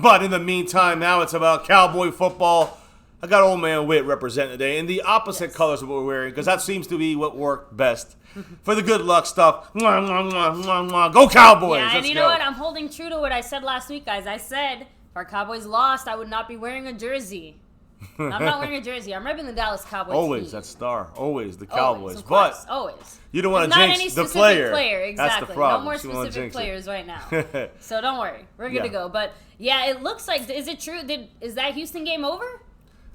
But in the meantime, now it's about Cowboy football. I got old man Witt representing today in the opposite colors of what we're wearing because that seems to be what worked best for the good luck stuff. Mwah, mwah, mwah, mwah, mwah. Go Cowboys! Yeah, and Let's you go. know what? I'm holding true to what I said last week, guys. I said if our Cowboys lost, I would not be wearing a jersey. I'm not wearing a jersey. I'm repping the Dallas Cowboys. Always team. that star. Always the Cowboys. Always, of course, but always. you don't want to Not jinx any the specific player. Exactly. That's the problem. No more You don't wanna specific jinx players right now. So don't worry. We're good to go. But yeah, it looks like. Is it true? Is that Houston game over?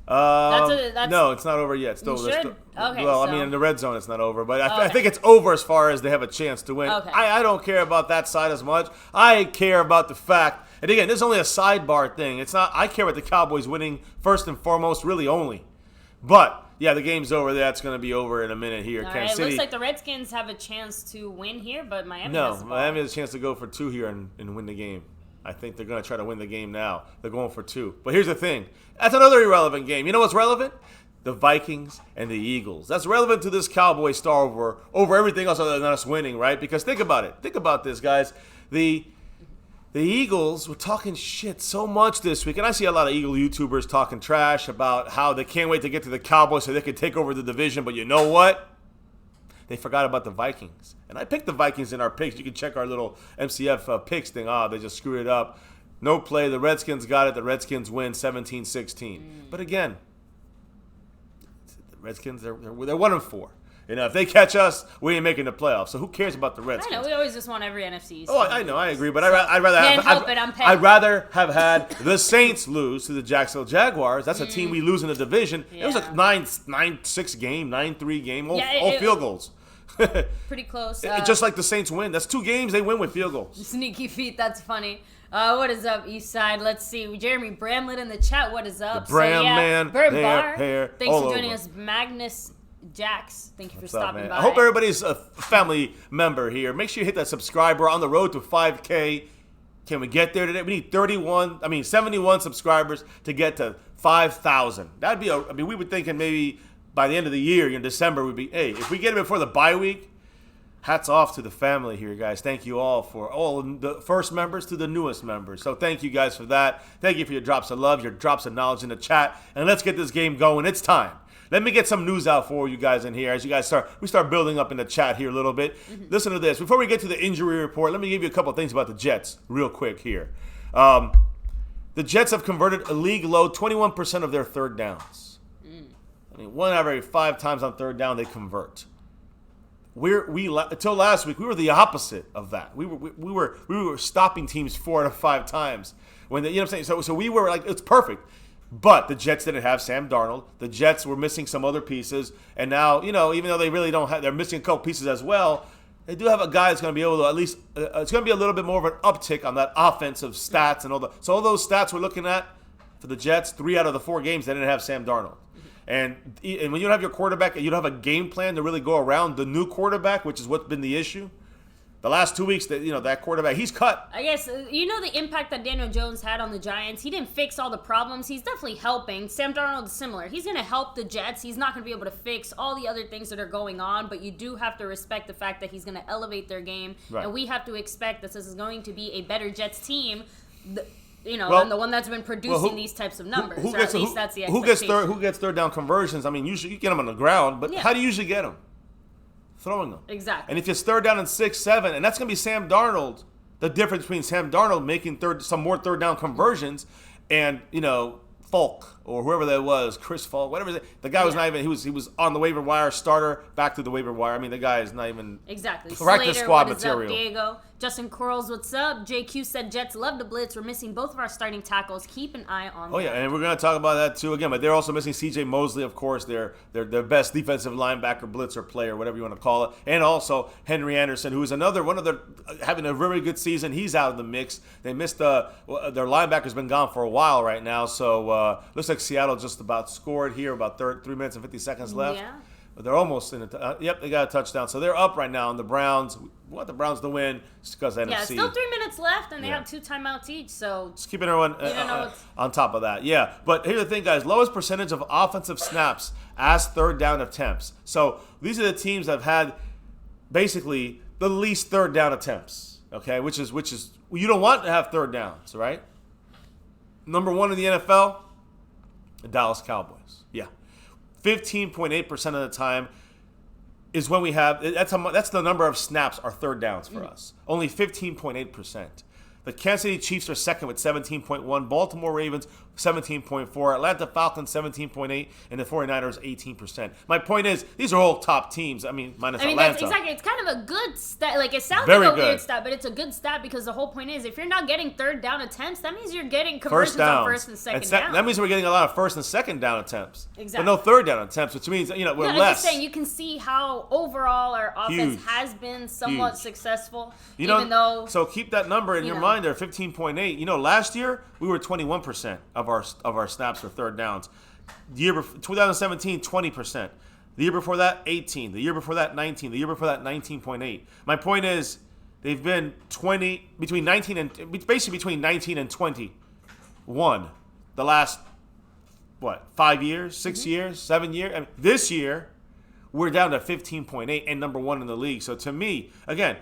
No, it's not over yet. Still, You should? Okay, well, so- I mean, in the red zone, it's not over, but I Okay. think it's over as far as they have a chance to win. Okay. I don't care about that side as much. I care about the fact, and again, this is only a sidebar thing. It's not. I care about the Cowboys winning first and foremost, really only. But yeah, the game's over. That's going to be over in a minute here. All Kansas right. It City. looks like the Redskins have a chance to win here, but Miami No, has the ball. Miami has a chance to go for 2 here and win the game. I think they're going to try to win the game now. They're going for 2. But here's the thing. That's another irrelevant game. You know what's relevant? The Vikings and the Eagles. That's relevant to this Cowboy star over everything else other than us winning, right? Because think about it. Think about this, guys. The Eagles were talking shit so much this week, and I see a lot of Eagle YouTubers talking trash about how they can't wait to get to the Cowboys so they can take over the division. But you know what? They forgot about the Vikings. And I picked the Vikings in our picks. You can check our little MCF picks thing. They just screwed it up. No play. The Redskins got it. The Redskins win 17-16. But again, the Redskins, they're 1-4. You know, if they catch us, we ain't making the playoffs. So who cares about the I Redskins? know we always just want every NFC East. Oh, I know, I agree, but I'd rather Can't help it, I'm petty. I'd rather have had the Saints lose to the Jacksonville Jaguars. That's a team we lose in the division. It was a Yeah. 9-6 game, 9-3 game, all Yeah, field goals. Pretty close. Just like the Saints win. That's 2 games they win with field goals. Sneaky feet, that's funny. What is up, East Side? Let's see. Jeremy Bramlett in the chat. What is up? The Bram man, Bird hair, Bar. hair, Thanks all for joining over. us. Magnus Jax, thank you for What's up, stopping man? by. I hope everybody's a family member here. Make sure you hit that subscribe. We're on the road to 5K. Can we get there today? We need 71 subscribers to get to 5,000. That'd be we were thinking maybe by the end of the year, in December, we'd be, hey, if we get it before the bye week, hats off to the family here, guys. Thank you all for all the first members to the newest members. So thank you guys for that. Thank you for your drops of love, your drops of knowledge in the chat. And let's get this game going. It's time. Let me get some news out for you guys in here as you guys start building up in the chat here a little bit. Listen to this. Before we get to the injury report, let me give you a couple things about the Jets real quick here. The Jets have converted a league low 21% of their third downs. I mean, 1 out of every 5 times on third down they convert. Until last week, we were the opposite of that. We were stopping teams 4 out of 5 times when you know what I'm saying. So we were like, it's perfect. But the Jets didn't have Sam Darnold. The Jets were missing some other pieces, and now even though they really don't have, they're missing a couple pieces as well. They do have a guy that's going to be able to at least. It's going to be a little bit more of an uptick on that offensive stats and all the. So all those stats we're looking at for the Jets, 3 out of the 4 games they didn't have Sam Darnold. And when you don't have your quarterback and you don't have a game plan to really go around the new quarterback, which is what's been the issue, the last 2 weeks that quarterback, he's cut. I guess, the impact that Daniel Jones had on the Giants. He didn't fix all the problems. He's definitely helping. Sam Darnold is similar. He's going to help the Jets. He's not going to be able to fix all the other things that are going on, but you do have to respect the fact that he's going to elevate their game. Right. And we have to expect that this is going to be a better Jets team, than the one that's been producing these types of numbers. That's the expectation. Who gets third down conversions? I mean, usually you get them on the ground, but how do you usually get them? Throwing them. Exactly. And if it's third down and 6, 7, and that's going to be Sam Darnold, the difference between Sam Darnold making some more third down conversions and, Falk or whoever that was, Chris Falk, whatever. The guy was not even, he was on the waiver wire, starter, back to the waiver wire. I mean, the guy is not even exactly. practice Slater, squad what is material. Up, Diego? Justin Corals, what's up? JQ said Jets love to blitz. We're missing both of our starting tackles. Keep an eye on that. Oh, yeah, and we're going to talk about that too again. But they're also missing C.J. Mosley, of course, their best defensive linebacker, blitzer player, whatever you want to call it. And also Henry Anderson, who is another one of their having a very good season. He's out of the mix. They missed their linebacker's been gone for a while right now. So looks like Seattle just about scored here, about 3 minutes and 50 seconds left. Yeah. But they're almost in it. Yep, they got a touchdown. So they're up right now. And the Browns, we want the Browns to win just because NFC. Yeah, still 3 minutes left, and they have 2 timeouts each. So just keeping everyone on top of that. Yeah, but here's the thing, guys. Lowest percentage of offensive snaps as third down attempts. So these are the teams that have had basically the least third down attempts. Okay, which is you don't want to have third downs, right? number one in the NFL, the Dallas Cowboys. Yeah. 15.8% of the time is when we have, that's the number of snaps, our third downs for us. Only 15.8%. The Kansas City Chiefs are second with 17.1. Baltimore Ravens, 17.4. Atlanta Falcons, 17.8. And the 49ers, 18%. My point is, these are all top teams. Minus Atlanta. That's exactly. It's kind of a good stat. Like, it sounds Very like a good. weird stat, but it's a good stat because the whole point is, if you're not getting third down attempts, that means you're getting conversions on first and second down. That means we're getting a lot of first and second down attempts. Exactly. But no third down attempts, which means, we're less. I'm just saying, you can see how overall our offense has been somewhat successul, even though. So keep that number in your mind there, 15.8. Last year we were 21% of our snaps for third downs. The year before, 2017, 20%. The year before that, 18. The year before that, 19. The year before that, 19.8. My point is, they've been between 19 and 21 the last 5 years, 6 years, 7 years. This year we're down to 15.8 and number one in the league. So to me, again,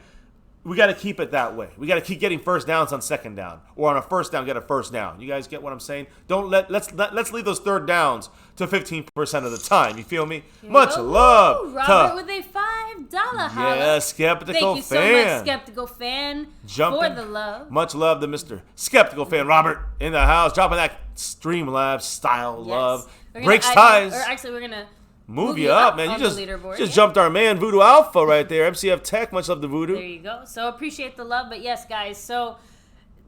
we got to keep it that way. We got to keep getting first downs on second down, or on a first down, get a first down. You guys get what I'm saying? Let's leave those third downs to 15% of the time. You feel me? Much love, Robert, with a $5 holla. Yeah, skeptical Thank you fan. so much, skeptical fan, for the love. Much love to Mr. Skeptical fan Robert in the house, dropping that Streamlabs style love. Breaks ties. Or actually, we're gonna. Move you up, man. You just jumped our man, Voodoo Alpha, right there. MCF Tech, much love to Voodoo. There you go. So appreciate the love. But yes, guys. So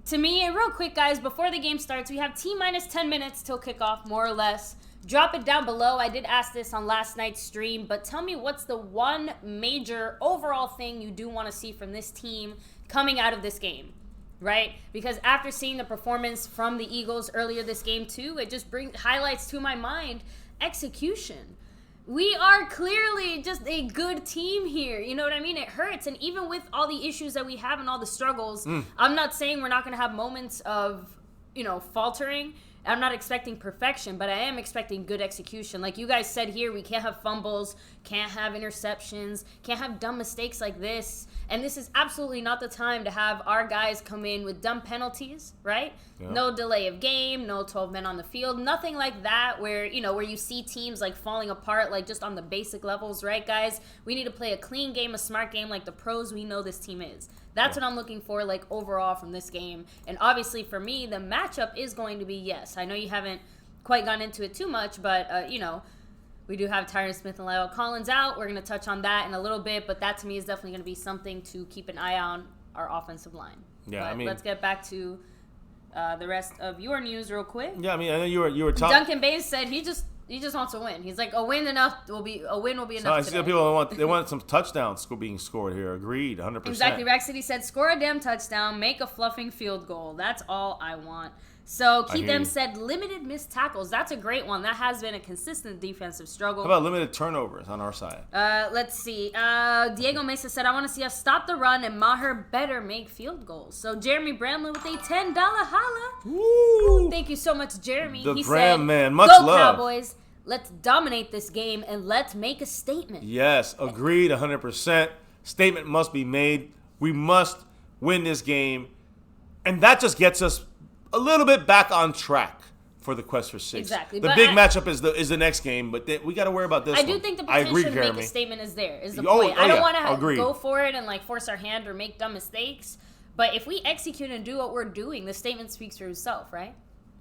to me, and real quick, guys, before the game starts, we have T-minus 10 minutes till kickoff, more or less. Drop it down below. I did ask this on last night's stream, but tell me what's the one major overall thing you do want to see from this team coming out of this game, right? Because after seeing the performance from the Eagles earlier this game too, it just highlights to my mind execution. We are clearly just a good team here. You know what I mean? It hurts. And even with all the issues that we have and all the struggles, I'm not saying we're not going to have moments of, faltering. I'm not expecting perfection, but I am expecting good execution. Like you guys said here, we can't have fumbles, can't have interceptions, can't have dumb mistakes like this. And this is absolutely not the time to have our guys come in with dumb penalties, right? Yeah. No delay of game, no 12 men on the field, nothing like that where you see teams like falling apart like just on the basic levels, right, guys? We need to play a clean game, a smart game like the pros we know this team is. That's what I'm looking for, like, overall from this game. And obviously, for me, the matchup is going to be, yes. I know you haven't quite gone into it too much, but, we do have Tyron Smith and Lyle Collins out. We're going to touch on that in a little bit, but that, to me, is definitely going to be something to keep an eye on our offensive line. Yeah, but let's get back to the rest of your news real quick. Yeah, I know you were talking. Duncan Bays said he just wants to win. He's like, a win will be enough. I see people want some touchdowns being scored here. Agreed, 100%. Exactly. Rack City said, score a damn touchdown, make a fluffing field goal. That's all I want. So Keith M said limited missed tackles. That's a great one. That has been a consistent defensive struggle. How about limited turnovers on our side? Let's see. Diego Mesa said, I want to see us stop the run and Maher better make field goals. So Jeremy Bramlett with a $10 holla. Woo! Thank you so much, Jeremy. The he Bram said, man. Much go love. Cowboys. Let's dominate this game and let's make a statement. Yes, agreed, 100%. Statement must be made. We must win this game. And that just gets us a little bit back on track for the quest for 6. Exactly. The big matchup is the next game, but we got to worry about this I do think the potential to make a statement is there, is the point. I don't want to go for it and like force our hand or make dumb mistakes. But if we execute and do what we're doing, the statement speaks for itself, right?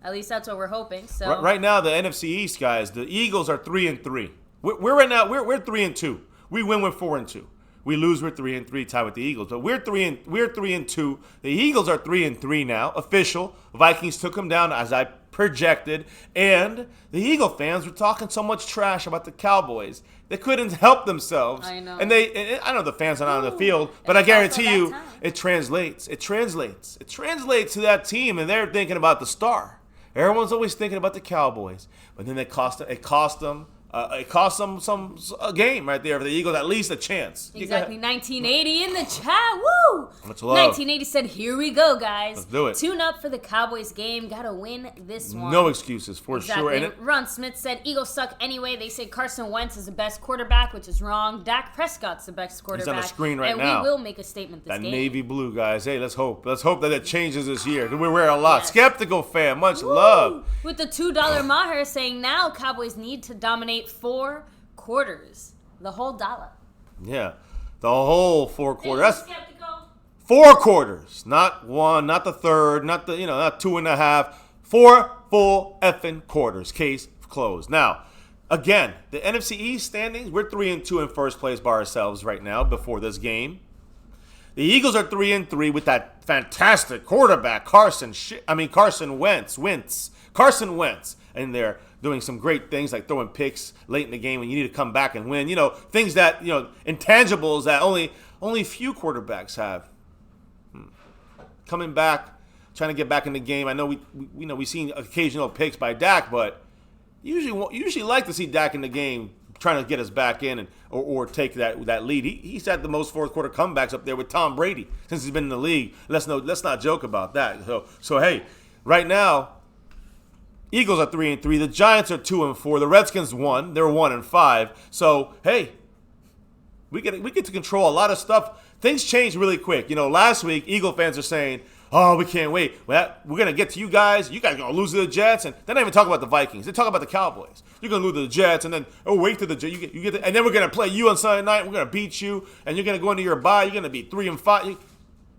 At least that's what we're hoping. So right now, the NFC East guys, the Eagles are 3-3. We're right now we're 3-2. We win with 4-2. We lose with 3-3, tied with the Eagles. But we're 3-2. The Eagles are 3-3 now, official. Vikings took them down as I projected, and the Eagle fans were talking so much trash about the Cowboys. They couldn't help themselves. I know. And I know the fans are not on the field, but I guarantee you, it translates. It translates to that team, and they're thinking about the star. Everyone's always thinking about the Cowboys, but then it cost them it cost them a game right there for the Eagles, at least a chance. Exactly. 1980 in the chat. Woo! Much love. 1980 said, "Here we go, guys. Let's do it. Tune up for the Cowboys game. Gotta win this one." No excuses for sure. And Ron Smith said, "Eagles suck anyway. They say Carson Wentz is the best quarterback, which is wrong. Dak Prescott's the best quarterback." He's on the screen right and now. And we will make a statement this that game. Navy blue, guys. Hey, let's hope. Let's hope that it changes this year. We wear a lot. Yes. Skeptical fan. Much love. With the $2 Maher saying now Cowboys need to dominate 4 quarters. The whole dollar. Yeah. The whole 4 quarters. That's skeptical. 4 quarters. Not 1, not the third, not 2.5. 4 full effing quarters. Case closed. Now, again, the NFC East standings, we're 3-2 in first place by ourselves right now before this game. The Eagles are 3-3 with that fantastic quarterback, Carson Wentz. Carson Wentz in there doing some great things like throwing picks late in the game when you need to come back and win. Things that, intangibles that only few quarterbacks have. Coming back, trying to get back in the game. I know we've seen occasional picks by Dak, but usually like to see Dak in the game trying to get us back in or take that lead. He's had the most fourth quarter comebacks up there with Tom Brady since he's been in the league. Let's not joke about that. So hey, right now, Eagles are 3-3. The Giants are 2-4. The Redskins won. They're 1-5. So hey, we get to control a lot of stuff. Things change really quick. Last week Eagle fans are saying, "Oh, we can't wait. We're gonna get to you guys. You guys are gonna lose to the Jets," and they don't even talk about the Vikings. They talk about the Cowboys. You're gonna lose to the Jets, and then wait till the Jets. And then we're gonna play you on Sunday night. We're gonna beat you, and you're gonna go into your bye. You're gonna be 3-5,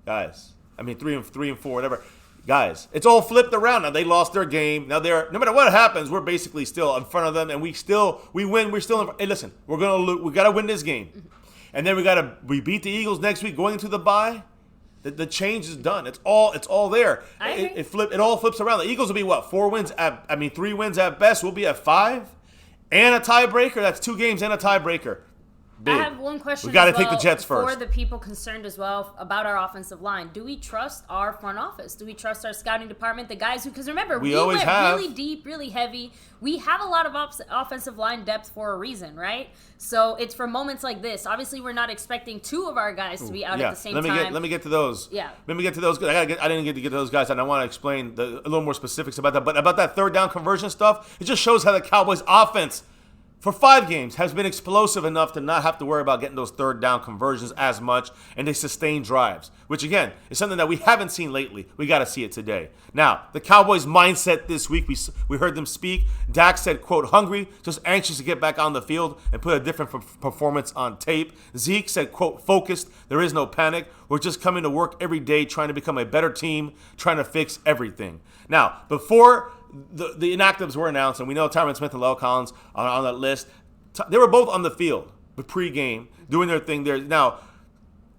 guys. 3-4, whatever. Guys, it's all flipped around now. They lost their game. Now no matter what happens, we're basically still in front of them, and we win. We're still in. Hey, listen, we're gonna lose. We gotta win this game, and then we beat the Eagles next week, going into the bye. The change is done. It's all there. It all flips around. The Eagles will be what? 3 wins at best. We'll be at 5 and a tiebreaker. That's 2 games and a tiebreaker. Big. I have one question. We got to take the Jets first. For the people concerned as well about our offensive line, do we trust our front office? Do we trust our scouting department? The guys because remember, we went really deep, really heavy. We have a lot of offensive line depth for a reason, right? So it's for moments like this. Obviously, we're not expecting 2 of our guys to be out at the same time. Let me get to those. Yeah. Let me get to those. I didn't get to those guys, and I want to explain a little more specifics about that. But about that third down conversion stuff, it just shows how the Cowboys' offense for 5 games has been explosive enough to not have to worry about getting those third down conversions as much, and they sustain drives, which again is something that we haven't seen lately. We got to see it today. Now, the Cowboys' mindset this week, we heard them speak. Dak said, quote, "hungry, just anxious to get back on the field and put a different performance on tape." Zeke said, quote, "focused, there is no panic. We're just coming to work every day trying to become a better team, trying to fix everything." Now, before the inactives were announced, and we know Tyron Smith and Lel Collins are on that list. They were both on the field, the pregame, doing their thing there. Now,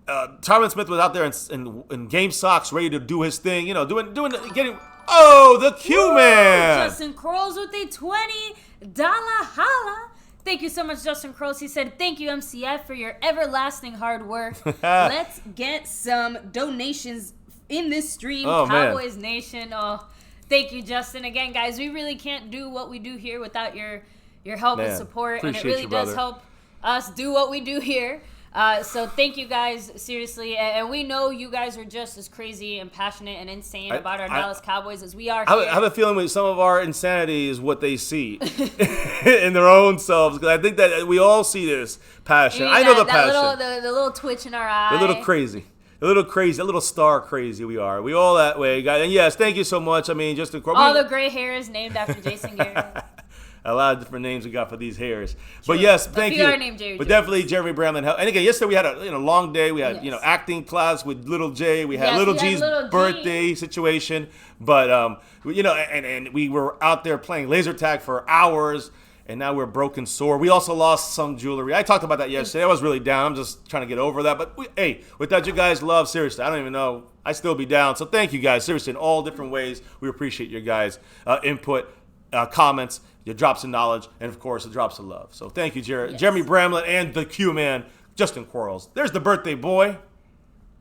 Tyron Smith was out there in game socks, ready to do his thing, getting. Oh, the Q-Man! Justin Crowles with a $20 holla. Thank you so much, Justin Crowles. He said, "Thank you, MCF, for your everlasting hard work. Let's get some donations in this stream, Cowboys Nation." Oh. Thank you, Justin. Again, guys, we really can't do what we do here without your help and support, and it really does help us do what we do here. So thank you guys, seriously. And we know you guys are just as crazy and passionate and insane about our Dallas Cowboys as we are here. I have a fefeeling with some of our insanity is what they see in their own selves. Because I think that we all see this passion. I know the passion. The little twitch in our eye. A little crazy. A little star crazy we are. We all that way, guys. And yes, thank you so much. Just all the gray hairs named after Jason Garrett. A lot of different names we got for these hairs. But yes, thank you. Named Jerry but definitely Jeremy Bramlett. And again, yesterday we had a long day. We had acting class with Little J. We had Little G's birthday situation. But and we were out there playing laser tag for hours. And now we're broken sore. We also lost some jewelry. I talked about that yesterday. I was really down. I'm just trying to get over that. But without you guys' love, seriously, I don't even know. I still be down. So thank you guys, seriously, in all different ways. We appreciate your guys' input, comments, your drops of knowledge, and of course, the drops of love. So thank you, Jeremy Bramlett and the Q-Man, Justin Quarles. There's the birthday boy.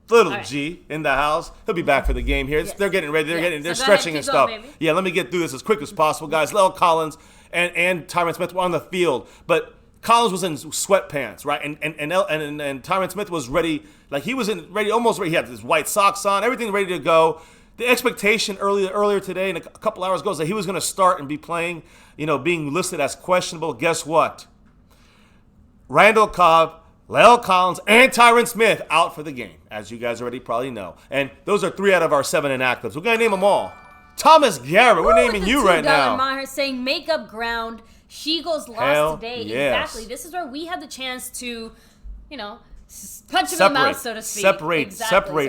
Little G in the house. He'll be back for the game here. They're getting ready. They're stretching and stuff. Let me get through this as quick as possible, guys. Lel Collins and Tyron Smith were on the field, but Collins was in sweatpants, right? And Tyron Smith was ready, like he was almost ready. He had his white socks on, everything ready to go. The expectation earlier today and a couple hours ago is that he was going to start and be playing, being listed as questionable. Guess what? Randall Cobb, La'el Collins, and Tyron Smith out for the game, as you guys already probably know. And those are 3 out of our 7 inactives. We're going to name them all. Thomas Garrett, we're naming you right now. Maher saying make up ground. She-Go's lost today. Yes. Exactly. This is where we had the chance to, punch him in the mouth, so to speak. Separate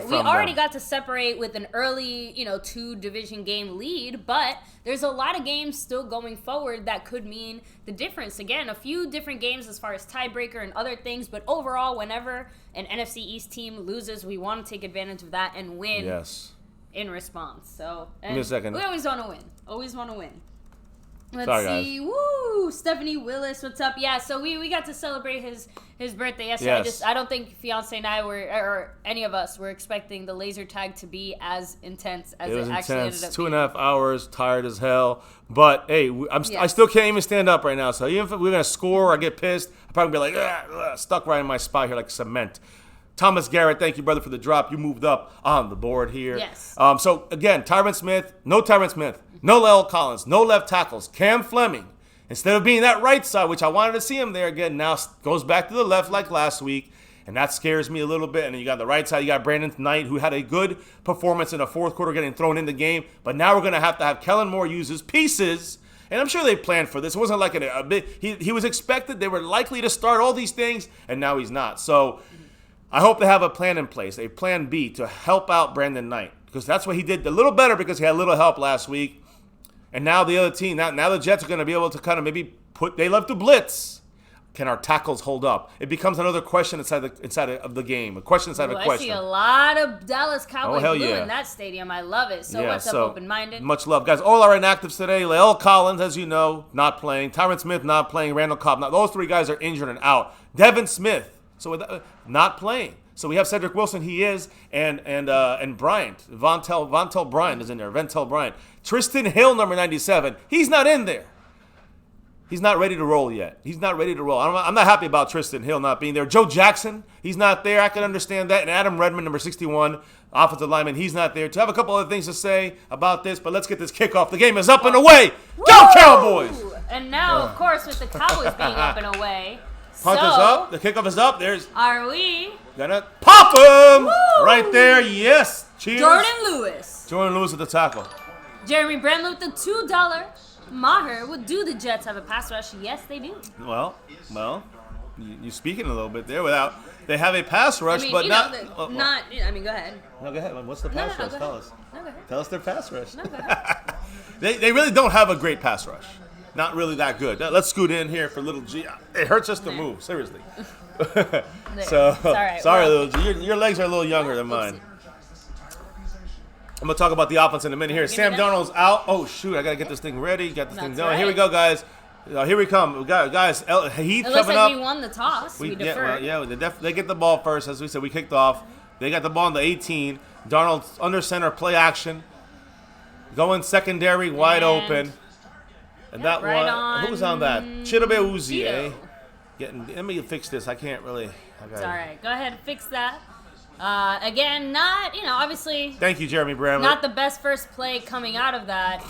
from We already them. got to separate with an early, 2-division game lead, but there's a lot of games still going forward that could mean the difference. Again, a few different games as far as tiebreaker and other things, but overall, whenever an NFC East team loses, we want to take advantage of that and win. Yes. In response. So, Give me a second. We always want to win. Always want to win. Let's Sorry, see. guys. Woo! Stephanie Willis, what's up? Yeah, so we got to celebrate his birthday yesterday. Yes. I don't think fiance and I or any of us were expecting the laser tag to be as intense as It was actually intense. ended up 2.5 hours, tired as hell. But hey, I still can't even stand up right now. So even if we're gonna score or I get pissed, I'll probably be like stuck right in my spot here like cement. Thomas Garrett, thank you, brother, for the drop. You moved up on the board here. Yes. So, again, no Tyron Smith, no La'el Collins, no left tackles. Cam Fleming, instead of being that right side, which I wanted to see him there again, now goes back to the left like last week, and that scares me a little bit. And then you got the right side, you got Brandon Knight, who had a good performance in the fourth quarter getting thrown in the game, but now we're going to have Kellen Moore use his pieces. And I'm sure they planned for this. It wasn't like a bit. He was expected. They were likely to start all these things, and now he's not. So I hope they have a plan in place, a plan B to help out Brandon Knight, because that's what he did a little better because he had a little help last week. And now the other team, now the Jets are going to be able to kind of maybe they love to blitz. Can our tackles hold up? It becomes another question inside of the game, a question inside of a question. I see a lot of Dallas Cowboys blue yeah. in that stadium. I love it. So what's up, open-minded? Much love. Guys, all our inactives today. La'el Collins, as you know, not playing. Tyron Smith not playing. Randall Cobb. Those 3 guys are injured and out. Devin Smith, not playing. So we have Cedric Wilson, he is, and Bryant. Vontel Bryant is in there. Ventel Bryant. Tristan Hill, number 97. He's not in there. He's not ready to roll yet. He's not ready to roll. I'm not happy about Tristan Hill not being there. Joe Jackson, he's not there. I can understand that. And Adam Redmond, number 61, offensive lineman, he's not there. To have a couple other things to say about this, but let's get this kickoff. The game is up and away. Go Cowboys! And now, of course, with the Cowboys being up and away. Punt is up. The kickoff is up. Are we gonna pop him right there? Yes. Cheers. Jordan Lewis at the tackle. Jeremy Bramlett with the $2. Maher, do the Jets have a pass rush? Yes, they do. Well, you speaking a little bit there without. They have a pass rush, but not. Go ahead. No, go ahead. What's the pass rush? Tell us. No, go ahead. Tell us their pass rush. No, go ahead. They really don't have a great pass rush. Not really that good. Let's scoot in here for little G. It hurts us to move, seriously. So, sorry, little G. Your legs are a little younger than mine. I'm going to talk about the offense in a minute here. Sam Darnold's out. Oh, shoot. I got to get this thing ready. Get this thing going. Right. Here we go, guys. Here we come. We got guys. Heath coming up. We won the toss. We deferred. They get the ball first. As we said, we kicked off. They got the ball on the 18. Darnold's under center, play action. Going secondary, wide open. And that right one, who's on that? Chidobe Uzie. Let me fix this. I can't really. It's all right. Go ahead and fix that. Again, not, obviously. Thank you, Jeremy Bramlett. Not the best first play coming out of that.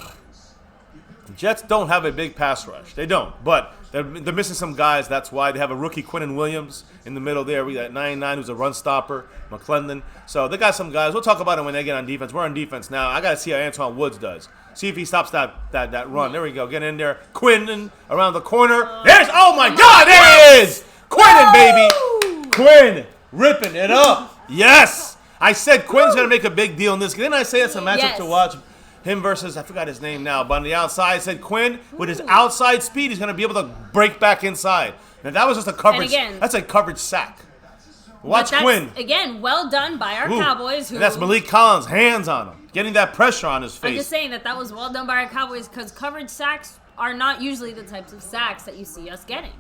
The Jets don't have a big pass rush. They don't. But they're missing some guys. That's why they have a rookie, Quinnen Williams, in the middle there. We got 99, who's a run stopper, McClendon. So they got some guys. We'll talk about it when they get on defense. We're on defense now. I got to see how Antoine Woods does. See if he stops that run. There we go. Get in there. Quinnen around the corner. Oh my God, there he is! Quinnen, baby! Quinn ripping it up. Yes! I said Quinn's going to make a big deal in this. Didn't I say it's a matchup to watch? Him versus, I forgot his name now, but on the outside, I said Quinn, with his outside speed, he's going to be able to break back inside. Now, that was just a coverage. That's a coverage sack. Watch Quinn. Again, well done by our Cowboys. And that's Malik Collins, hands on him, getting that pressure on his face. I'm just saying that was well done by our Cowboys because coverage sacks are not usually the types of sacks that you see us getting.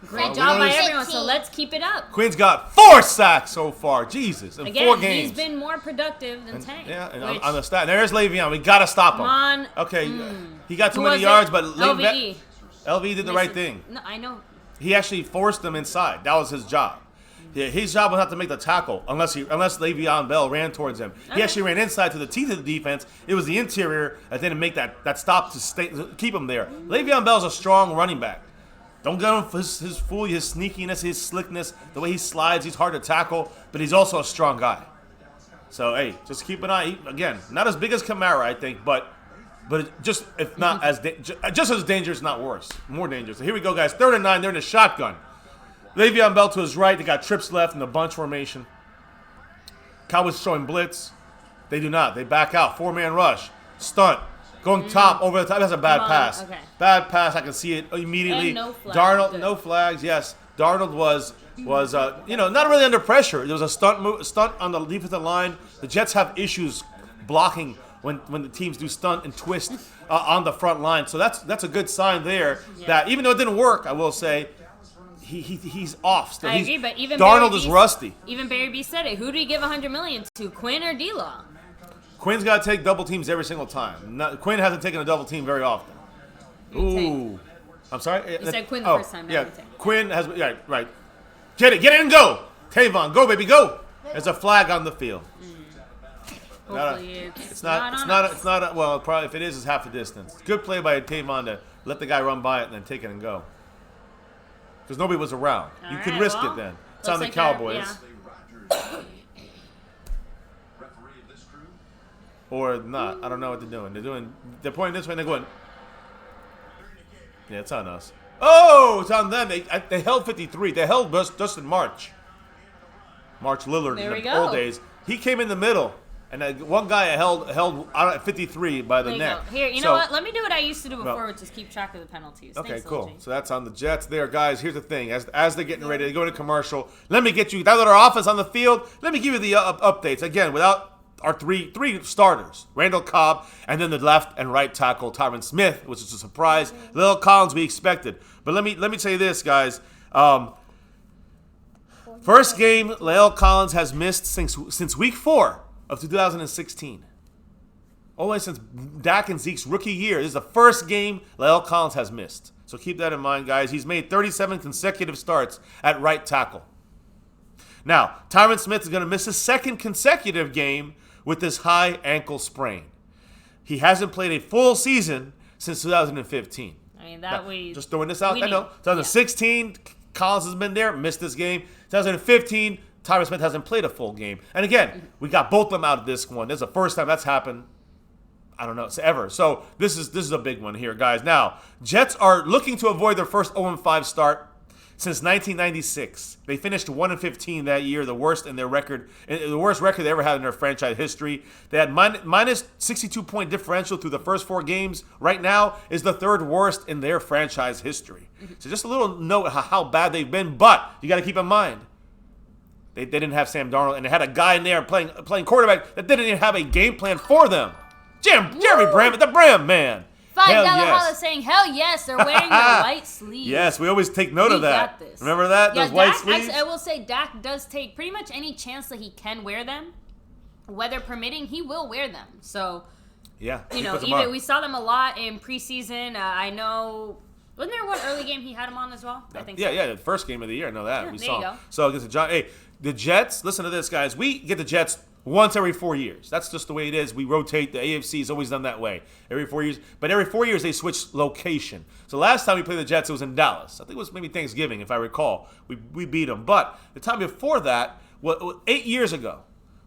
Great job by everyone, so let's keep it up. Quinn's got 4 sacks so far. Jesus. In 4 games. He's been more productive than Tank. Yeah, and on the stat. There's Le'Veon. We got to stop him. Come on. Okay, he got too many yards, but LVE. LV did the right thing. No, I know. He actually forced them inside. That was his job. Yeah, his job was not to make the tackle unless Le'Veon Bell ran towards him. He actually ran inside to the teeth of the defense. It was the interior that didn't make that stop to keep him there. Le'Veon Bell's a strong running back. Don't get him for his sneakiness, his slickness, the way he slides. He's hard to tackle, but he's also a strong guy. So, hey, just keep an eye. Again, not as big as Kamara, I think, but just if not just as dangerous, not worse. More dangerous. So here we go, guys. 3rd and 9. They're in a shotgun. Le'Veon Bell to his right. They got trips left in the bunch formation. Cowboys showing blitz. They do not. They back out. 4-man rush. Stunt. Going top, over the top. That's a bad pass. Okay. Bad pass. I can see it immediately. And no flags. Darnold, no flags. Yes. Darnold was not really under pressure. There was a stunt on the defensive line. The Jets have issues blocking when the teams do stunt and twist on the front line. So that's a good sign there that even though it didn't work, I will say, he's off still. I agree, but even Darnold is rusty. Even Barry B said it. Who do we give $100 million to, Quinn or D-Law? Quinn's got to take double teams every single time. Quinn hasn't taken a double team very often. Ooh. I'm sorry? You said Quinn the first time. Yeah, Quinn has, right. Get it and go. Tavon, go, baby, go. There's a flag on the field. Hopefully it's not, well, probably if it is, it's half the distance. Good play by Tavon to let the guy run by it and then take it and go. Because nobody was around. You could risk it then. It's on the Cowboys. Or not. I don't know what they're doing. They're pointing this way and they're going. Yeah, it's on us. Oh, it's on them. They held 53. They held Dustin March Lillard in the old days. He came in the middle. And one guy held out at 53 by the neck. Here, you know what? Let me do what I used to do before, which is keep track of the penalties. Okay, cool. So that's on the Jets there, guys. Here's the thing. As they're getting ready to go to commercial, let me get you, now that our offense on the field, let me give you the updates. Again, without our three starters, Randall Cobb, and then the left and right tackle, Tyron Smith, which is a surprise. La'el Collins we expected. But let me tell you this, guys. First game La'el Collins has missed since week 4 of 2016. Only since Dak and Zeke's rookie year. This is the first game La'el Collins has missed. So keep that in mind, guys. He's made 37 consecutive starts at right tackle. Now, Tyron Smith is going to miss his second consecutive game with this high ankle sprain. He hasn't played a full season since 2015. I mean, just throwing this out. I know. 2016, Collins has been there, missed this game. 2015, Tyron Smith hasn't played a full game. And again, we got both of them out of this one. This is the first time that's happened, I don't know, ever. So this is a big one here, guys. Now, Jets are looking to avoid their first 0-5 start since 1996. They finished 1-15 that year, the worst in their record, the worst record they ever had in their franchise history. They had minus 62-point differential through the first 4 games. Right now is the third worst in their franchise history. So just a little note how bad they've been, but you got to keep in mind, they didn't have Sam Darnold, and they had a guy in there playing quarterback that didn't even have a game plan for them. Jeremy Bram, the Bram man. $5 holla saying, hell yes, they're wearing the white sleeves. Yes, we always take note of that. Got this. Remember that? Yeah, those white sleeves? I will say Dak does take pretty much any chance that he can wear them. Weather permitting, he will wear them. So, yeah, even we saw them a lot in preseason. I know, wasn't there one early game he had him on as well? I think so. Yeah, the first game of the year. I know that. Yeah, we there saw you him. go. So against the Jets, listen to this, guys. We get the Jets once every 4 years. That's just the way it is. We rotate. The AFC has always done that way. Every 4 years. But every 4 years, they switch location. So last time we played the Jets, it was in Dallas. I think it was maybe Thanksgiving, if I recall. We beat them. But the time before that, 8 years ago,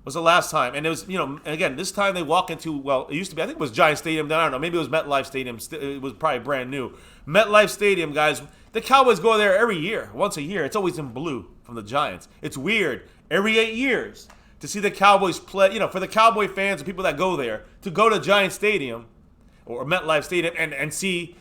was the last time. And it was, and again, this time they walk into, it used to be, I think it was Giant Stadium. I don't know. Maybe it was MetLife Stadium. It was probably brand new. MetLife Stadium, guys. The Cowboys go there every year. Once a year. It's always in blue from the Giants. It's weird. Every 8 years. To see the Cowboys play, for the Cowboy fans and people that go there, to go to Giant Stadium or MetLife Stadium and see,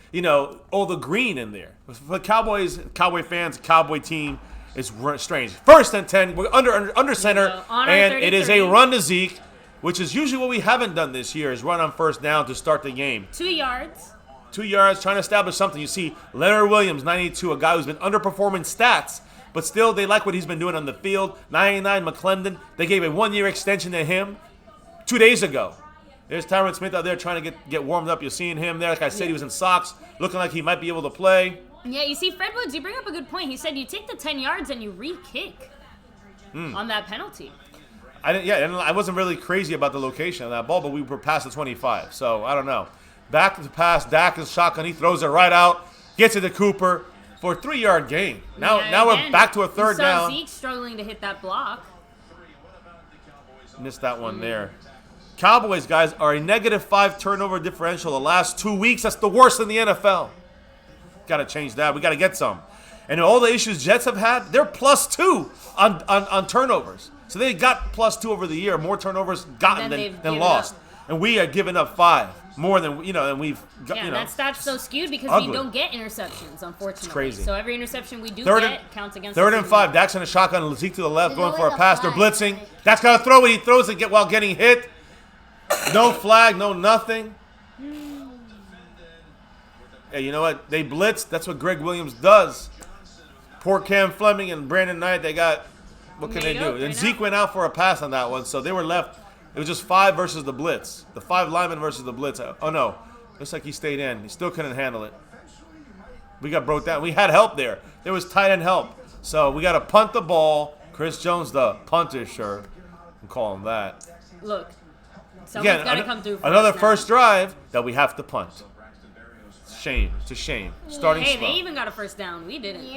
all the green in there. For the Cowboy fans, Cowboy team is strange. 1st and 10, we're under center, and it is a run to Zeke, which is usually what we haven't done this year, is run on 1st down to start the game. 2 yards. 2 yards, trying to establish something. You see Leonard Williams, 92, a guy who's been underperforming stats, but still they like what he's been doing on the field. 99, McClendon. They gave a 1-year extension to him 2 days ago. There's Tyron Smith out there trying to get warmed up. You're seeing him there. Like I said, he was in socks, looking like he might be able to play. Yeah, you see, Fred Woods, you bring up a good point. He said you take the 10 yards and you re-kick on that penalty. I wasn't really crazy about the location of that ball, but we were past the 25, so I don't know. Back to the pass, Dak is shotgun. He throws it right out, gets it to Cooper for a 3-yard gain. Now we're back to a third down. Zeke struggling to hit that block. Missed that one there. Cowboys, guys, are a -5 turnover differential the last 2 weeks. That's the worst in the NFL. Got to change that. We got to get some. And all the issues Jets have had, they're +2 on turnovers. So they got +2 over the year. More turnovers gotten than lost. And we are giving up 5 more than we've got. Yeah, that stat's so skewed because ugly. we don't get interceptions, unfortunately. It's crazy. So every interception we do get counts against us. 3rd and 5. Dak's in a shotgun. Zeke to the left, going for a pass. They're blitzing. Dak's got to throw it. He throws it while getting hit. No flag, no nothing. Hey, you know what? They blitzed. That's what Greg Williams does. Poor Cam Fleming and Brandon Knight, they got, what can they do? And Zeke went out for a pass on that one, so they were left. It was just 5 versus the blitz. The 5 linemen versus the blitz. Oh, no. Looks like he stayed in. He still couldn't handle it. We got broke down. We had help there. There was tight end help. So we got to punt the ball. Chris Jones, the punter, I'm calling that. Look. Someone's got to come through for another us now. First drive that we have to punt. Shame. It's a shame. Starting Hey, slow. they even got a first down. We didn't.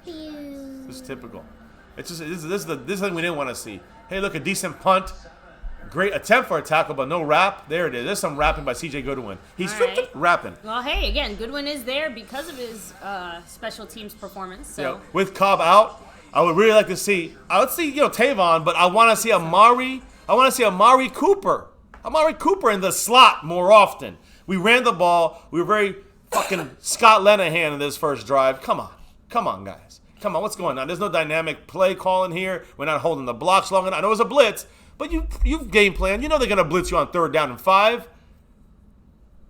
This is typical. It's just this is the thing we didn't want to see. Hey, look, a decent punt. Great attempt for a tackle, but no wrap. There it is. There's some rapping by C.J. Goodwin. He's rapping. Well, hey, again, Goodwin is there because of his special teams performance. So Yeah. With Cobb out, I would really like to see. I would see Tavon, but I want to see Amari. I want to see Amari Cooper. Amari Cooper in the slot more often. We ran the ball. We were very fucking Scott Linehan in this first drive. Come on, guys. Come on, what's going on? There's no dynamic play calling here. We're not holding the blocks long enough. I know it was a blitz, but you've game plan. You know they're going to blitz you on 3rd down and 5.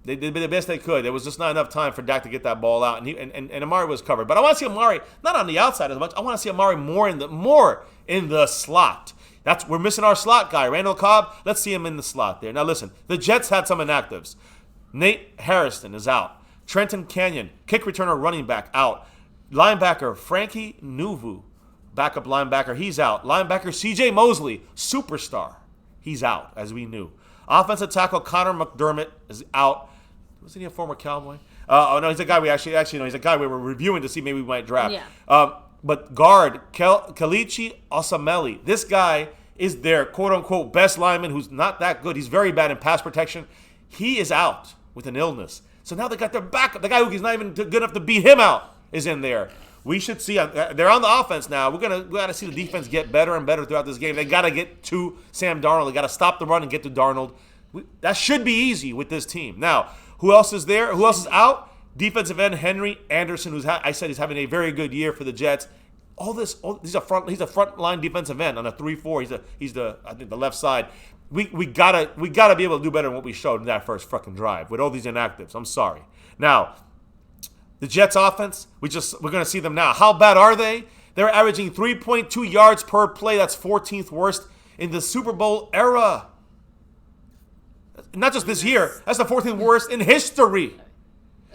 They did the best they could. There was just not enough time for Dak to get that ball out, and Amari was covered. But I want to see Amari not on the outside as much. I want to see Amari more in the slot. We're missing our slot guy, Randall Cobb. Let's see him in the slot there. Now listen, the Jets had some inactives. Nate Harrison is out. Trenton Canyon, kick returner running back, out. Linebacker Frankie Nuvu, backup linebacker, he's out. Linebacker C.J. Mosley, superstar, he's out, as we knew. Offensive tackle Connor McDermott is out. Wasn't he a former Cowboy? Oh, no, he's a guy we actually know. He's a guy we were reviewing to see maybe we might draft. Yeah. But guard Kalichi Osameli, this guy is their quote-unquote best lineman who's not that good. He's very bad in pass protection. He is out with an illness. So now they got their backup. The guy who's not even good enough to beat him out is in there. We should see. They're on the offense now. We got to see the defense get better and better throughout this game. They got to get to Sam Darnold. They got to stop the run and get to Darnold. That should be easy with this team. Now, who else is there? Who else is out? Defensive end Henry Anderson, I said he's having a very good year for the Jets. He's a front line defensive end on a 3-4. He's the I think the left side. We gotta be able to do better than what we showed in that first fucking drive with all these inactives. I'm sorry. Now, the Jets offense, we're gonna see them now. How bad are they? They're averaging 3.2 yards per play. That's 14th worst in the Super Bowl era. Not just this year. That's the 14th worst in history.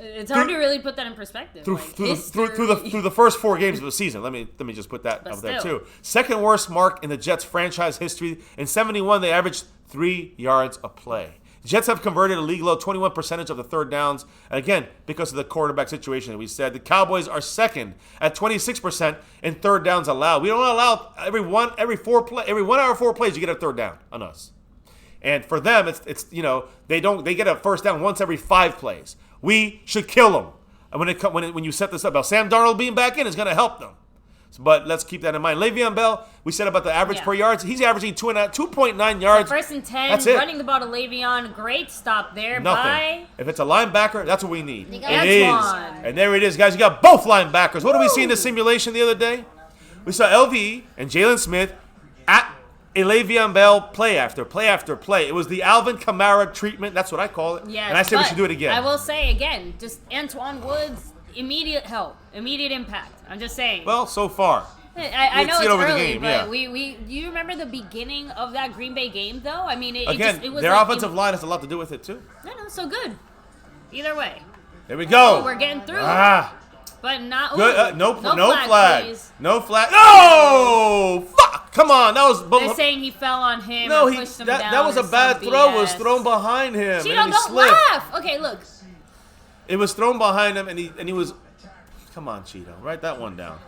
It's hard to really put that in perspective. Through the first 4 games of the season. Let me just put that up there too. Second worst mark in the Jets franchise history. In 71, they averaged 3 yards a play. The Jets have converted a league low 21% of the 3rd downs. And again, because of the quarterback situation that we said, the Cowboys are second at 26% in 3rd downs allowed. We don't allow every 1 out of 4 plays you get a 3rd down on us. And for them, it's they get a first down once every 5 plays. We should kill them. And when you set this up, now Sam Darnold being back in is going to help them. But let's keep that in mind. Le'Veon Bell, we said about the average per yards. He's averaging 2.9 yards. So 1st and 10, that's it. Running the ball to Le'Veon. Great stop there. Nothing. If it's a linebacker, that's what we need. It is. And there it is, guys. You got both linebackers. What did we see in the simulation the other day? We saw LVE and Jalen Smith at a Le'Veon Bell play after play after play. It was the Alvin Kamara treatment. That's what I call it. Yes, and I say we but should do it again. I will say again, just Antoine Woods, immediate help, immediate impact. I'm just saying. Well, so far. I know see it it's over the early, game, but yeah. we do you remember the beginning of that Green Bay game though? I mean, Again, it was their like, offensive line has a lot to do with it too. No, so good. Either way. Here we go. Oh, we're getting through. But not. Good. Ooh, No flag. flag. Please. No flag. No! Fuck! Come on. That was. They're saying he fell on him. No, and pushed him down that was a or bad some throw. BS. It was thrown behind him. Cheeto, and he don't slipped. laugh. Okay, look. It was thrown behind him, and he was. Come on, Cheeto. Write that one down.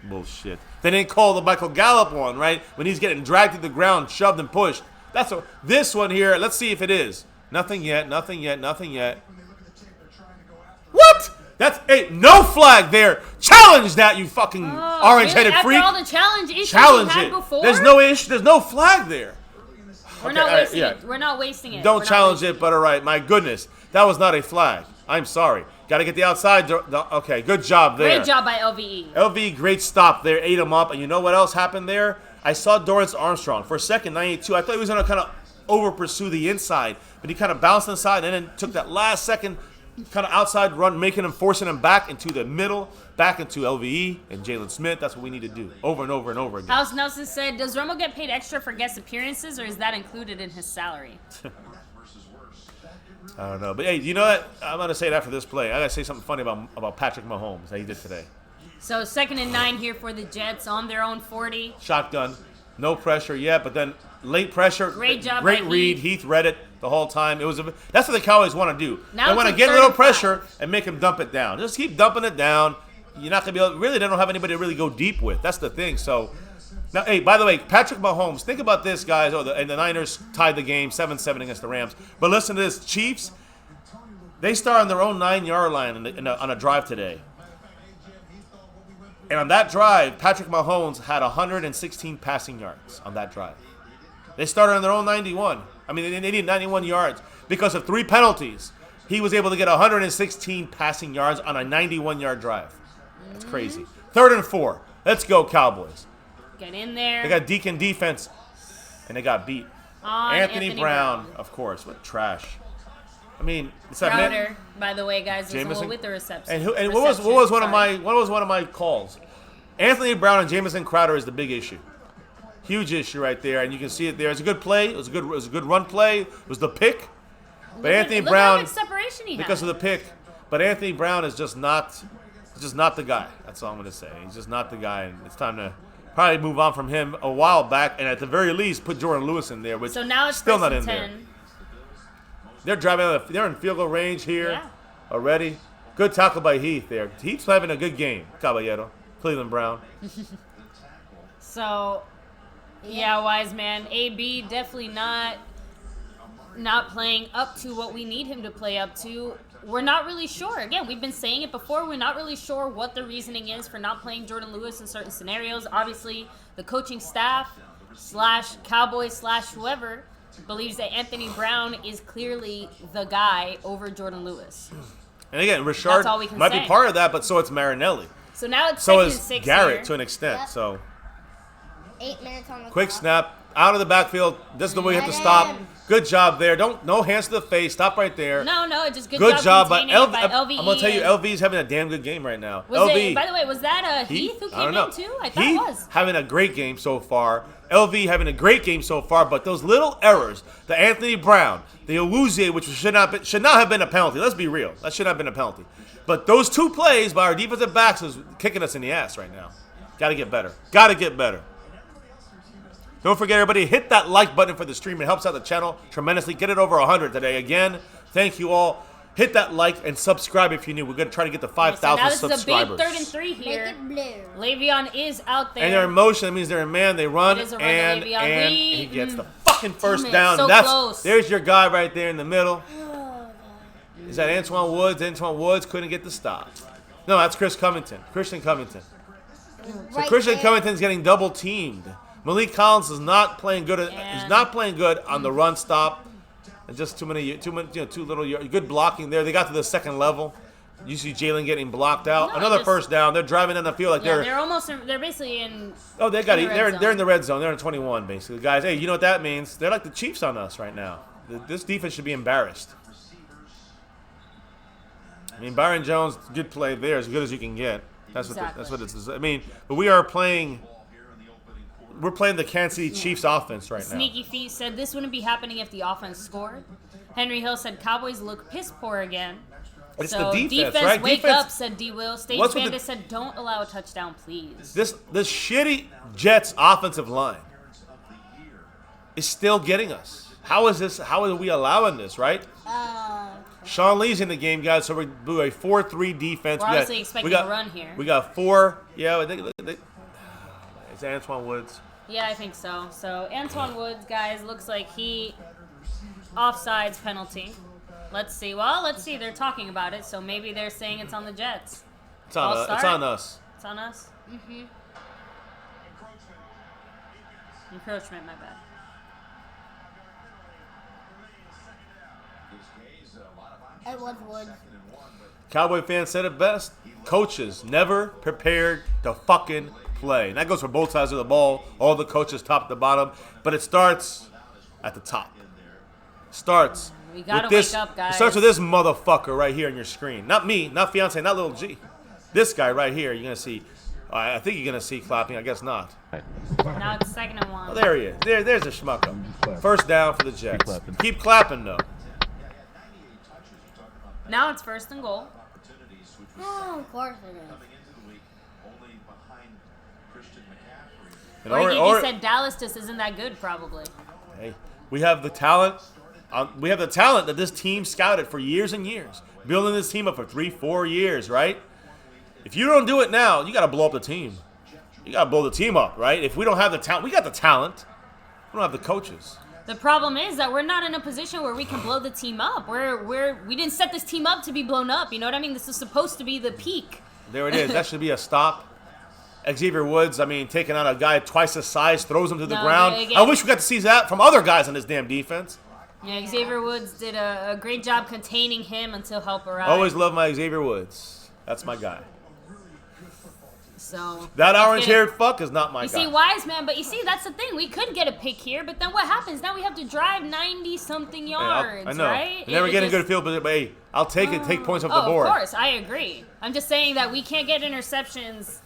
Bullshit. They didn't call the Michael Gallup one, right? When he's getting dragged to the ground, shoved and pushed. That's a, this one here. Let's see if it is. Nothing yet. Nothing yet. Nothing yet. What? That's no flag there. Challenge that, you fucking orange-headed really? freak. After all the challenge issues Challenge we had it. before? There's no issue. There's no flag there. We're Okay, not all right, wasting yeah. it. We're not wasting it. Don't challenge it, but all right. My goodness, that was not a flag. I'm sorry. Got to get the outside. Okay, good job there. Great job by LVE. LV, great stop there. Ate him up. And you know what else happened there? I saw Dorrance Armstrong. For a second, 92, I thought he was going to kind of over-pursue the inside. But he kind of bounced inside and then took that last second kind of outside run, forcing him back into the middle, back into LVE and Jalen Smith. That's what we need to do over and over and over again. House Nelson said, does Romo get paid extra for guest appearances, or is that included in his salary? I don't know. But, hey, you know what? I'm going to say it after this play. I got to say something funny about Patrick Mahomes that he did today. So 2nd and 9 here for the Jets on their own 40. Shotgun. No pressure yet, but then late pressure. Great job Great by read. Heath read it the whole time. That's what the Cowboys want to do. Now They want to it's get a 3rd little and 5. pressure and make him dump it down. Just keep dumping it down. You're not going to be able – really, they don't have anybody to really go deep with. That's the thing. So, now, hey, by the way, Patrick Mahomes, think about this, guys. And the Niners tied the game 7-7 against the Rams. But listen to this. Chiefs, they start on their own 9-yard line on a drive today. And on that drive, Patrick Mahomes had 116 passing yards on that drive. They started on their own 91. I mean, they needed 91 yards. Because of 3 penalties, he was able to get 116 passing yards on a 91-yard drive. That's crazy. 3rd and 4. Let's go, Cowboys. Get in there. They got Deacon defense, and they got beat. Anthony Brown, of course. What trash. I mean, it's that Crowder, by the way, guys, was Jamison? with the reception. And what was one of my calls? Anthony Brown and Jamison Crowder is the big issue. Huge issue right there, and you can see it there. It's a good play. It was a good run play. It was the pick. But Anthony Brown, how much separation he because had. of the pick. But Anthony Brown is just not the guy. That's all I'm going to say. He's just not the guy, and it's time to probably move on from him a while back, and at the very least put Jordan Lewis in there, which So now it's still 1st not in and 10. there. They're driving. They're in field goal range here Yeah. already. Good tackle by Heath there. Heath's having a good game. Caballero, Cleveland Brown. So, yeah, wise man. AB definitely not playing up to what we need him to play up to. We're not really sure. Again, we've been saying it before. We're not really sure what the reasoning is for not playing Jordan Lewis in certain scenarios. Obviously, the coaching staff / Cowboys / whoever believes that Anthony Brown is clearly the guy over Jordan Lewis. And again, Richard That's all we can might say. be part of that, but so it's Marinelli. So now it's So 2nd is and 6 Garrett here. to an extent. Yep. So 8 minutes on the quick clock. snap out of the backfield. This is the way you have to stop. Good job there. No hands to the face. Stop right there. No, just good Good job by containing it by LV. LVE. I'm gonna tell you, and- LV's having a damn good game right now. Was LV. it, by the way, was that Heath who I came don't know. in too? I thought Heath it was. having a great game so far. LV having a great game so far, but those little errors, the Anthony Brown, the Awuzie, which should not have been a penalty. Let's be real. That should not have been a penalty. But those 2 plays by our defensive backs is kicking us in the ass right now. Got to get better. Got to get better. Don't forget, everybody, hit that like button for the stream. It helps out the channel tremendously. Get it over 100 today. Again, thank you all. Hit that like and subscribe if you're new. We're going to try to get to 5,000 So now this subscribers. is a big 3rd and 3 Make here. it blue. Le'Veon is out there. And they're in motion. That means they're in man. They run, It is a run to and Le'Veon. he gets the fucking first it, down. so That's close. There's your guy right there in the middle. Is that Antoine Woods? Antoine Woods couldn't get the stop. No, that's Christian Covington. So Right Christian there. Covington's getting double teamed. Malik Collins is not playing good. Yeah. He's not playing good on the run stop. And just too little good blocking there. They got to the second level. You see Jalen getting blocked out. No, Another just- first down. They're driving down the field like Yeah, they're basically in. Oh, they got in it. the red They're zone. in the red zone. They're in 21, basically. Guys, hey, you know what that means? They're like the Chiefs on us right now. This defense should be embarrassed. I mean, Byron Jones, good play there, as good as you can get. That's what it's. I mean, but we are playing. We're playing the Kansas City Chiefs offense right now. Sneaky Feet said this wouldn't be happening if the offense scored. Henry Hill said Cowboys look piss poor again. It's so the defense, right? Wake Defense- up, said D. Will. Stage What's with Bandit said don't allow a touchdown, please. This shitty Jets offensive line is still getting us. How is this? How are we allowing this? Right? Sean Lee's in the game, guys. So we do a 4-3 defense. We're obviously expecting a run here. We got 4. Yeah, it's Antoine Woods. Yeah, I think so. So Antoine Woods, guys, looks like he offsides penalty. Let's see. Well, let's see. They're talking about it, so maybe they're saying it's on the Jets. It's on us. It's on us. It's on us? Mm-hmm. Encroachment, my bad. It was Woods. Cowboy fans said it best. Coaches never prepared to fucking play. And that goes for both sides of the ball. All the coaches, top to bottom. But it starts at the top. Starts. We gotta with this, wake up, guys. It starts with this motherfucker right here on your screen. Not me, not fiance, not little G. This guy right here, you're gonna see. I think you're gonna see clapping. I guess not. Now it's 2nd and 1. Oh, there he is. There's a schmucko. First down for the Jets. Keep clapping though. Now it's 1st and goal. Oh, of course it is. And Or said Dallas just isn't that good, probably. Hey, we have the talent. We have the talent that this team scouted for years and years, building this team up for 3-4 years, right? If you don't do it now, you got to blow up the team. You got to blow the team up, right? If we don't have the talent, we got the talent. We don't have the coaches. The problem is that we're not in a position where we can blow the team up. We didn't set this team up to be blown up. You know what I mean? This is supposed to be the peak. There it is. That should be a stop. Xavier Woods, I mean, taking on a guy twice his size, throws him to the ground. Again, I wish we got to see that from other guys on this damn defense. Yeah, Xavier Woods did a great job containing him until help arrived. Always love my Xavier Woods. That's my guy. So that orange-haired fuck is not my you guy. You see, Wise man, but you see, that's the thing. We could get a pick here, but then what happens? Now we have to drive 90-something yards, I know. right? Never getting good field, but hey, I'll take it. Take points off the board. Of course, I agree. I'm just saying that we can't get interceptions.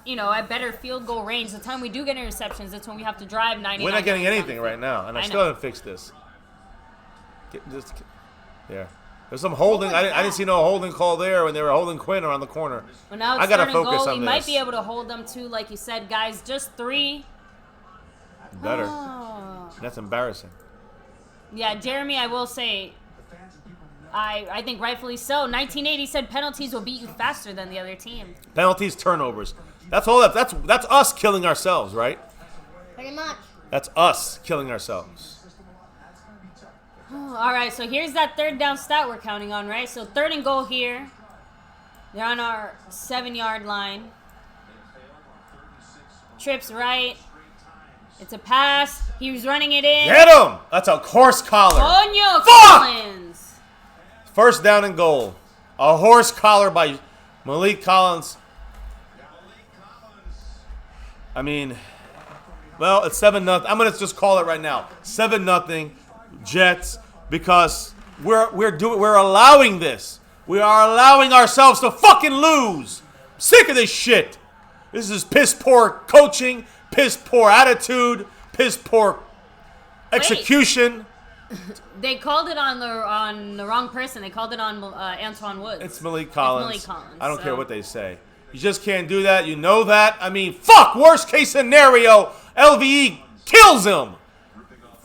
You know, at better field goal range. The time we do get interceptions, that's when we have to drive 90. We're not getting anything right now, and I still haven't fixed this. There. There's some holding. I didn't see no holding call there when they were holding Quinn around the corner. Well, now it's I gotta third and focus goal. on We this. might be able to hold them too, like you said, guys. Just 3. Better. Oh. That's embarrassing. Yeah, Jeremy, I will say, I think rightfully so. 1980 said penalties will beat you faster than the other team. Penalties, turnovers. That's all. That's us killing ourselves, right? Pretty much. That's us killing ourselves. All right, so here's that 3rd down stat we're counting on, right? So 3rd and goal here. They're on our 7-yard line. Trips right. It's a pass. He was running it in. Get him! That's a horse collar. Coño, Fuck! Collins. First down and goal. A horse collar by Malik Collins. I mean, well, it's 7-0. I'm gonna just call it right now. 7-0 Jets, because we're allowing this. We are allowing ourselves to fucking lose. I'm sick of this shit. This is piss poor coaching, piss poor attitude, piss poor execution. They called it on the wrong person. They called it on Antoine Woods. It's Malik Collins. It's Malik Collins. I don't care what they say. You just can't do that. You know that. I mean, fuck. Worst case scenario, LVE kills him.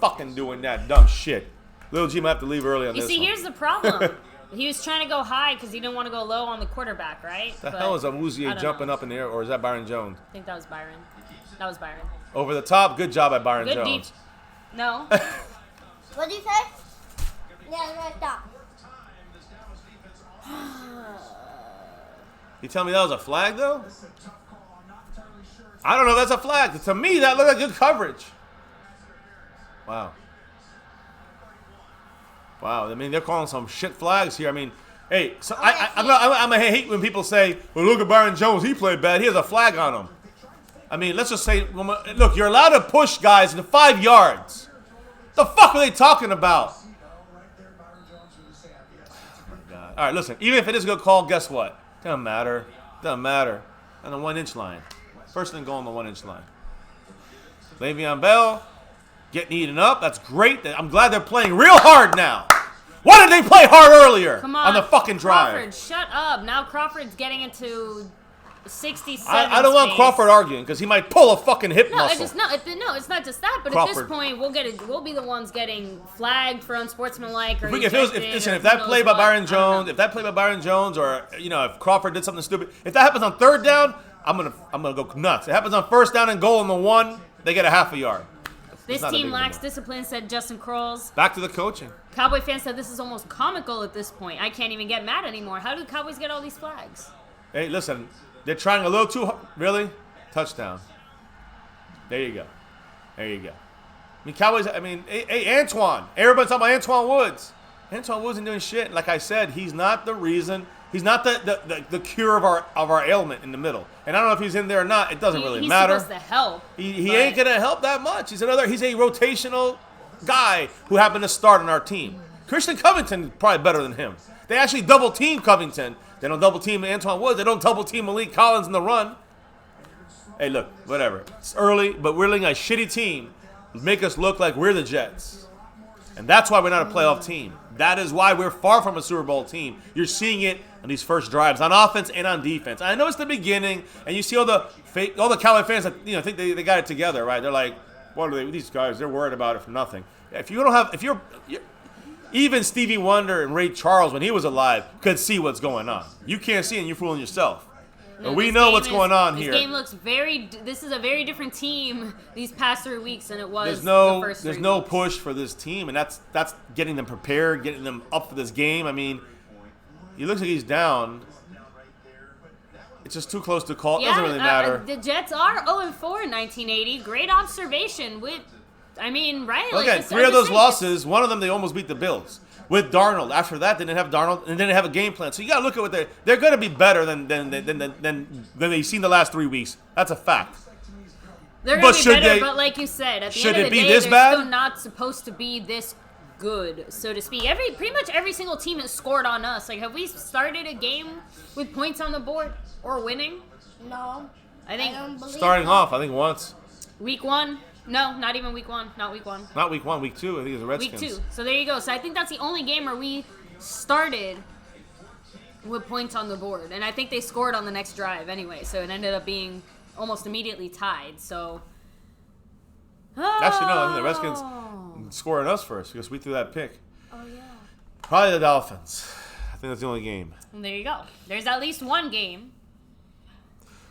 Fucking doing that dumb shit. Lil G might have to leave early on this You see, one. here's the problem. He was trying to go high because he didn't want to go low on the quarterback, right? The hell is Awuzie jumping know. up in the air, or is that Byron Jones? I think that was Byron. That was Byron. Over the top. Good job by Byron Good Jones. deep. No. What'd you say? Yeah, right there. You tell me that was a flag, though? I don't know if that's a flag. To me, that looked like good coverage. Wow. Wow. I mean, they're calling some shit flags here. I mean, Hey, so I'm gonna hate when people say, "Well, look at Byron Jones. He played bad. He has a flag on him." I mean, let's just say, look, you're allowed to push guys to 5 yards. The fuck are they talking about? All right, listen. Even if it is a good call, guess what? Doesn't matter. Doesn't matter. On the 1-inch line. First and goal on the 1-inch line. Le'Veon Bell getting eaten up. That's great. I'm glad they're playing real hard now. Why did they play hard earlier on the fucking drive? Crawford, shut up. Now Crawford's getting into 67. I don't want Crawford arguing because he might pull a fucking hip muscle. It's not just that. But Crawford. At this point, we'll be the ones getting flagged for unsportsmanlike. Or if that play by Byron Jones, or if Crawford did something stupid, if that happens on 3rd down, I'm gonna go nuts. It happens on 1st down and goal on the 1, they get a half a yard. This team lacks discipline, said Justin Krols. Back to the coaching. Cowboy fans said this is almost comical at this point. I can't even get mad anymore. How do the Cowboys get all these flags? Hey, listen, they're trying a little too hard. Really? Touchdown. There you go. There you go. Hey, Antoine. Everybody's talking about Antoine Woods. Antoine Woods isn't doing shit. Like I said, he's not the reason. He's not the cure of our ailment in the middle. And I don't know if he's in there or not. It doesn't really matter. He's supposed to help. He ain't gonna help that much. He's a rotational guy who happened to start on our team. Christian Covington is probably better than him. They actually double team Covington. They don't double team Antoine Woods. They don't double team Malik Collins in the run. Hey, look, whatever. It's early, but we're letting a shitty team make us look like we're the Jets. And that's why we're not a playoff team. That is why we're far from a Super Bowl team. You're seeing it on these first drives, on offense and on defense. I know it's the beginning, and you see all the Cowboy fans that think they got it together, right? They're like, what are they? These guys, they're worried about it for nothing. If you're even Stevie Wonder and Ray Charles, when he was alive, could see what's going on. You can't see, and you're fooling yourself. No, we know what's going on here. This game looks this is a very different team these past 3 weeks than it was There's no push for this team, and that's getting them prepared, getting them up for this game. I mean, he looks like he's down. It's just too close to call. It doesn't really matter. The Jets are 0-4 in 1980. Great observation. Right? Again, 3 of those losses, one of them they almost beat the Bills. With Darnold. After that, they didn't have Darnold, and they didn't have a game plan. So you got to look at what they're going to be better than they've seen the last 3 weeks. That's a fact. They're going to be better, but like you said, at the end of the day, they're still not supposed to be this good, so to speak. Pretty much every single team has scored on us. Like, have we started a game with points on the board or winning? No. I think starting off, I think once. Week 1. No, not even week 1. Not week 1. Not week 1. Week 2. I think it was the Redskins. Week 2. So there you go. So I think that's the only game where we started with points on the board. And I think they scored on the next drive anyway. So it ended up being almost immediately tied. So. Actually, no. I think the Redskins scored us first because we threw that pick. Oh, yeah. Probably the Dolphins. I think that's the only game. And there you go. There's at least one game.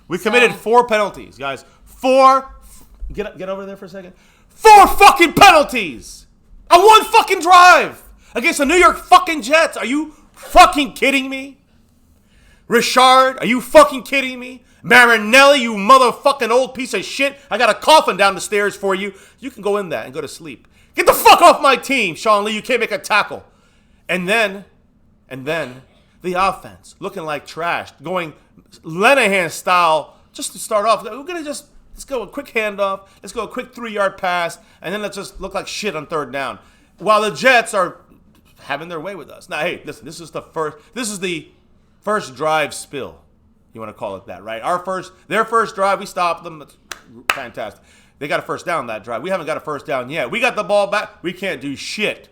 We committed 4 penalties, guys. 4. Get over there for a second. 4 fucking penalties on 1 fucking drive against the New York fucking Jets. Are you fucking kidding me? Richard, are you fucking kidding me? Marinelli, you motherfucking old piece of shit. I got a coffin down the stairs for you. You can go in that and go to sleep. Get the fuck off my team, Sean Lee. You can't make a tackle. And then the offense looking like trash, going Lenahan style just to start off. We're going to let's go a quick handoff. Let's go a quick 3-yard pass, and then let's just look like shit on 3rd down. While the Jets are having their way with us. Now, hey, listen, this is the first drive spill. You want to call it that, right? Their first drive, we stopped them. That's fantastic. They got a first down that drive. We haven't got a first down yet. We got the ball back. We can't do shit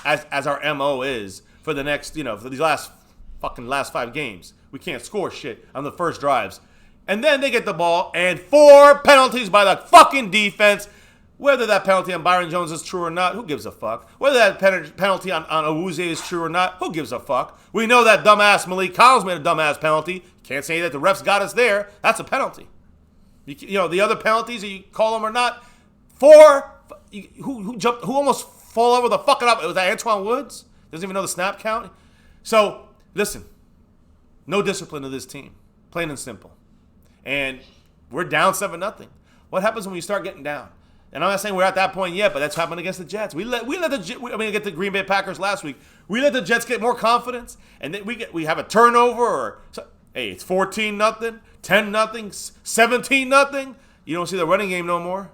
as our MO is for the next, for these last 5 games. We can't score shit on the first drives. And then they get the ball, and 4 penalties by the fucking defense. Whether that penalty on Byron Jones is true or not, who gives a fuck? Whether that penalty on Awuzie is true or not, who gives a fuck? We know that dumbass Malik Collins made a dumbass penalty. Can't say that the refs got us there. That's a penalty. The other penalties, you call them or not, 4, who almost fall over the fucking up. Was that Antoine Woods? Doesn't even know the snap count. So, listen, no discipline to this team. Plain and simple. And we're down 7-0. What happens when we start getting down? And I'm not saying we're at that point yet, but that's happened against the Jets. We let the Green Bay Packers last week. We let the Jets get more confidence, and then we have a turnover, or hey, it's 14-0, 10-0, 17-0. You don't see the running game no more.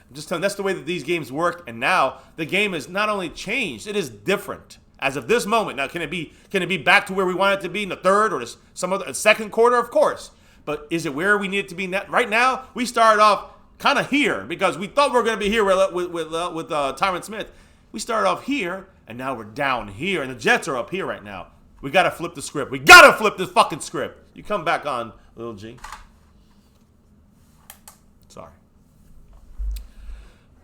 I'm just telling you, that's the way that these games work, and now the game is not only changed, it is different as of this moment. Now, can it be back to where we want it to be in the third or some other second quarter? Of course. But is it where we need it to be right now? We started off kind of here because we thought we were going to be here with Tyron Smith. We started off here, and now we're down here, and the Jets are up here right now. We got to flip the script. We got to flip this fucking script. You come back on, little G. Sorry.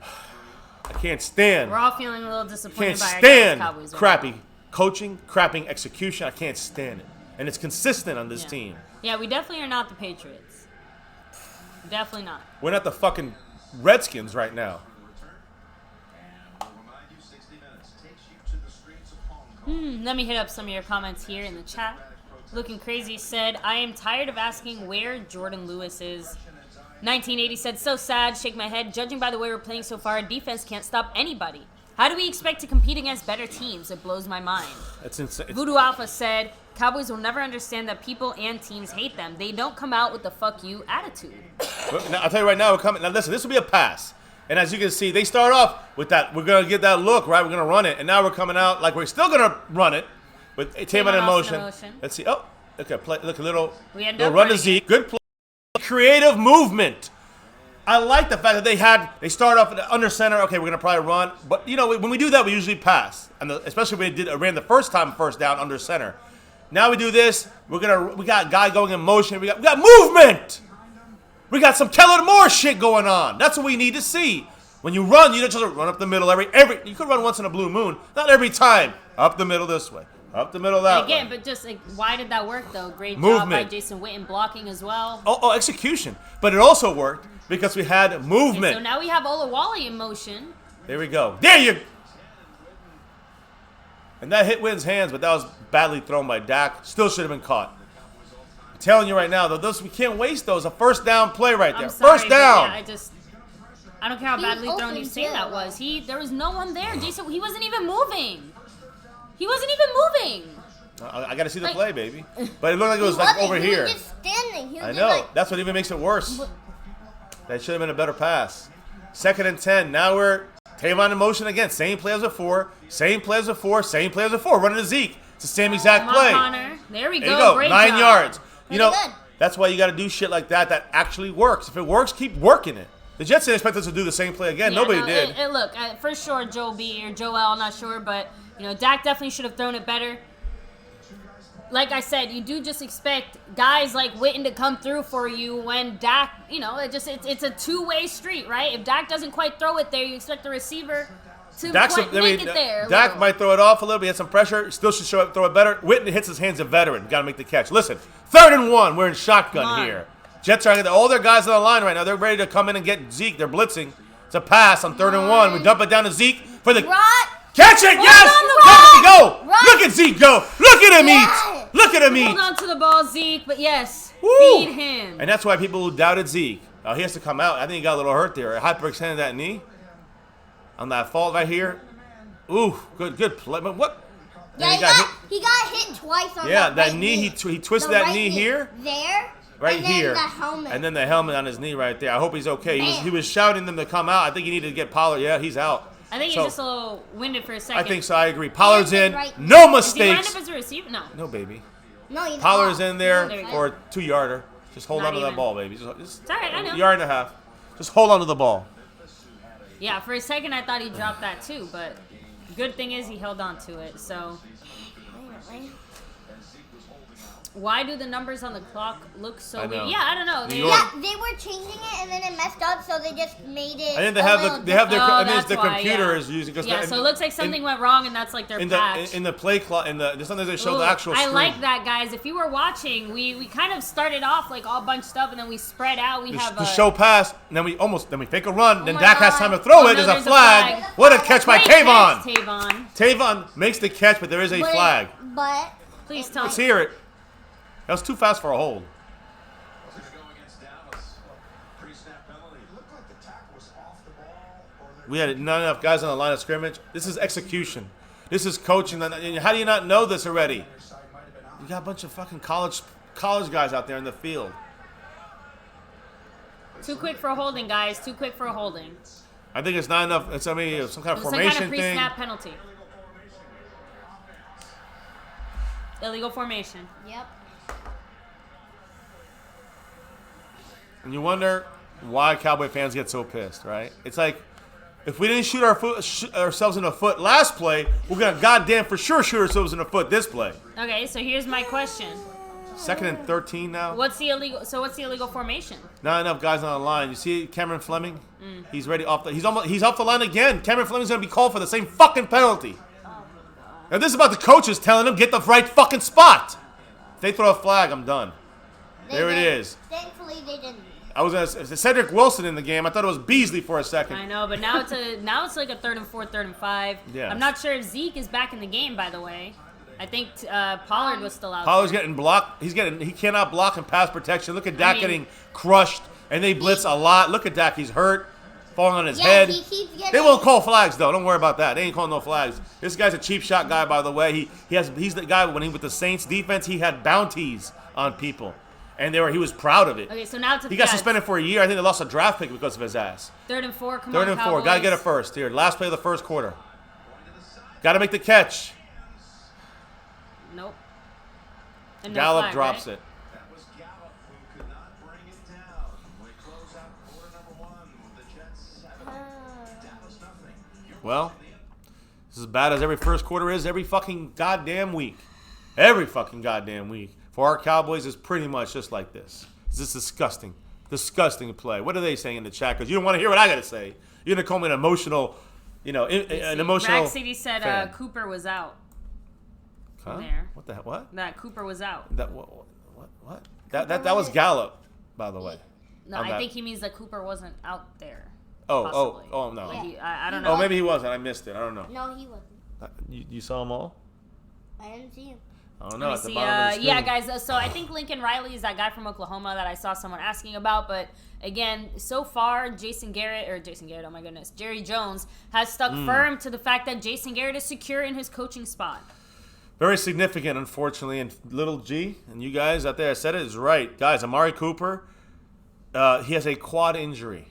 I can't stand. We're all feeling a little disappointed by our stand Dallas Cowboys. crappy coaching, crappy execution. I can't stand it. And it's consistent on this team. Yeah, we definitely are not the Patriots. Definitely not. We're not the fucking Redskins right now. Let me hit up some of your comments here in the chat. Looking Crazy said, I am tired of asking where Jordan Lewis is. 1980 said, so sad, shake my head. Judging by the way we're playing so far, defense can't stop anybody. How do we expect to compete against better teams? It blows my mind. That's insane. Voodoo Alpha said, Cowboys will never understand that people and teams hate them. They don't come out with the fuck you attitude. Now, I'll tell you right now, we're coming. Now listen, this will be a pass. And as you can see, they start off with that. We're going to get that look, right? We're going to run it. And now we're coming out like we're still going to run it with Tavon in motion. Let's see. Oh, okay. Look, a little run to Zeke. Good play. Creative movement. I like the fact that they start off under center. Okay, we're going to probably run. But, you know, when we do that, we usually pass. And especially when we ran the first down under center. Now we do this. We got a guy going in motion. We got movement. We got some Kellen Moore shit going on. That's what we need to see. When you run, you don't just run up the middle you could run once in a blue moon. Not every time. Up the middle this way. Up the middle that way. Again, but just like, why did that work though? Great Movement. job by Jason Witten blocking as well. Oh, execution. But it also worked because we had movement. Okay, so now we have Olawale in motion. There we go. There you. And that hit Witten's hands, but that was badly thrown by Dak. Still should have been caught. I'm telling you right now, though, we can't waste those. A first down play right there. I'm sorry, first down. Yeah, I don't care how badly thrown you say that was. There was no one there. Jason, he wasn't even moving. He wasn't even moving. I got to see the play, baby. But it looked like it was like over here. He was just standing. I know. That's what even makes it worse. That should have been a better pass. 2nd and 10. Now we're Tavon in motion again. Same play as before. Same play as before. Same play as before. Running to Zeke. It's the same exact play. Connor. There we go. There you go. Great 9 job. yards. You know, good. that's why you got to do shit like that actually works. If it works, keep working it. The Jets didn't expect us to do the same play again. Yeah, Nobody no, did. Look, for sure, Joe B or Joel, I'm not sure, but you know, Dak definitely should have thrown it better. Like I said, you do just expect guys like Witten to come through for you when Dak, you know, it's a two-way street, right? If Dak doesn't quite throw it there, you expect the receiver to make it there. Dak might throw it off a little bit. He had some pressure. Still should show up, throw it better. Witten hits his hands, a veteran. Got to make the catch. Listen, 3rd and 1. We're in shotgun here. Jets are all their guys on the line right now. They're ready to come in and get Zeke. They're blitzing. It's a pass on 3rd and 1. We dump it down to Zeke for the catch it. Yes, go. Look at Zeke go. Look at him eat. Look at him eat. Hold on to the ball, Zeke. But yes, Woo. feed him. And that's why people who doubted Zeke. He has to come out. I think he got a little hurt there. Hyperextended that knee on that fault right here. Ooh, good play. But what? Yeah, he got hit twice on that knee. He twisted that knee here. There. Right and here. Then the helmet. And then the helmet on his knee right there. I hope he's okay. He was shouting them to come out. I think he needed to get Pollard. Yeah, he's out. I think he's just a little winded for a second. I think so. I agree. Pollard's in. Right. No Is he lined mistakes. up as a receiver? No. No, baby. No, he's Pollard's not. in there there you for a 2-yarder. Just hold Not on to that even. ball, baby. Just It's all right, I know. 1.5 yards. Just hold on to the ball. Yeah, for a second I thought he dropped that too, but good thing is he held on to it. So why do the numbers on the clock look so weird? Yeah, I don't know. Yeah, they were changing it and then it messed up, so they just made it. I think they have their that's why, computer is using. Yeah, so it looks like something went wrong, and that's like their patch. In the play clock, sometimes they show the actual I screen. like that, guys. If you were watching, we kind of started off like all bunched up, and then we spread out. We have the show pass, and then we fake a run. Then my Dak has God. time to throw it. No, There's a flag. What a catch by Great Tavon. catch, Tavon. Tavon makes the catch, but there is a flag. But Please tell Let's me. hear it. That was too fast for a hold. We had not enough guys on the line of scrimmage. This is execution. This is coaching. How do you not know this already? You got a bunch of fucking college guys out there in the field. Too quick for a holding, guys. Too quick for a holding. I think it's not enough. It's some kind of Some formation kind of thing. pre-snap penalty. Illegal formation. Yep. And you wonder why Cowboy fans get so pissed, right? It's like, if we didn't shoot ourselves in the foot last play, we're going to goddamn for sure shoot ourselves in the foot this play. Okay, so here's my question. 2nd and 13 now. What's the illegal formation? Not enough guys on the line. You see Cameron Fleming? He's ready off he's off the line again. Cameron Fleming's going to be called for the same fucking penalty. Now this is about the coaches telling him get the right fucking spot. If they throw a flag, I'm done. There it is. Thankfully, they didn't. I was gonna say Cedric Wilson in the game. I thought it was Beasley for a second. I know, but now it's like a 3rd and 4, 3rd and 5. Yeah. I'm not sure if Zeke is back in the game, by the way. I think Pollard was still out. Pollard's there. getting blocked. He cannot block in pass protection. Look at Dak getting crushed, and they blitz a lot. Look at Dak. He's hurt, falling on his head. He keeps getting. They won't call flags though. Don't worry about that. They ain't calling no flags. This guy's a cheap shot guy, by the way. He's the guy when he with the Saints defense. He had bounties on people, and he was proud of it. Okay, so now to He got suspended for a year. I think they lost a draft pick because of his ass. 3rd and 4. Come 3rd on, and 4. Cowboys. Gotta get it first. Here, last play of the first quarter. Gotta make the catch. Nope. And no Gallup flag, drops right? it. That was Gallup who could not bring it down. We close out quarter number 1 with the Jets 7, Dallas nothing. Well, this is as bad as every first quarter is every fucking goddamn week. Every fucking goddamn week. For our Cowboys, it's pretty much just like this. It's just disgusting. Disgusting play. What are they saying in the chat? Because you don't want to hear what I got to say. You're going to call me an emotional, an emotional Rack City said fan. Cooper was out. Huh? There. What the hell? What? That Cooper was out. That what? That was Gallup, by the way. No, I think he means that Cooper wasn't out there. Oh possibly. no. Like I don't know. Oh, maybe he wasn't. I missed it. I don't know. No, he wasn't. You saw them all? I didn't see him. I don't know. Let At the me see. bottom of the screen. Yeah, guys. So I think Lincoln Riley is that guy from Oklahoma that I saw someone asking about. But again, so far, oh my goodness, Jerry Jones has stuck firm to the fact that Jason Garrett is secure in his coaching spot. Very significant, unfortunately, and little G, and you guys out there, I said it is right. Guys, Amari Cooper, he has a quad injury.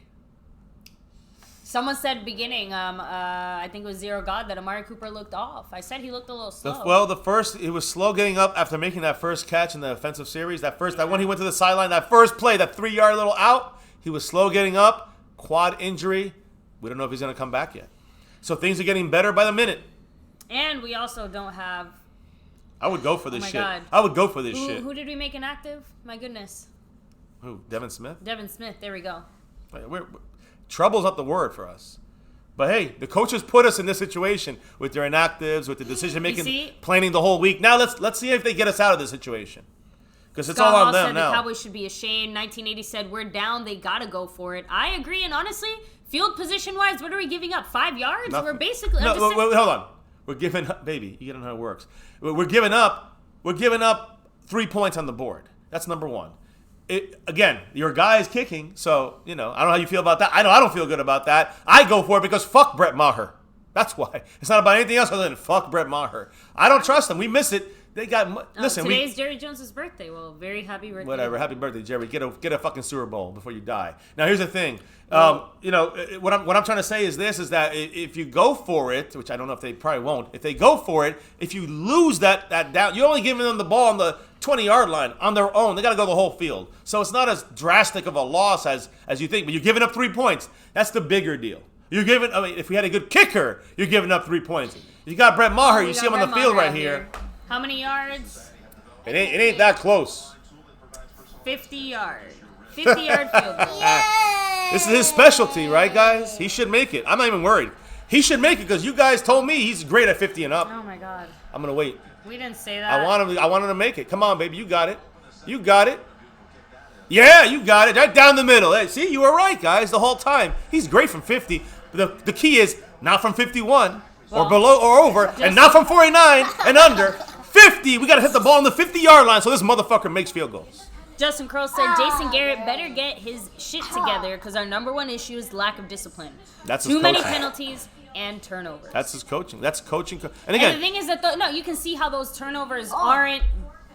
Someone said beginning, I think it was Zero God, that Amari Cooper looked off. I said he looked a little slow. It was slow getting up after making that first catch in the offensive series. That one he went to the sideline, that first play, that 3-yard little out, he was slow getting up, quad injury. We don't know if he's going to come back yet. So things are getting better by the minute. And we also don't have... I would go for this shit. God. I would go for this shit. Who did we make inactive? My goodness. Who? Devin Smith? Devin Smith. There we go. Trouble's not the word for us. But hey, the coaches put us in this situation with their inactives, with the decision making, planning the whole week. Now let's see if they get us out of this situation, because it's all on them said now. The Cowboys should be ashamed. 1980 said we're down. They gotta go for it. I agree. And honestly, field position wise, what are we giving up? 5 yards? Nothing. We're basically. No, wait, hold on. We're giving up, baby. You don't know how it works. We're giving up 3 points on the board. That's number one. Again, your guy is kicking, so, I don't know how you feel about that. I know I don't feel good about that. I go for it because fuck Brett Maher. That's why. It's not about anything else other than fuck Brett Maher. I don't trust them. We miss it. They got today's Jerry Jones' birthday. Well, very happy birthday. Whatever. Happy birthday, Jerry. Get a fucking Super Bowl before you die. Now here's the thing. What I'm trying to say is that if you go for it, which I don't know if they probably won't, if they go for it, if you lose that down, you're only giving them the ball on the 20-yard line on their own. They got to go the whole field. So it's not as drastic of a loss as you think. But you're giving up 3 points. That's the bigger deal. If we had a good kicker, you're giving up 3 points. You got Brett Maher. You see him on the field right here. How many yards? It ain't that close. 50 yards. 50-yard field goal. This is his specialty, right, guys? He should make it. I'm not even worried. He should make it because you guys told me he's great at 50 and up. Oh my God. I'm gonna wait. We didn't say that. I want him to make it. Come on, baby, you got it. You got it. Yeah, you got it. Right down the middle. Hey, see, you were right, guys, the whole time. He's great from 50. The key is not from 51 or below or over, and not from 49 and under. 50. We gotta hit the ball on the 50-yard line so this motherfucker makes field goals. Justin Crow said Jason Garrett better get his shit together because our number one issue is lack of discipline. That's too many penalties, and turnovers. That's his coaching. That's coaching. And And again, the thing is that you can see how those turnovers aren't,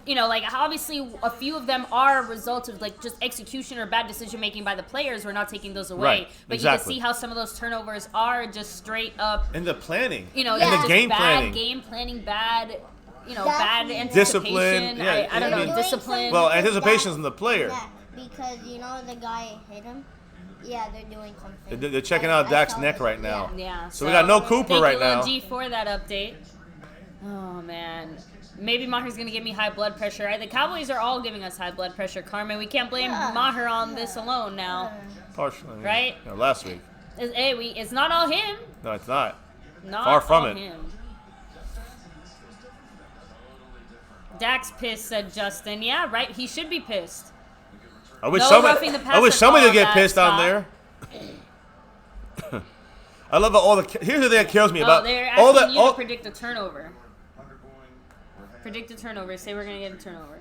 like obviously a few of them are a result of like just execution or bad decision making by the players. We're not taking those away, Right, but exactly. you can see how some of those turnovers are just straight up, in the planning, and the just game bad planning. game planning, bad, That's bad discipline. anticipation. Yeah, I don't I know, mean- discipline. Well, anticipation's in the player. Yeah, because the guy hit him. Yeah, they're doing something. They're checking I out Dak's saw neck it. right now. Yeah. So we got no Cooper thank right you, Lil now. G, for that update. Oh man, maybe Maher's gonna give me high blood pressure. The Cowboys are all giving us high blood pressure, Carmen. We can't blame Maher on this alone now, Partially, right? Last week. It's not all him. No, it's not. Not Far from all it. him. Dak's pissed, said Justin. Yeah, right. He should be pissed. I wish No roughing the passer somebody would call get on pissed that on there. I love all the. Here's the thing that kills me about They're all asking you the. to predict a turnover. Predict a turnover. Say we're gonna get a turnover.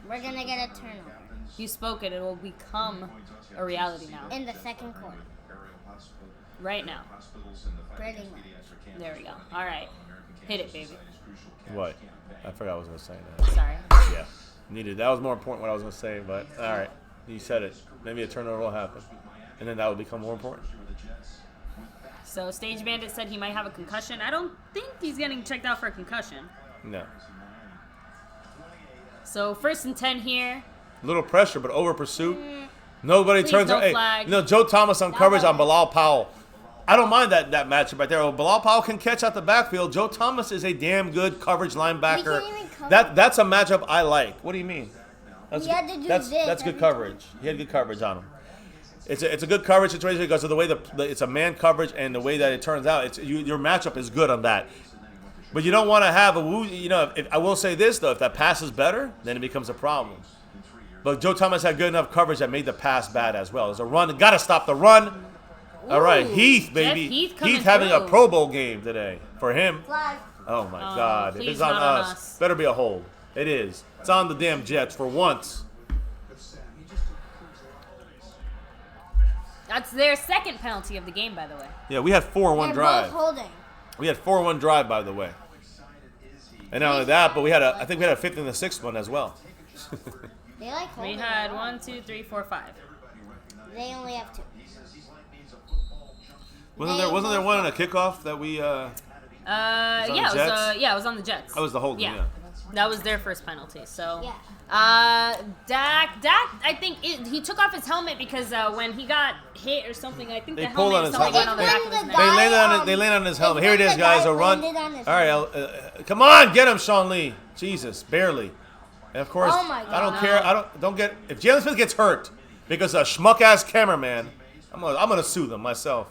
We're gonna get a turnover You spoke it. It will become a reality now. in the second quarter. Right now. Pretty much. There we go. All right. Hit it, baby. What? I forgot what I was gonna say. Now. Sorry. Yeah, needed. That was more important what I was gonna say, but all right, you said it. Maybe a turnover will happen, and then that will become more important. So Stage Bandit said he might have a concussion. I don't think he's getting checked out for a concussion. No. So 1st and 10 here. Little pressure, but over pursuit. Nobody Please, turns. no Hey, flag. Joe Thomas on coverage on Bilal Powell. I don't mind that matchup right there. Well, Bilal Powell can catch out the backfield. Joe Thomas is a damn good coverage linebacker. We can't even cover. That's a matchup I like. What do you mean? He had to do that's this good every coverage. He had good coverage on him. It's a good coverage situation because of the way it's a man coverage and the way that it turns out. Your matchup is good on that. But you don't want to have if I will say this though, if that pass is better, then it becomes a problem. But Joe Thomas had good enough coverage that made the pass bad as well. There's a run, got to stop the run. All right, Ooh, Heath, Jeff baby. Heath coming having a through. Pro Bowl game today for him. Flag. Oh my God! If please it's on not on us, us. better be a hold. It is. It's on the damn Jets for once. That's their second penalty of the game, by the way. Yeah, we had 4-1 They're drive. both holding. We had 4-1 drive, by the way. And not only that, but I think we had a 5th and a 6th one as well. They like We holding. had 1, 2, 3, 4, 5. They only have 2. Wasn't there one on a kickoff that we? Yeah, on the it was. Jets? Yeah, it was on the Jets. That was the holding. Yeah. That was their first penalty. So, Yeah. Dak, I think he took off his helmet because when he got hit or something, I think They the pulled helmet on his something went helmet. on the back of his When the neck. guy- They landed on his helmet. It's Here it when is, the guys. guy A run. landed on his All right, come on, get him, Sean Lee. Jesus, barely. And of course, Oh my I don't God. care. Don't get if Jalen Smith gets hurt because a schmuck ass cameraman. I'm gonna sue them myself.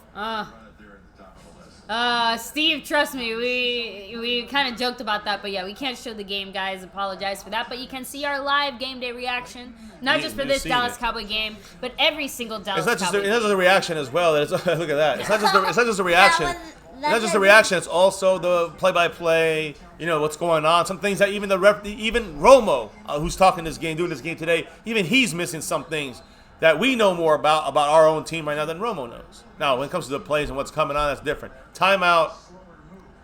Steve, trust me, we kind of joked about that, but yeah, we can't show the game, guys. Apologize for that, but you can see our live game day reaction, not just for You've this seen Dallas it. Cowboy game, but every single Dallas It's not just Cowboy it's not just a reaction as well. Look at that. It's not just a reaction. was- It's not just a reaction. It's also the play-by-play. What's going on. Some things that even even Romo, who's talking this game, doing this game today, even he's missing some things that we know more about our own team right now than Romo knows. Now, when it comes to the plays and what's coming on, that's different. Timeout.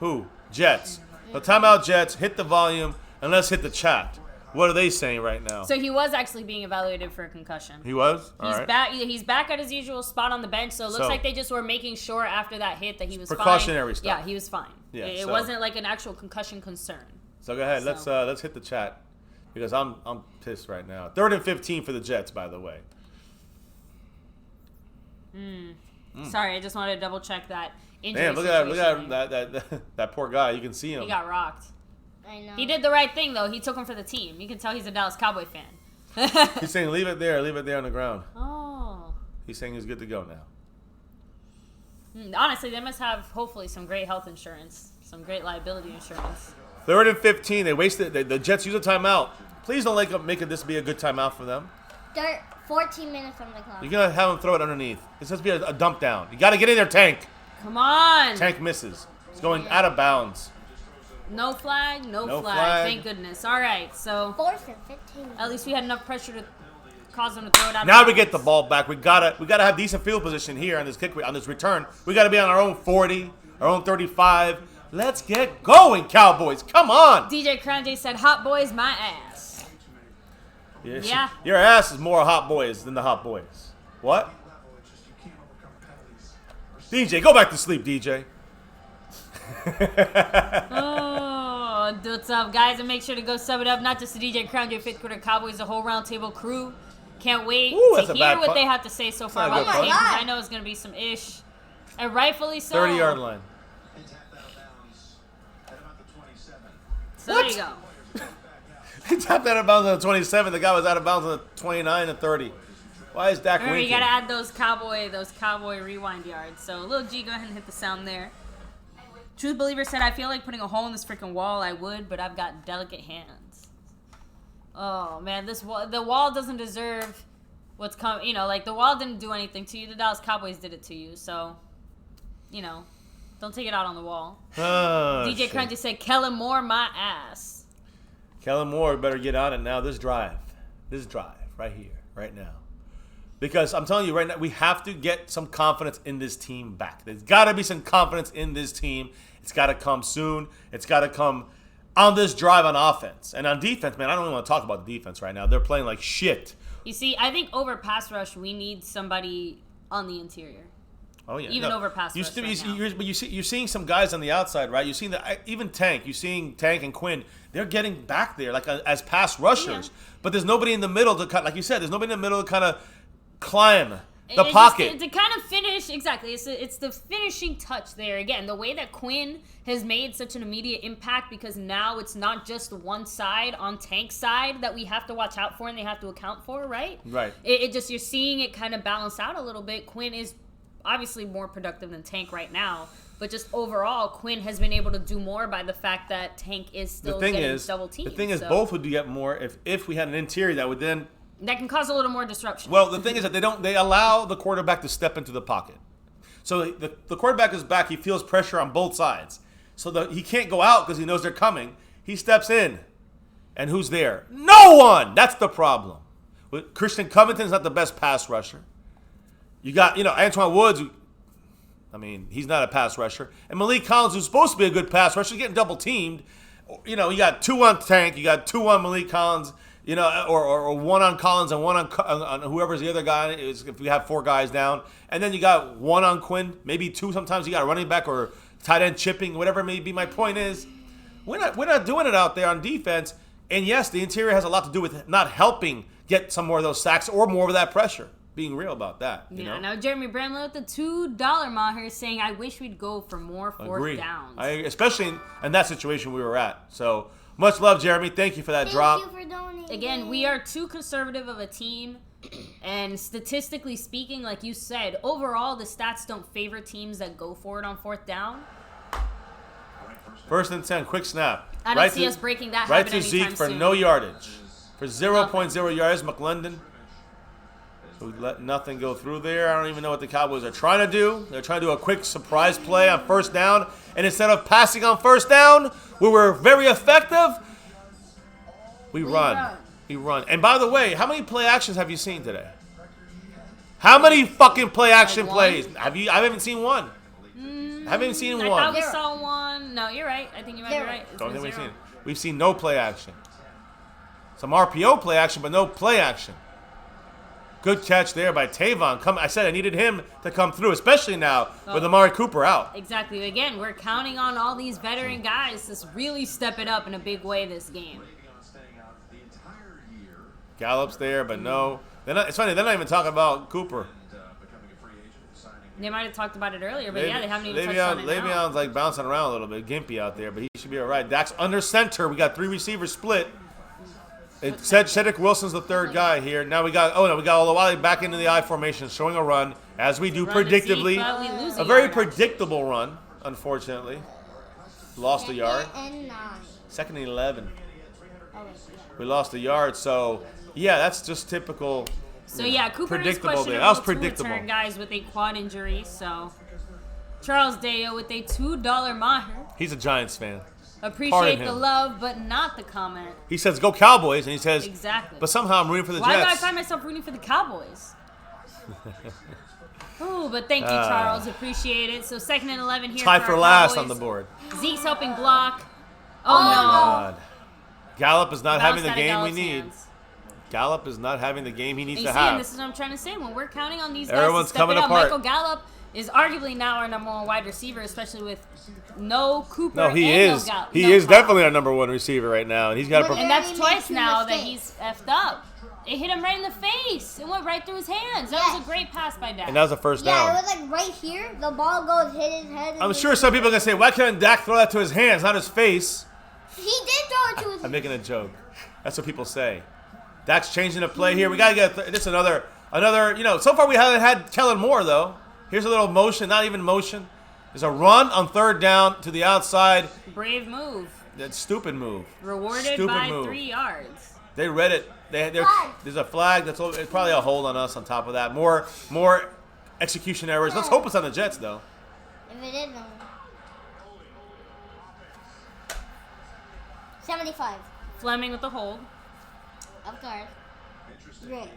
Who? Jets. So timeout, Jets. Hit the volume and let's hit the chat. What are they saying right now? So he was actually being evaluated for a concussion. He was? All He's right. back. He's back at his usual spot on the bench. So it looks So- like they just were making sure after that hit that he was Precautionary fine. stuff. Yeah, he was fine. Yeah, it so- wasn't like an actual concussion concern. So go ahead. Let's hit the chat because I'm pissed right now. 3rd and 15 for the Jets, by the way. Sorry, I just wanted to double check that injury Damn, look at situation. that poor guy. You can see him. He got rocked. I know. He did the right thing though. He took him for the team. You can tell he's a Dallas Cowboy fan. He's saying leave it there on the ground. Oh. He's saying he's good to go now. Honestly, they must have hopefully some great health insurance, some great liability insurance. 3rd and 15. They wasted. The Jets use a timeout. Please don't make this be a good timeout for them. 14 minutes on the clock. You're gonna have them throw it underneath. It's supposed to be a dump down. You got to get in there, Tank. Come on. Tank misses. It's going out of bounds. No flag, no No flag. flag. Thank goodness. All right, so 4th and 15. at least we had enough pressure to cause them to throw it out. Now of we get bounds. the ball back. We gotta have decent field position here on this return. We gotta be on our own 40, our own 35. Let's get going, Cowboys. Come on. DJ Kranje said, "Hot boys, my ass." Yeah. Your ass is more hot boys than the hot boys. What? DJ, go back to sleep, DJ. Oh, what's up, guys? And make sure to go sub it up. Not just the DJ Kranje, 5th quarter Cowboys, the whole roundtable crew. Can't wait to hear what they have to say so far about the game. I know it's going to be some ish. And rightfully so. 30-yard line. So there you go. He tapped out of bounds on the 27. The guy was out of bounds on the 29 and 30. Why is Dak winking? You got to add those cowboy rewind yards. So, Lil G, go ahead and hit the sound there. Truth Believer said, "I feel like putting a hole in this freaking wall. I would, but I've got delicate hands." Oh, man, the wall doesn't deserve what's coming. You know, like, the wall didn't do anything to you. The Dallas Cowboys did it to you. So, you know, don't take it out on the wall. DJ Crunch just said, "Kellen Moore, my ass." Kellen Moore better get on it now. This drive right here, right now. Because I'm telling you right now, we have to get some confidence in this team back. There's got to be some confidence in this team. It's got to come soon. It's got to come on this drive on offense. And on defense, man, I don't even want to talk about the defense right now. They're playing like shit. You see, I think over pass rush, we need somebody on the interior. Oh, yeah. Even over pass rush But you're seeing some guys on the outside, right? You're seeing even Tank. You're seeing Tank and Quinn. They're getting back there like as pass rushers. Yeah. But there's nobody in the middle to cut. Like you said, there's nobody in the middle to kind of climb the pocket. To kind of finish, exactly. It's the finishing touch there. Again, the way that Quinn has made such an immediate impact, because now it's not just one side on Tank's side that we have to watch out for and they have to account for, right? Right. It just, you're seeing it kind of balance out a little bit. Quinn is obviously more productive than Tank right now, but just overall, Quinn has been able to do more by the fact that Tank is still getting double teamed. The thing is, both would get more if we had an interior that would then... That can cause a little more disruption. Well, the thing is that they allow the quarterback to step into the pocket. So the quarterback is back. He feels pressure on both sides. So he can't go out because he knows they're coming. He steps in. And who's there? No one! That's the problem. Christian Covington's not the best pass rusher. You got, Antoine Woods. He's not a pass rusher. And Malik Collins, who's supposed to be a good pass rusher, is getting double teamed. You got 2 on Tank. You got 2 on Malik Collins. Or 1 on Collins and 1 on whoever's the other guy is, if we have 4 guys down. And then you got 1 on Quinn, maybe 2 sometimes. You got a running back or tight end chipping, whatever it may be. My point is, we're not doing it out there on defense. And yes, the interior has a lot to do with not helping get some more of those sacks or more of that pressure. Being real about that. You know? Now Jeremy Bramlett with the $2 Maher saying, "I wish we'd go for more fourth downs." Especially in that situation we were at. So much love, Jeremy. Thank you for that drop. Thank you for donating. Again, we are too conservative of a team. And statistically speaking, like you said, overall the stats don't favor teams that go for it on 4th down. 1st and 10, quick snap. I don't see us breaking that right habit to Zeke for soon. no yardage. For 0.0 yards, McLendon. We let nothing go through there. I don't even know what the Cowboys are trying to do. They're trying to do a quick surprise play on 1st down. And instead of passing on 1st down, we were very effective. We run. And by the way, how many play actions have you seen today? How many fucking play action plays? I haven't seen one. I haven't seen one. I thought we saw one. No, you're right. I think you might be right. Don't think we've seen it. We've seen no play action. Some RPO play action, but no play action. Good catch there by Tavon. I said I needed him to come through, especially now with Amari Cooper out. Exactly. Again, we're counting on all these veteran guys to really step it up in a big way this game. Gallup's there, but no. It's funny, they're not even talking about Cooper. They might have talked about it earlier, but they haven't even touched on it now. Le'Veon's like bouncing around a little bit, gimpy out there, but he should be all right. Dak's under center. We got 3 receivers split. It said Cedric Wilson's the 3rd guy here. Now we got Olawale back into the I formation, showing a run, as we do predictably. A very predictable run, unfortunately. Lost a yard. 2nd and 11. We lost a yard, so yeah, that's just typical. So yeah, Cooper is questionable. That was predictable. Return guys with a quad injury. So Charles Deo with a $2 Maher. He's a Giants fan. Appreciate the love, but not the comment. He says, "Go Cowboys," and he says, "Exactly." But somehow I'm rooting for the Why Jets. do I find myself rooting for the Cowboys? Oh, but thank you, Charles. Appreciate it. So 2nd and 11 here. Tie for for our last Cowboys. on the board. Zeke's helping block. Oh, Oh, no. God. Gallup is not Bounced having the out of game we Gallup's need. hands. Gallup is not having the game he needs And to you see, and have. this is what I'm trying to say. When we're counting on these guys Everyone's to step coming it up, apart. Michael Gallup is arguably now our number 1 wide receiver, especially with no Cooper. No, he and is. No Gallup. He no is Cobb. definitely our number 1 receiver right now, and he's got. But And Yeah, that's he twice made two now that mistakes. he's effed up. It hit him right in the face. It went right through his hands. That was Yes. a great pass by Dak. And that was a first Yeah, down. it was like right here. The ball goes, hit his head. and I'm he- sure some people are gonna say, "Why can't Dak throw that to his hands, not his face?" He did throw it to his I'm making a joke. That's what people say. Dak's changing the play here. We gotta get this another. You know, so far we haven't had Kellen Moore though. Here's a little motion, not even motion. There's a run on 3rd down to the outside. Brave move. That stupid move. Rewarded Stupid by move. 3 yards. They read it. Flag. There's a flag. It's probably a hold on us. On top of that, more execution errors. Let's hope it's on the Jets though. If it is, 75. Fleming with the hold. Of course. Great.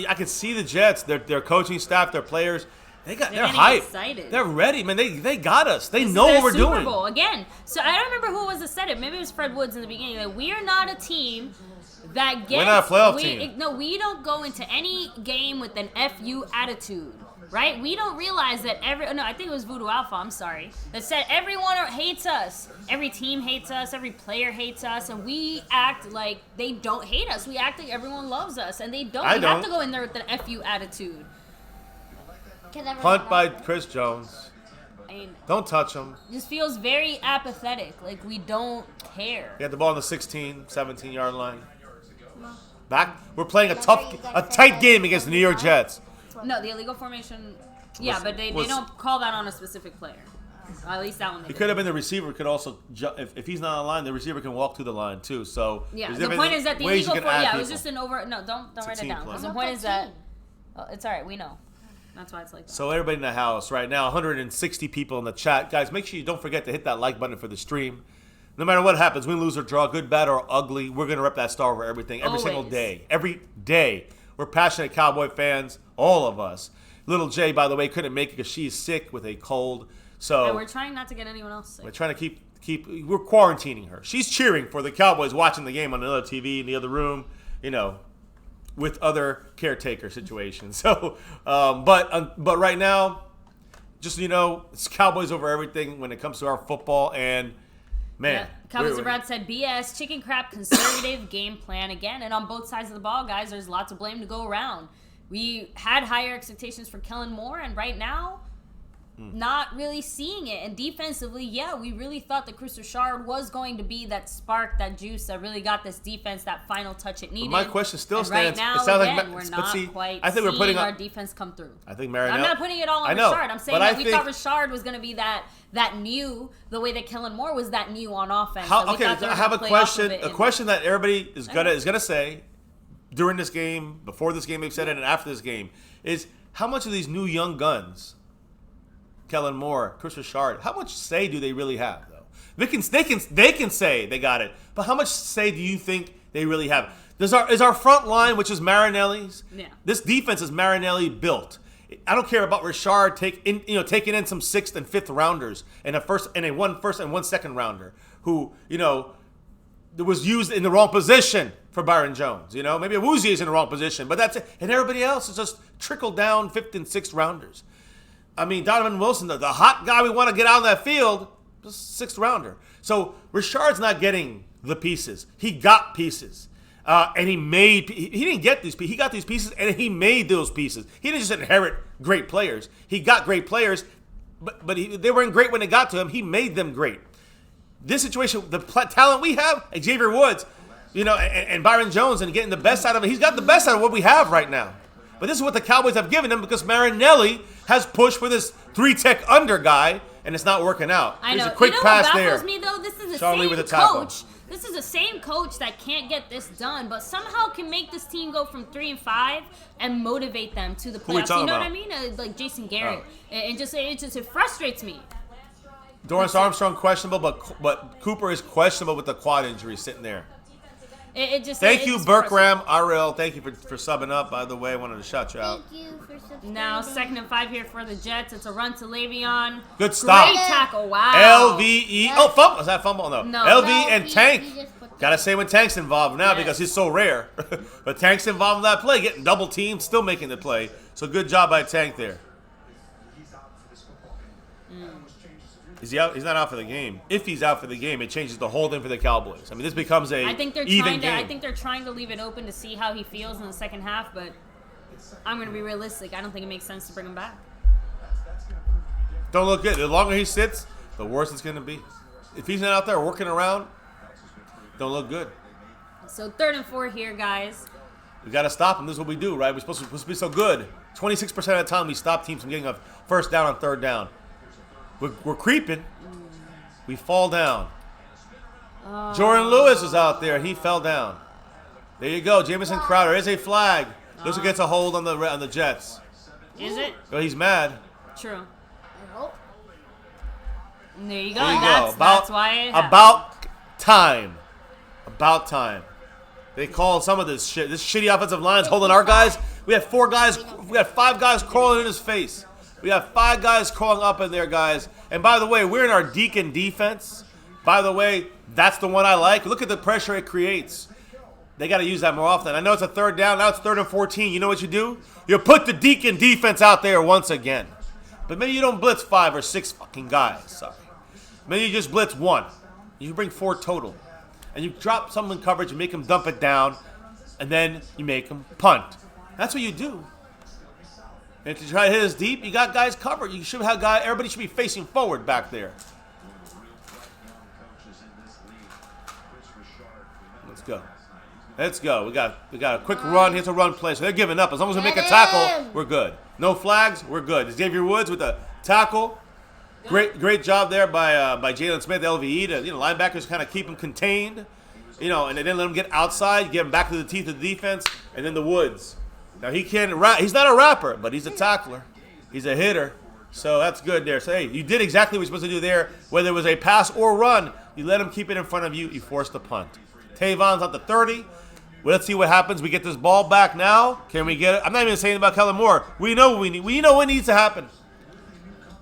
I can see the Jets, their coaching staff, their players. They're getting hyped. excited. They're ready, man. They got us. They This is know their what we're Super doing. Bowl. Again, so I don't remember who it was that said it. Maybe it was Fred Woods in the beginning. That we are not a team that gets. We're not a playoff team. No, we don't go into any game with an FU attitude, right? We don't realize that I think it was Voodoo Alpha, I'm sorry, that said everyone hates us. Every team hates us. Every player hates us. And we act like they don't hate us. We act like everyone loves us. And they don't. I We don't. have to go in there with an FU attitude. Punt by Chris Jones. I mean, Don't touch him. just feels very apathetic. Like we don't care. He had the ball on the 16, 17-yard line. Back. We're playing a tight game against the New York Jets. No, the illegal formation. Yeah, but they was- don't call that on a specific player. At least that one. They He did. could have been the receiver. Could also, if he's not on the line, the receiver can walk through the line too. So Yeah, there's the different point is that the ways you illegal can add it was people. just an over. No, don't a write it team down. play. 'Cause the I'm point not is that team. it's all right. We know. That's why it's like that. So everybody in the house right now, 160 people in the chat. Guys, make sure you don't forget to hit that like button for the stream. No matter what happens, win, lose, or draw, good, bad, or ugly, we're going to rep that star over everything every single Always. day. Every day. We're passionate Cowboy fans, all of us. Little Jay, by the way, couldn't make it because she's sick with a cold. So And we're trying not to get anyone else sick. we're trying to we're quarantining her. She's cheering for the Cowboys, watching the game on another TV in the other room, you know, with other caretaker situations. So, but right now, just, you know, it's Cowboys over everything when it comes to our football. And, man. Yeah. Cowboys we're- Brad said BS, chicken crap, conservative game plan again. And on both sides of the ball, guys, there's lots of blame to go around. We had higher expectations for Kellen Moore, and right now, not really seeing it. And defensively, yeah, we really thought that Chris Richard was going to be that spark, that juice that really got this defense that final touch it needed. my question still And stands. Right now, It sounds like again, Ma- we're but not see, quite I think we're seeing putting our on- defense come through. I think Marinelli. I'm not putting it all I on know, Richard. I'm saying but that I we think- thought Richard was going to be that new, the way that Kellen Moore was that new on offense. How, that we okay, thought they I were have gonna a play question. off of it A and- question that everybody is gonna say during this game, before this game, they've said it, and after this game is how much of these new young guns, Kellen Moore, Chris Richard, how much say do they really have though? They can say they got it, but how much say do you think they really have? Is our front line, which is Marinelli's? Yeah. This defense is Marinelli built. I don't care about Richard taking in some 6th and 5th rounders and a first and one second rounder who, you know, was used in the wrong position for Byron Jones. You know, maybe Awuzie is in the wrong position, but that's it. And everybody else is just trickled down 5th and 6th rounders. I mean, Donovan Wilson, the hot guy we want to get out on that field, just 6th rounder. So Richard's not getting the pieces. He got pieces. And he didn't get these pieces. He got these pieces and he made those pieces. He didn't just inherit great players. He got great players, but they weren't great when they got to him. He made them great. This situation, the talent we have, Xavier Woods, you know, and Byron Jones, and getting the best out of it. He's got the best out of what we have right now. But this is what the Cowboys have given him because Marinelli has pushed for this 3-tech under guy, and it's not working out. I know. There's a quick pass what there. baffles me though? This is the Sean Lee same with a tackle. coach. This is the same coach that can't get this done, but somehow can make this team go from 3-5 and motivate them to the Who we playoffs. You talking know about? what I mean? Like Jason Garrett, and it frustrates me. Dorrance Armstrong questionable, but Cooper is questionable with the quad injury sitting there. It just Thank it you, just Berkram RL. Thank you for subbing up. By the way, I wanted to shout you out. Thank you for subscribing. Now 2nd and 5 here for the Jets. It's a run to Le'Veon. Good stop. Great tackle. Wow. LVE. Oh, fumble. Is that fumble? No. No. LV No, and he Tank. just put Gotta say when Tank's involved now because he's so rare. But Tank's involved in that play, getting double teamed, still making the play. So good job by Tank there. Is he out? He's not out for the game. If he's out for the game, it changes the whole thing for the Cowboys. I mean, this becomes a I think they're even trying to. game. I think they're trying to leave it open to see how he feels in the second half. But I'm going to be realistic. I don't think it makes sense to bring him back. Don't look good. The longer he sits, the worse it's going to be. If he's not out there working around, don't look good. So 3rd and 4 here, guys. We got to stop him. This is what we do, right? We're supposed to be so good. 26% of the time we stop teams from getting a first down on 3rd down. We're creeping. We fall down. Jordan Lewis is out there. He fell down. There you go. Jamison Crowder. There's a flag. Looks like gets a hold on the Jets. Is it? Oh, he's mad. True. I hope. And there you go. There you That's go. that's why it happened. About time. About time. They call some of this shit. This shitty offensive line is holding our guys. We have 4 guys. We have 5 guys crawling in his face. We have 5 guys crawling up in there, guys. And by the way, we're in our Deacon defense. By the way, that's the one I like. Look at the pressure it creates. They got to use that more often. I know it's a 3rd down. Now it's 3rd and 14. You know what you do? You put the Deacon defense out there once again. But maybe you don't blitz 5 or 6 fucking guys. Sorry. Maybe you just blitz 1. You bring 4 total. And you drop someone in coverage and make them dump it down. And then you make them punt. That's what you do. And if you try to hit us deep, you got guys covered. You should have everybody should be facing forward back there. Let's go. Let's go. We got a quick run. Here's a run play. So they're giving up. As long as we make a tackle, we're good. No flags, we're good. Xavier Woods with a tackle. Great job there by Jalen Smith, LVE. To, linebackers kind of keep him contained. And they didn't let him get outside, get him back to the teeth of the defense, and then the Woods. Now he can't rap. He's not a rapper, but he's a tackler. He's a hitter. So that's good there. So hey, you did exactly what you're supposed to do there. Whether it was a pass or run, you let him keep it in front of you. You force the punt. Tavon's at the 30. Well, let's see what happens. We get this ball back now. Can we get it? I'm not even saying about Kellen Moore. We know what we need. We know what needs to happen.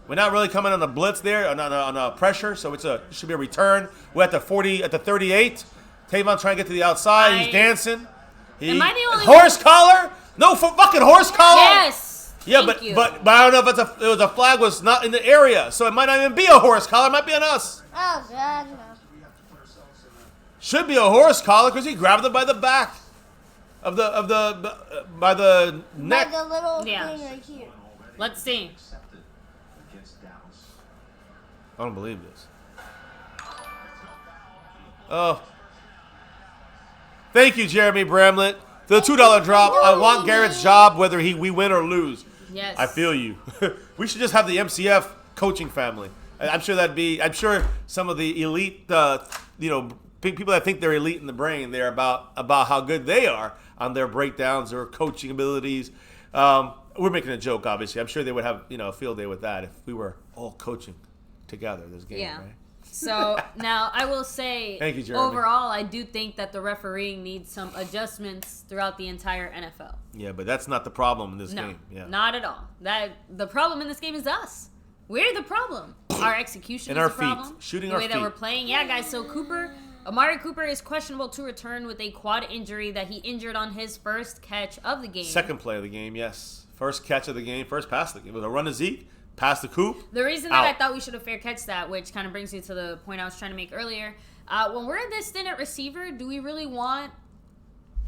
We're not really coming on a blitz there, on a pressure. So it should be a return. We're at the 40, at the 38. Tavon trying to get to the outside. He's dancing. Am I the only horse collar? No, for fucking horse collar. Yes. Yeah, but I don't know if it was a flag was not in the area, so it might not even be a horse collar. It might be on us. Oh, God, no. Should be a horse collar because he grabbed it by the back by the neck. By the little Yeah. thing right here. Let's see. I don't believe this. Oh. Thank you, Jeremy Bramlett. The $2 drop. I want Garrett's job whether we win or lose. Yes. I feel you. We should just have the MCF coaching family. I'm sure some of the elite, people that think they're elite in the brain, they're about how good they are on their breakdowns or coaching abilities. We're making a joke, obviously. I'm sure they would have a field day with that if we were all coaching together this game, Yeah. right? So now I will say, Thank you, Jeremy. overall, I do think that the refereeing needs some adjustments throughout the entire NFL. Yeah, but that's not the problem in this No, game. Yeah. not at all. The problem in this game is us. We're the problem. Our execution And is our the problem. feet. Shooting the our way that feet. we're playing. Yeah, guys. So Amari Cooper is questionable to return with a quad injury that he injured on his first catch of the game. Second play of the game, yes. First catch of the game, first pass of the game. It was a run to Zeke, pass to Coop. The reason that I out. thought we should have fair catch that, which kind of brings me to the point I was trying to make earlier. When we're this thin at receiver, do we really want,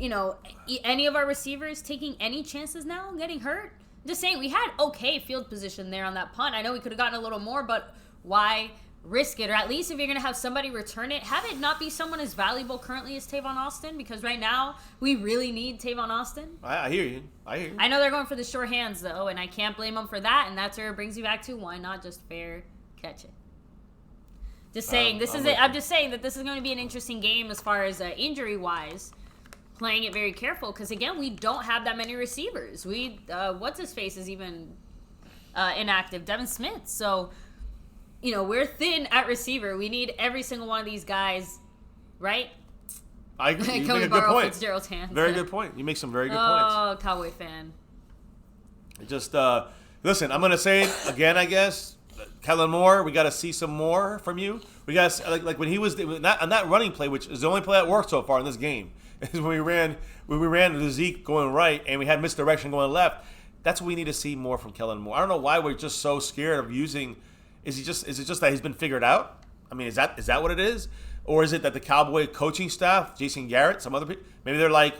any of our receivers taking any chances now getting hurt? Just saying, we had okay field position there on that punt. I know we could have gotten a little more, but why risk it? Or at least if you're going to have somebody return it, have it not be someone as valuable currently as Tavon Austin, because right now we really need Tavon Austin. I hear you. I know they're going for the short hands, though, and I can't blame them for that, and that's where it brings you back to why not just fair catch it? Just saying, I'm just saying that this is going to be an interesting game as far as injury-wise. Playing it very careful because, again, we don't have that many receivers. What's-his-face is even inactive, Devin Smith. So, we're thin at receiver. We need every single one of these guys, right? You make Can a we good borrow point. Fitzgerald's hands? Very good point. You make some very good points. Oh, Cowboy fan. Just listen. I'm gonna say it again. I guess Kellen Moore. We got to see some more from you. We got like when he was on that running play, which is the only play that worked so far in this game, is when we ran to Zeke going right and we had misdirection going left. That's what we need to see more from Kellen Moore. I don't know why we're just so scared of using. Is it just that he's been figured out? I mean, is that what it is, or is it that the Cowboy coaching staff, Jason Garrett, some other people, maybe they're like,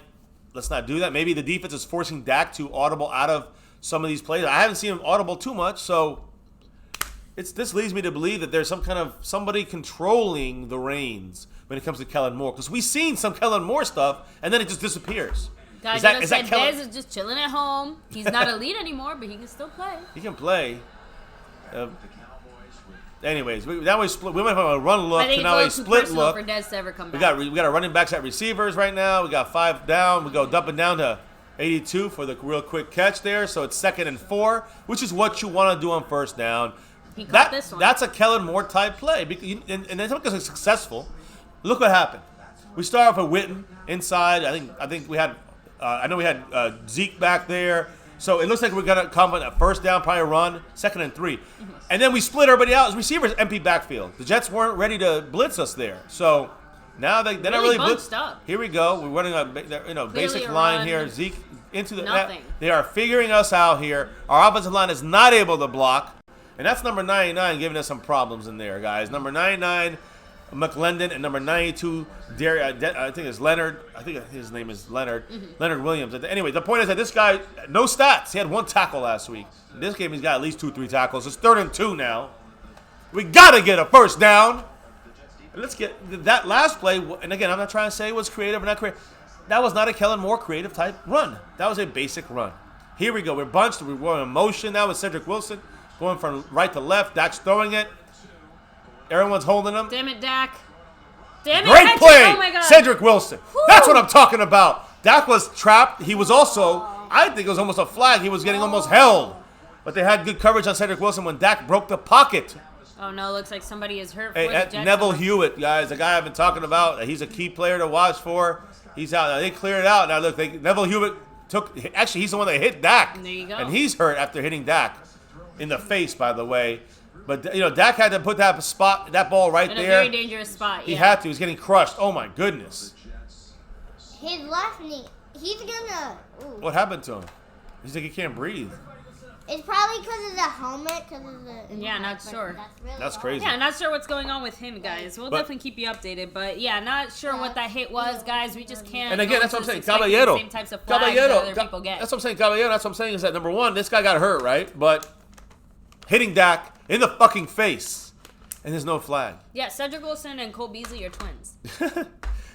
let's not do that. Maybe the defense is forcing Dak to audible out of some of these plays. I haven't seen him audible too much, so this leads me to believe that there's some kind of somebody controlling the reins when it comes to Kellen Moore, because we've seen some Kellen Moore stuff and then it just disappears. Guys, is that Dez is just chilling at home. He's not elite anymore, but he can still play. He can play. Anyways, now we split. We went from a run look to now a split look. For Dez to ever come back. We got our running backs at receivers right now. We got 5 down. We go dumping down to 82 for the real quick catch there. So it's 2nd and 4, which is what you want to do on first down. He caught this one. That's a Kellen Moore type play, and then because it's successful. Look what happened. We start off with Witten inside. I think we had. I know we had Zeke back there. So it looks like we're going to come on a first down, probably run, 2nd and 3. And then we split everybody out as receivers, empty backfield. The Jets weren't ready to blitz us there. So now they're not really blitzed up. Here we go. We're running a basic line run. here. Zeke into the Nothing. They are figuring us out here. Our offensive line is not able to block. And that's number 99 giving us some problems in there, guys. Number 99, McClendon, and number 92, I think it's Leonard. I think his name is Leonard. Leonard Williams. Anyway, the point is that this guy, no stats. He had 1 tackle last week. In this game, he's got at least 2-3 tackles. It's 3rd and 2 now. We got to get a first down. And let's get that last play. And again, I'm not trying to say it was creative or not creative. That was not a Kellen Moore creative type run. That was a basic run. Here we go. We're bunched. We're going in motion now with Cedric Wilson. Going from right to left. Dak's throwing it. Everyone's holding him. Damn it, Dak. Damn it, Great Dak. play, Oh my God. Cedric Wilson. Whew. That's what I'm talking about. Dak was trapped. He was also, I think it was almost a flag. He was getting almost held. But they had good coverage on Cedric Wilson when Dak broke the pocket. Oh, no, looks like somebody is hurt. Hey, for the Jets. Neville Hewitt, guys, the guy I've been talking about. He's a key player to watch for. He's out. Now, they cleared it out. Now, look, Neville Hewitt actually, he's the one that hit Dak. There you go. And he's hurt after hitting Dak in the face, by the way. But, Dak had to put that ball right in there. a very dangerous spot, He had to. He was getting crushed. Oh, my goodness. His left knee. He's gonna. Ooh. What happened to him? He's like he can't breathe. It's probably because of the helmet. Yeah, not sure. That's crazy. Yeah, not sure what's going on with him, guys. We'll definitely keep you updated. But, yeah, not sure what that hit was, guys. We just can't. And again, that's what I'm saying. expect the Caballero. Same types of flags that other people get. That's what I'm saying. Caballero, that's what I'm saying is that, number one, this guy got hurt, right? But hitting Dak in the fucking face, and there's no flag. Yeah, Cedric Wilson and Cole Beasley are twins.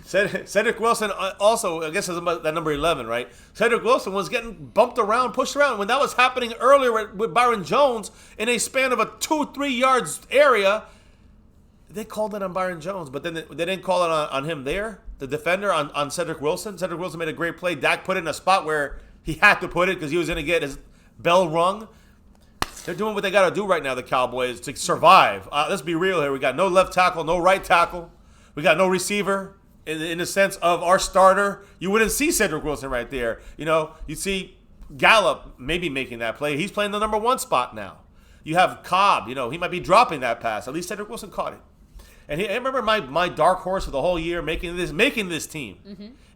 Cedric Wilson also, I guess, is that number 11, right? Cedric Wilson was getting bumped around, pushed around. When that was happening earlier with Byron Jones in a span of a 2-3 yards area, they called it on Byron Jones, but then they didn't call it on him there, the defender, on Cedric Wilson. Cedric Wilson made a great play. Dak put it in a spot where he had to put it because he was going to get his bell rung. They're doing what they got to do right now, the Cowboys, to survive. Let's be real here. We got no left tackle, no right tackle. We got no receiver. In the sense of our starter, you wouldn't see Cedric Wilson right there. You'd see Gallup maybe making that play. He's playing the number 1 spot now. You have Cobb. He might be dropping that pass. At least Cedric Wilson caught it. And I remember my dark horse for the whole year making this team.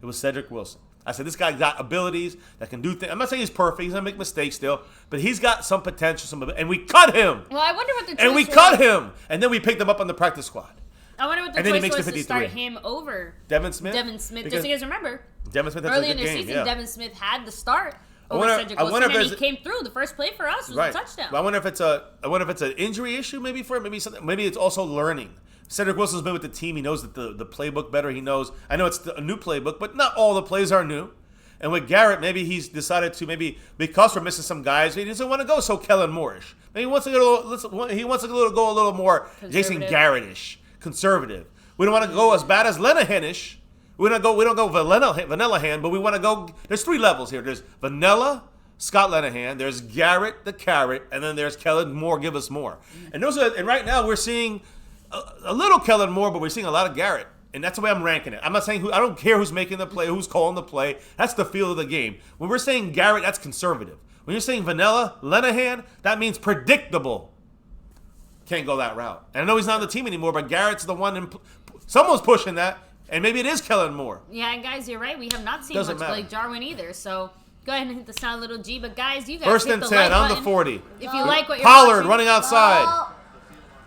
It was Cedric Wilson. I said, this guy got abilities that can do things. I'm not saying he's perfect. He's going to make mistakes still. But he's got some potential. And we cut him. Well, I wonder what the choice And we was. cut him. And then we picked him up on the practice squad. I wonder what the And then he choice makes was the to 53. start him over Devin Smith? Just so Because you guys remember, Devin Smith had early a in good the game. season, Yeah. Devin Smith had the start over wonder- Cedric I Wilson, wonder if and he there's- came through. The first play for us was a touchdown. I wonder if it's an injury issue maybe for him. Maybe it's also learning. Cedric Wilson's been with the team. He knows that the playbook better. He knows. I know it's a new playbook, but not all the plays are new. And with Garrett, maybe he's decided to because we're missing some guys, he doesn't want to go so Kellen Moore-ish. Maybe he wants to go a little more Jason Garrett-ish, conservative. We don't want to go as bad as Lenahan-ish. We don't go vanilla hand, but we want to go. There's 3 levels here. There's vanilla, Scott Lenahan. There's Garrett the Carrot, and then there's Kellen Moore. Give us more. And right now we're seeing a little Kellen Moore, but we're seeing a lot of Garrett. And that's the way I'm ranking it. I'm not saying I don't care who's making the play, who's calling the play. That's the feel of the game. When we're saying Garrett, that's conservative. When you're saying vanilla, Lenahan, that means predictable. Can't go that route. And I know he's not on the team anymore, but Garrett's the one. Someone's pushing that, and maybe it is Kellen Moore. Yeah, and guys, you're right. We have not seen Doesn't much matter. Blake Jarwin either. So go ahead and hit the silent little G. But guys, you guys First hit and the 10 like on button the 40. if you like what you're Pollard watching. running outside. Oh,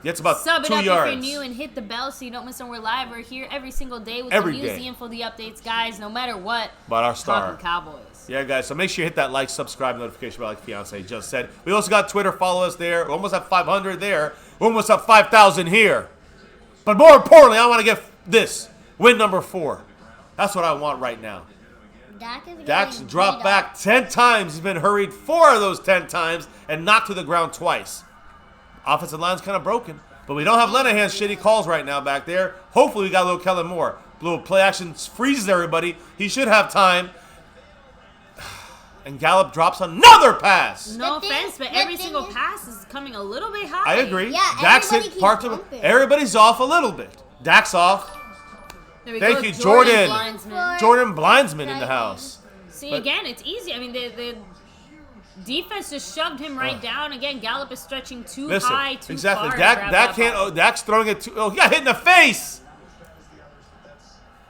Gets about Sub it 2 up yards. if you're new and hit the bell so you don't miss when we're live. We're here every single day with Every the news, day. the info, the updates, guys. No matter what, About our star. talking Cowboys. Yeah, guys, so make sure you hit that like, subscribe, notification bell like Fiance just said. We also got Twitter. Follow us there. We're almost at 500 there. We're almost at 5,000 here. But more importantly, I want to get this. Win number 4. That's what I want right now. Dak's getting dropped beat back up. 10 times. He's been hurried 4 of those 10 times and knocked to the ground twice. Offensive line's kind of broken. But we don't have Lenahan's shitty calls right now back there. Hopefully we got a little Kellen Moore. A little play action freezes everybody. He should have time. And Gallup drops another pass. No The offense, thing- but the every thing single is- pass is coming a little bit high. I agree. Yeah, Dak's everybody hit keeps parts of bumping. everybody's off a little bit. Dak's off. There we Thank go. you, Jordan. Blindsman. Jordan Blindsman in the house. See, But- again, it's easy. I mean, the defense just shoved him right down. Again, Gallup is stretching too Listen, high, too exactly. far. to Dak grab that can't. ball. Oh, Dak's throwing it too. Oh, he got hit in the face.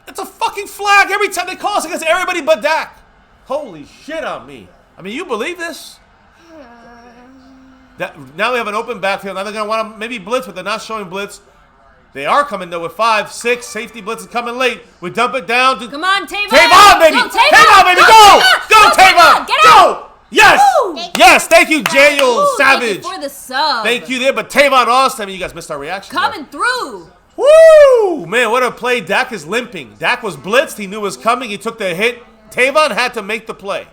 It's a fucking flag every time they call us against everybody but Dak. Holy shit on me. I mean, you believe this? Now we have an open backfield. Now they're going to want to maybe blitz, but they're not showing blitz. They are coming, though, with 5, 6. Safety blitz is coming late. We dump it down to Come on, Tavon! Tavon, baby! Go, Tavon, baby! Go! Go, Tavon! Get Go! out! Yes! Woo! Yes! Thank you, Jael Ooh, thank you Savage. for the sub. Thank you there, but Tavon Austin. I mean, you guys missed our reaction. there. Coming through. Woo! Man, what a play. Dak is limping. Dak was blitzed. He knew it was coming. He took the hit. Tavon had to make the play.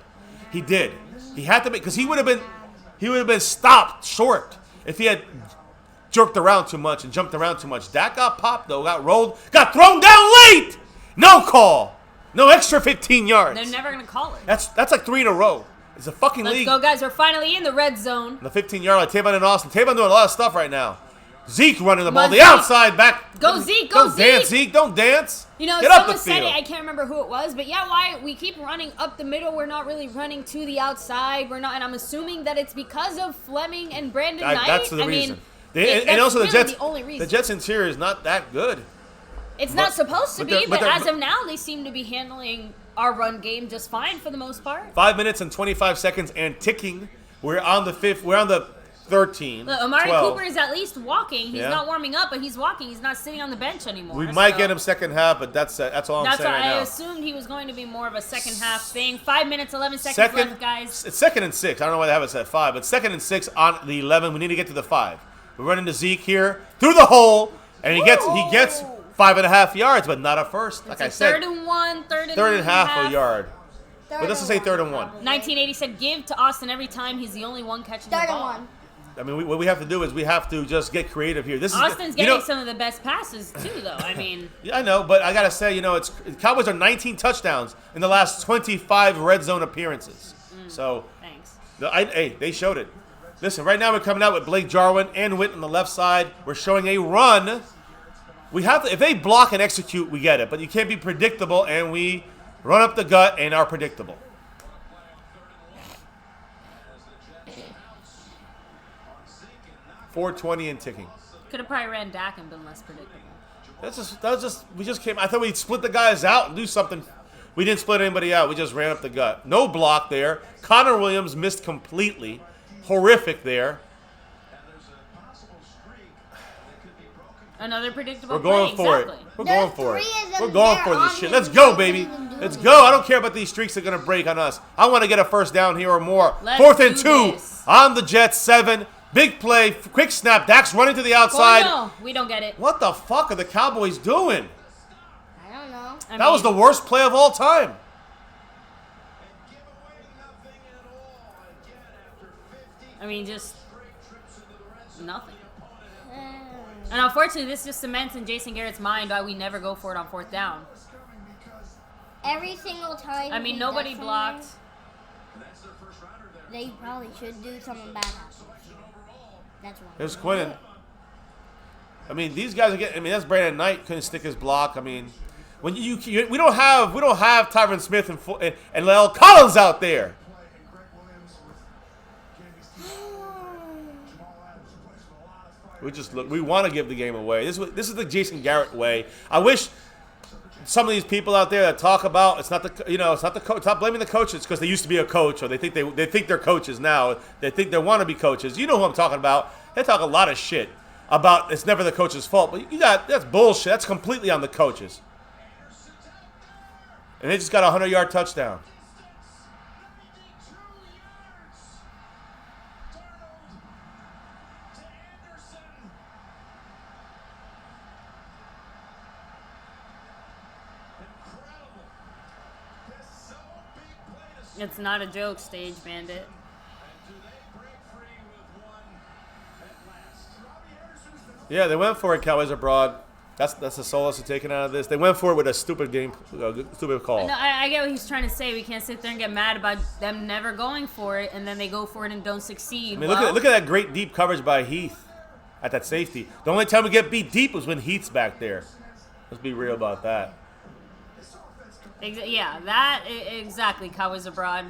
He did. He had to make, because he would have been stopped short if he had jerked around too much and jumped around too much. Dak got popped, though, got rolled, got thrown down late. No call. No extra 15 yards. They're never going to call it. That's like 3 in a row. It's a fucking Let's league. go, guys. We're finally in the red zone. The 15-yard line, Tavon and Austin. Tavon doing a lot of stuff right now. Zeke running the Come ball. on, The Zeke. outside back. Go, Zeke. Go, Don't dance, Zeke. Zeke. Don't dance. You know, Get up the someone said field. it. I can't remember who it was, but yeah, why we keep running up the middle? We're not really running to the outside. We're not, and I'm assuming that it's because of Fleming and Brandon Knight. That's the reason. And that's also really the Jets. the only reason. The Jets interior is not that good. It's not supposed to but they're- be, but but they're- as of now, they seem to be handling our run game just fine for the most part. 5 minutes and 25 seconds and ticking. We're on the 5th. We're on the 13. Look, Amari 12. Cooper is at least walking. He's Yeah. not warming up, but he's walking. He's not sitting on the bench anymore. We might so get him second half, but that's all I'm That's saying what right I now. assumed he was going to be more of a second half thing. 5 minutes, 11 seconds Second, left, guys. It's 2nd and 6. I don't know why they have it at 5, but 2nd and 6 on the 11. We need to get to the 5. We're running to Zeke here through the hole, and he gets 5.5 yards, but not a first. Like I It's a said, third and one, third and half a yard. But let's just say 3rd and 1. 1980 said give to Austin every time. He's the only one catching the Third and ball. 1. I mean, what we have to do is we have to just get creative here. This Austin's is, getting some of the best passes too, though. I mean, Yeah, I know, but I gotta say, it's Cowboys are 19 touchdowns in the last 25 red zone appearances. So, thanks. hey, they showed it. Listen, right now we're coming out with Blake Jarwin and Witt on the left side. We're showing a run. We have to, if they block and execute, we get it, but you can't be predictable, and we run up the gut and are predictable. .420 and ticking. Could have probably ran Dak and been less predictable. We just came. I thought we'd split the guys out and do something. We didn't split anybody out. We just ran up the gut. No block there. Connor Williams missed completely. Horrific there. Another predictable We're going play. for exactly. it. We're There's going for it. 3 of them We're going there for on this shit. him. Let's go, He baby. doesn't even do Let's it. go. I don't care about these streaks that are going to break on us. I want to get a first down here or more. Let's 4th and do 2 this. on the Jets. 7. Big play. Quick snap. Dak's running to the outside. Oh, no, we don't get it. What the fuck are the Cowboys doing? I don't know. That was the worst play of all time. I mean, just nothing. And unfortunately, this just cements in Jason Garrett's mind why we never go for it on 4th down. Every single time. I mean, we nobody get blocked. something, They probably should do something bad happen. That's why. Here's Quinnen. I mean, these guys are getting. I mean, that's Brandon Knight couldn't stick his block. I mean, when we don't have Tyron Smith and Lyle Collins out there. We want to give the game away. This is the Jason Garrett way. I wish some of these people out there that talk about it's not the coach. Stop blaming the coaches because they used to be a coach or they think they're coaches now. They think they want to be coaches. You know who I'm talking about. They talk a lot of shit about it's never the coach's fault, but that's bullshit. That's completely on the coaches. And they just got a 100-yard touchdown. It's not a joke, Stage Bandit. Yeah, they went for it, Cowboys abroad. That's the solace of taking out of this. They went for it with a stupid call. No, I get what he's trying to say. We can't sit there and get mad about them never going for it, and then they go for it and don't succeed. I mean, look at that great deep coverage by Heath at that safety. The only time we get beat deep was when Heath's back there. Let's be real about that. Yeah, that exactly. Cowboys abroad.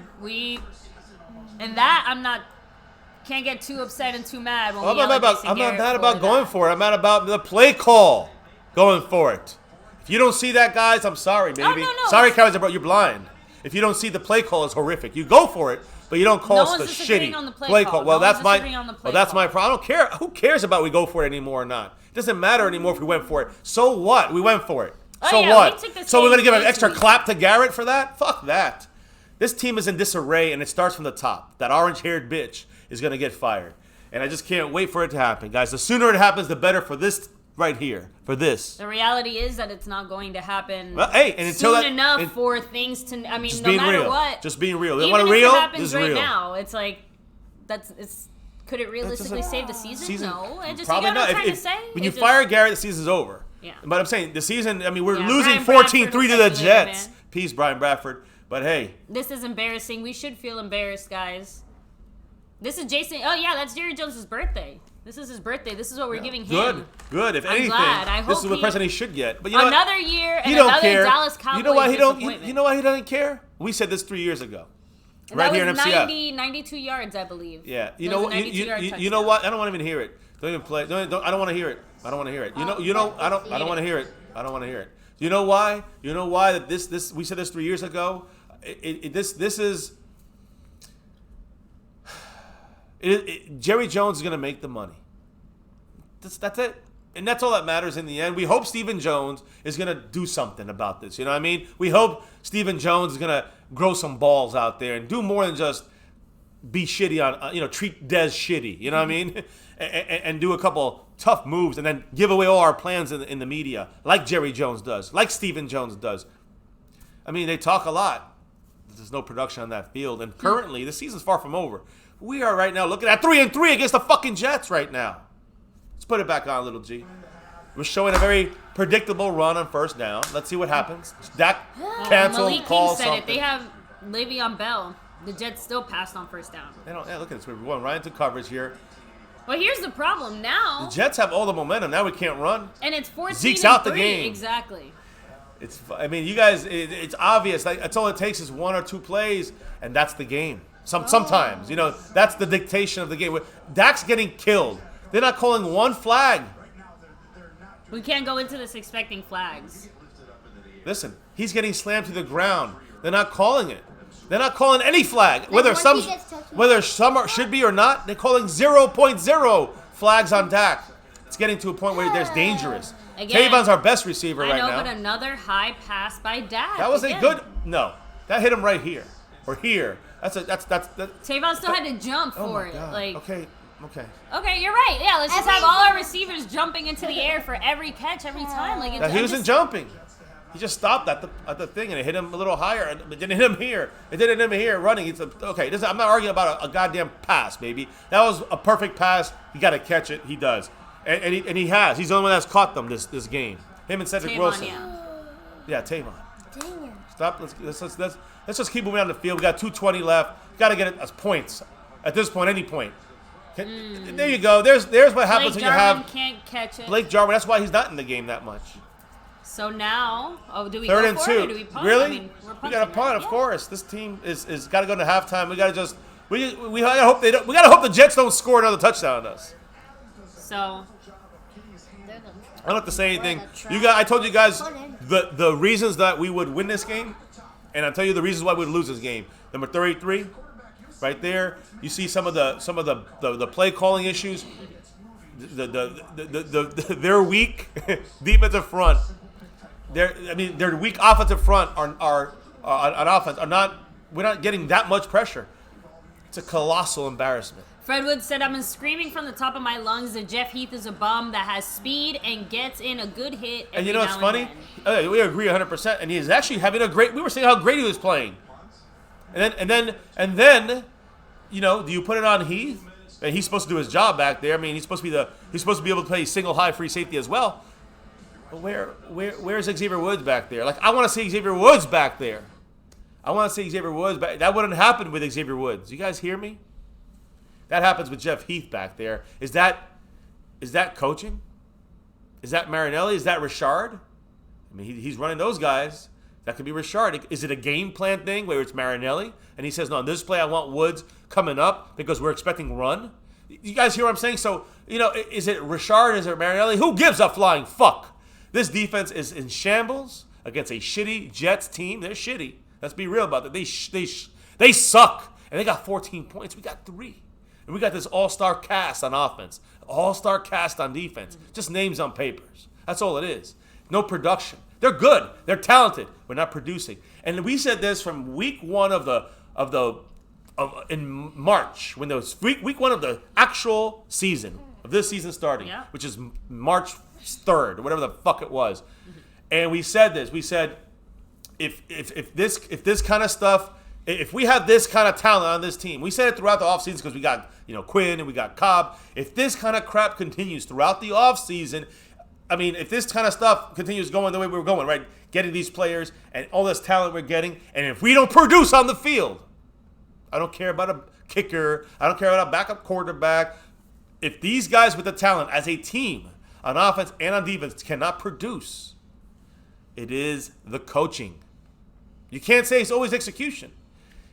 Can't get too upset and too mad when I'm not mad about going for it. I'm mad about the play call going for it. If you don't see that, guys, I'm sorry, baby. No. Sorry, Cowboys abroad. You're blind. If you don't see the play call, it's horrific. You go for it, but you don't call us the shitty on the play call. Well, No that's one's my disagreeing on the play that's my call. problem. I don't care. Who cares about we go for it anymore or not? It doesn't matter anymore if we went for it. So what? We went for it. So yeah, what? we took the So we're same gonna give an this extra week. clap to Garrett for that? Fuck that. This team is in disarray, and it starts from the top. That orange-haired bitch is gonna get fired, and I just can't wait for it to happen, guys. The sooner it happens, the better for this right here. For this. The reality is that it's not going to happen and soon enough for things to. I mean, just no being matter real. what. Just being real. They Even want if to real. it happens This is right real. now, it's like could it realistically save the season? No. It just, Probably you know what not. I'm trying to say? When you It just- fire Garrett, the season's over. Yeah. But I'm saying the season. I mean, we're Yeah, losing Brian 14-3 to Bradford the was Jets. man. Peace, Brian Bradford. But hey, This is embarrassing. We should feel embarrassed, guys. This is Jason. Oh yeah, that's Jerry Jones' birthday. This is his birthday. This is what we're giving him. Good. If I'm anything, glad. I this hope is the he- person he should get. But you know what? Another year and He don't another care. Dallas Cowboys You know why he don't? disappointment. You know why he doesn't care? We said this 3 years ago, And right that here in was MCF. 92 yards, I believe. Yeah. You That know was what? a 92-yard You know touchdown. what? I don't want to even hear it. Don't even play. Don't, I don't want to hear it. I don't want to hear it. You know. I don't want to hear it. I don't want to hear it. You know why? You know why that this we said this 3 years ago. This is. Jerry Jones is going to make the money. That's it. And that's all that matters in the end. We hope Stephen Jones is going to do something about this. You know what I mean? We hope Stephen Jones is going to grow some balls out there and do more than just be shitty on, treat Dez shitty. You know what I mean? And do a couple tough moves and then give away all our plans in the media like Jerry Jones does, like Stephen Jones does. I mean, they talk a lot. There's no production on that field. And currently, the season's far from over. We are right now looking at 3-3 against the fucking Jets right now. Let's put it back on, little G. We're showing a very predictable run on first down. Let's see what happens. Dak cancel, Malik call King said something. it. They have Le'Veon Bell. The Jets still passed on first down. They don't. Yeah, look at this. We're going right into coverage here. Well, here's the problem now. The Jets have all the momentum. Now we can't run. And it's 14-3. Zeke's out the game. Exactly. I mean, you guys, it's obvious. That's all it takes is one or two plays, and that's the game. Sometimes, that's the dictation of the game. Dak's getting killed. They're not calling one flag. We can't go into this expecting flags. Listen, he's getting slammed to the ground. They're not calling it. They're not calling any flag. once he Some gets touched- should be or not, they're calling 0.0 flags on Dak. It's getting to a point where there's dangerous. Again, Tavon's our best receiver I right know, now. but another high pass by Dak. That was again. a good. No, that hit him right here or here. That's. Tavon still had to jump Oh for my it. God. Like, Okay. you're right. Yeah, let's just have all our receivers jumping into the air for every catch, every time. Like, Now, he wasn't jumping. He just stopped at the thing and it hit him a little higher. And it didn't hit him here. It didn't hit him here running. I'm not arguing about a goddamn pass, baby. That was a perfect pass. You got to catch it. He does, and he has. He's the only one that's caught them this game. Him and Cedric Tavon, Wilson. yeah. Tavon. Dang it. Stop. Let's just keep moving on the field. We got 2:20 left. Got to get it as points. At this point, any point. There you go. There's what happens Blake when you Jarwin have can't catch it. Blake Jarwin. That's why he's not in the game that much. So now, do we Third go and for 2. it or do we punt? Really? I mean, we're We punting, got to punt, right? of Yeah. course. This team is got to go into halftime. We got to just we gotta hope they don't. We got to hope the Jets don't score another touchdown on us. So They're the I don't have to say anything. We're the I told you guys Punting. the reasons that we would win this game, and I'll tell you the reasons why we would lose this game. Number 33, right there. You see some of the play calling issues. Their weak defensive front. Their weak offensive front are on offense are not. We're not getting that much pressure. It's a colossal embarrassment. Fred Wood said, "I've been screaming from the top of my lungs that Jeff Heath is a bum that has speed and gets in a good hit." And you know what's now funny? then." We agree 100%. And he's actually having a great. We were saying how great he was playing. And then, you know, do you put it on Heath? And he's supposed to do his job back there. I mean, he's supposed to be able to play single high free safety as well. But where's Xavier Woods back there? Like, I want to see Xavier Woods back there. I want to see Xavier Woods back. That wouldn't happen with Xavier Woods. You guys hear me? That happens with Jeff Heath back there. Is that coaching? Is that Marinelli? Is that Richard? I mean, he's running those guys. That could be Richard. Is it a game plan thing where it's Marinelli and he says, "No, on this play I want Woods coming up because we're expecting run"? You guys hear what I'm saying? So, you know, is it Richard? Is it Marinelli? Who gives a flying fuck? This defense is in shambles against a shitty Jets team. They're shitty. Let's be real about that. They suck, and they got 14 points. We got 3. And we got this all-star cast on offense, all-star cast on defense. Just names on papers. That's all it is. No production. They're good. They're talented. We're not producing. And we said this from week 1 in March, when there was week 1 of the actual season of this season starting, which is March 3rd or whatever the fuck it was. And we said this. We said if this kind of stuff. If we have this kind of talent on this team, we said it throughout the offseason because we got, you know, Quinn and we got Cobb. If this kind of crap continues throughout the offseason, I mean, if this kind of stuff continues going the way we're going, right, getting these players and all this talent we're getting, and if we don't produce on the field, I don't care about a kicker, I don't care about a backup quarterback. If these guys with the talent as a team on offense and on defense cannot produce, it is the coaching. You can't say it's always execution.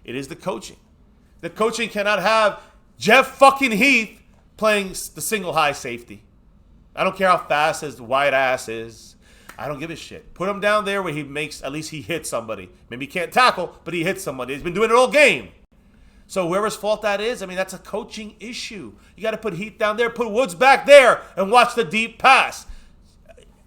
It is the coaching. The coaching cannot have Jeff fucking Heath playing the single high safety. I don't care how fast his white ass is. I don't give a shit. Put him down there where at least he hits somebody. Maybe he can't tackle, but he hits somebody. He's been doing it all game. So whoever's fault that is, I mean, that's a coaching issue. You got to put Heath down there, put Woods back there, and watch the deep pass.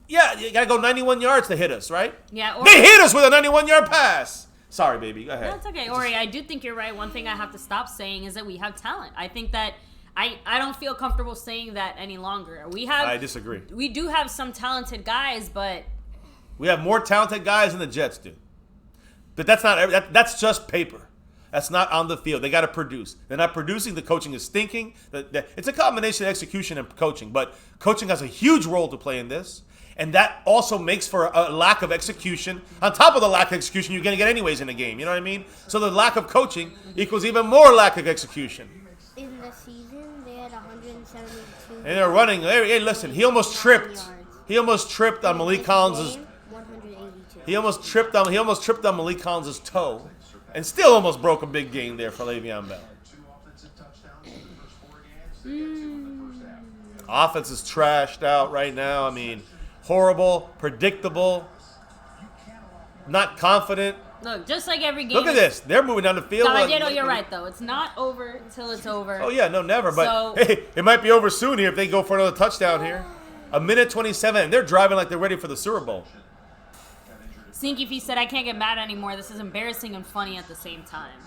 Yeah, you got to go 91 yards to hit us, right? Yeah. They hit us with a 91-yard pass. Sorry, baby. Go ahead. That's okay, Ori. I do think you're right. One thing I have to stop saying is that we have talent. I think that I don't feel comfortable saying that any longer. I disagree. We do have some talented guys, but we have more talented guys than the Jets do. But that's not. That's just paper. That's not on the field. They got to produce. They're not producing. The coaching is stinking. It's a combination of execution and coaching. But coaching has a huge role to play in this. And that also makes for a lack of execution. On top of the lack of execution, you're going to get anyways in the game. You know what I mean? So the lack of coaching equals even more lack of execution. In the season, they had 172. And they're running. Hey, listen, he almost tripped. He almost tripped on Malik Collins's. 182. He almost tripped on Malik Collins' toe. And still almost broke a big game there for Le'Veon Bell. Offense is trashed out right now. I mean, horrible, predictable, not confident. look, just like every game. Look at this. They're moving down the field. Caballero, you're right, though. It's not over till it's over. Oh, yeah, no, never. But, So- hey, it might be over soon here if they go for another touchdown here. 1:27, and they're driving like they're ready for the Super Bowl. Sneaky Feast said, I can't get mad anymore. This is embarrassing and funny at the same time.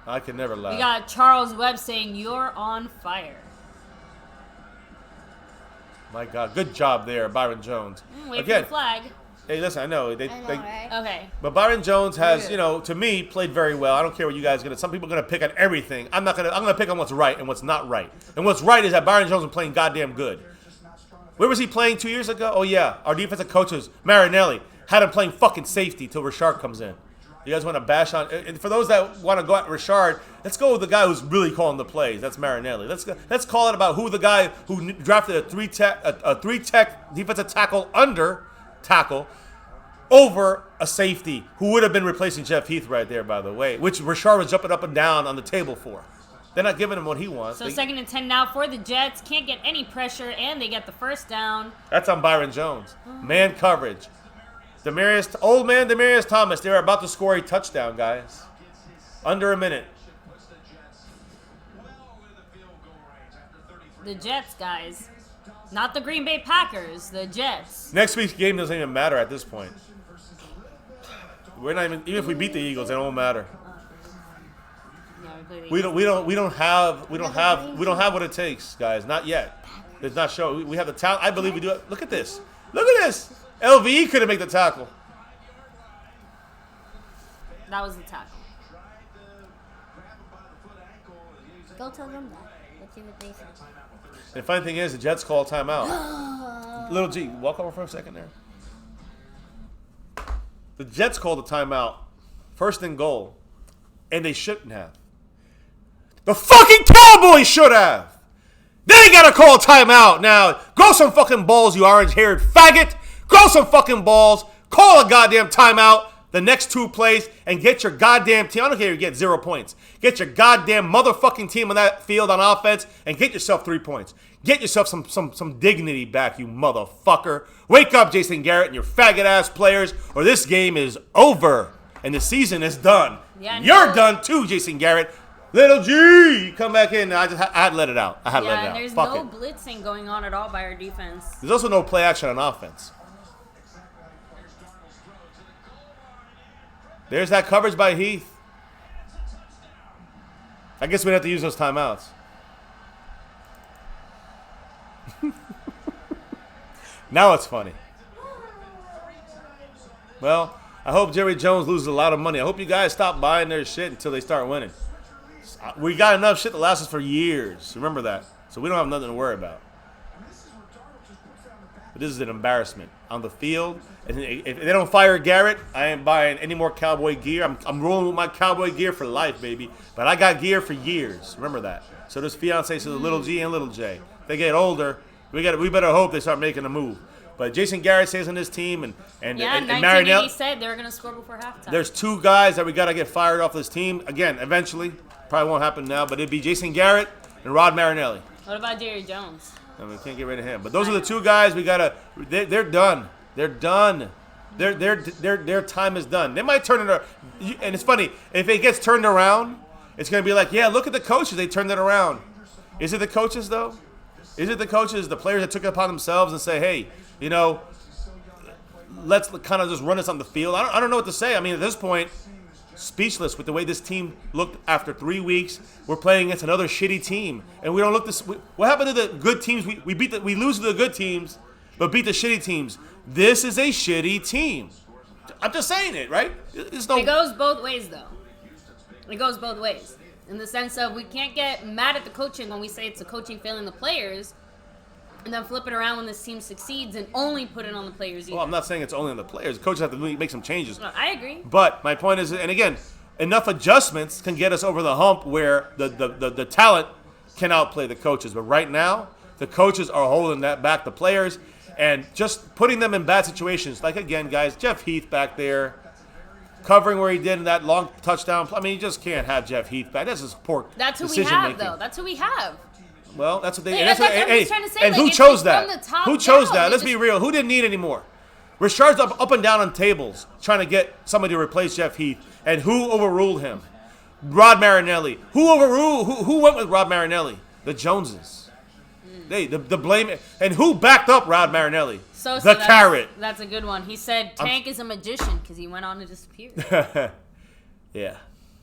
I can never laugh. We got Charles Webb saying, you're on fire. My God, good job there, Byron Jones. Wait Again, for the flag. hey, listen, I know. I know, right? Okay. But Byron Jones has, Good. you know, to me, played very well. I don't care what you guys are gonna. Some people are gonna pick on everything. I'm gonna pick on what's right and what's not right. And what's right is that Byron Jones is playing goddamn good. Where was he playing 2 years ago? Oh yeah, our defensive coaches, Marinelli, had him playing fucking safety till Richard comes in. You guys want to bash on? And for those that want to go at Richard, let's go with the guy who's really calling the plays. That's Marinelli. Let's call it about who the guy who drafted a three tech defensive tackle under tackle over a safety who would have been replacing Jeff Heath right there, by the way, which Richard was jumping up and down on the table for. They're not giving him what he wants. So 2nd and 10 now for the Jets. Can't get any pressure, and they get the first down. That's on Byron Jones. Man coverage. Old man Demarius Thomas, they're about to score a touchdown, guys. Under a minute. The Jets, guys. Not the Green Bay Packers, the Jets. Next week's game doesn't even matter at this point. We're not even if we beat the Eagles, it won't matter. We don't have what it takes, guys. Not yet. It's not show. We have the talent. I believe we do it. Look at this. Look at this. LVE couldn't make the tackle. That was the tackle. Go tell them that. Let's see what they say. And the funny thing is, the Jets call a timeout. Little G, walk over for a second there. The Jets called a timeout. 1st and goal. And they shouldn't have. The fucking Cowboys should have. They ain't got to call a timeout now. Grow some fucking balls, you orange-haired faggot. Grow some fucking balls. Call a goddamn timeout the next 2 plays and get your goddamn team. I don't care if you get 0 points. Get your goddamn motherfucking team on that field on offense and get yourself 3 points. Get yourself some dignity back, you motherfucker. Wake up, Jason Garrett and your faggot-ass players, or this game is over and the season is done. Yeah, You're done too, Jason Garrett. Little G, come back in. I had to let it out. I had to let it out. And there's Fuck no it. blitzing going on at all by our defense. There's also no play action on offense. There's that coverage by Heath. I guess we'd have to use those timeouts. Now it's funny. Well, I hope Jerry Jones loses a lot of money. I hope you guys stop buying their shit until they start winning. We got enough shit to last us for years. Remember that. So we don't have nothing to worry about. But this is an embarrassment on the field. And if they don't fire Garrett, I ain't buying any more Cowboy gear. I'm rolling with my Cowboy gear for life, baby. But I got gear for years. Remember that. So this fiance says Little G and Little J. If they get older, we better hope they start making a move. But Jason Garrett stays on this team, and 1980 said they were going to score before halftime. There's 2 guys that we got to get fired off this team. Again, eventually. Probably won't happen now, but it'd be Jason Garrett and Rod Marinelli. What about Jerry Jones? I mean, we can't get rid of him. But those are the 2 guys we got to – they're done. They're done. Their time is done. They might turn it around. And it's funny. If it gets turned around, it's going to be like, yeah, look at the coaches. They turned it around. Is it the coaches, though? Is it the coaches, the players that took it upon themselves and say, hey, you know, let's kind of just run this on the field? I don't know what to say. I mean, at this point, speechless with the way this team looked after 3 weeks. We're playing against another shitty team, and we don't look this. What happened to the good teams? We lose to the good teams, but beat the shitty teams. This is a shitty team. I'm just saying it, right? It goes both ways, though. It goes both ways. In the sense of we can't get mad at the coaching when we say it's the coaching failing the players, and then flip it around when this team succeeds and only put it on the players either. Well, I'm not saying it's only on the players. The coaches have to make some changes. No, I agree. But my point is, and again, enough adjustments can get us over the hump where the talent can outplay the coaches. But right now, the coaches are holding that back, the players, and just putting them in bad situations. Like, again, guys, Jeff Heath back there, covering where he did in that long touchdown. I mean, you just can't have Jeff Heath back. That's just poor decision-making. That's who we have, though. That's who we have. Well, that's what they. That's what I'm just trying to say. And like, who it's chose from that? the top Who chose down. that? Let's be real. Who didn't need any more? Richard's up and down on tables trying to get somebody to replace Jeff Heath. And who overruled him? Rod Marinelli. Who went with Rod Marinelli? The Joneses. The blame. And who backed up Rod Marinelli? The carrot. That's a good one. He said Tank is a magician because he went on to disappear. Yeah.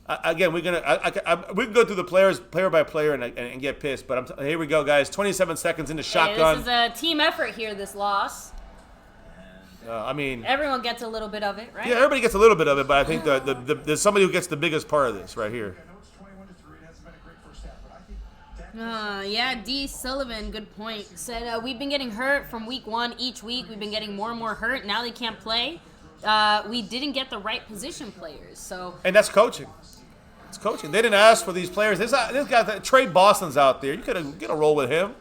Again, we can go through the players player by player and get pissed, but here we go, guys. 27 seconds into shotgun. This is a team effort here. This loss. I mean, everyone gets a little bit of it, right? Yeah, everybody gets a little bit of it, but I think there's somebody who gets the biggest part of this right here. Yeah, D. Sullivan, good point. Said we've been getting hurt from week 1 each week. We've been getting more and more hurt. Now they can't play. we didn't get the right position players. So And that's coaching. It's coaching. They didn't ask for these players. This guy, Trey Boston's out there. You could have get a roll with him.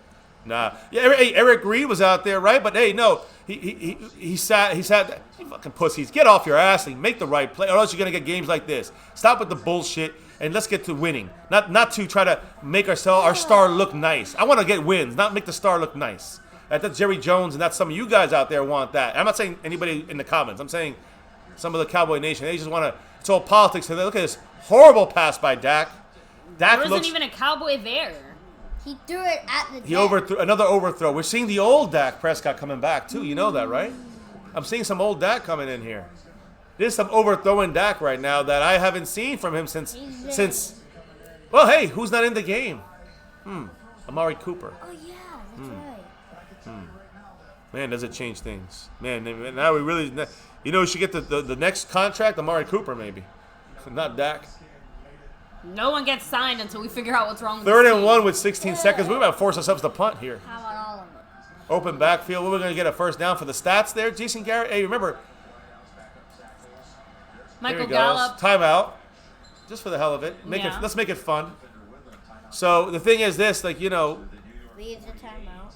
Nah. Yeah, Eric Reed was out there, right? But hey, no. He sat. You fucking pussies. Get off your ass and make the right play, or else you're gonna get games like this. Stop with the bullshit and let's get to winning. Not to try to make our star look nice. I want to get wins, not make the star look nice. That's Jerry Jones, and that's some of you guys out there want that. I'm not saying anybody in the comments. I'm saying some of the Cowboy Nation. They just want to. It's all politics. And look at this horrible pass by Dak. There wasn't even a Cowboy there. He threw it at the He overthrew another overthrow. We're seeing the old Dak Prescott coming back too. You know that, right? I'm seeing some old Dak coming in here. There's some overthrowing Dak right now that I haven't seen from him since. Well, hey, who's not in the game? Amari Cooper. Oh yeah, that's right. Man, does it change things? Man, now we really. We should get the next contract, Amari Cooper maybe, not Dak. No one gets signed until we figure out what's wrong with Third this and team. 1 with 16 seconds. We're about to force ourselves to punt here. How about all of it? Open backfield. We're going to get a first down for the stats there. Jason Garrett. Hey, remember. Michael Here he Gallup. goes. Timeout. Just for the hell of it. Let's make it fun. So the thing is this, We use a timeout.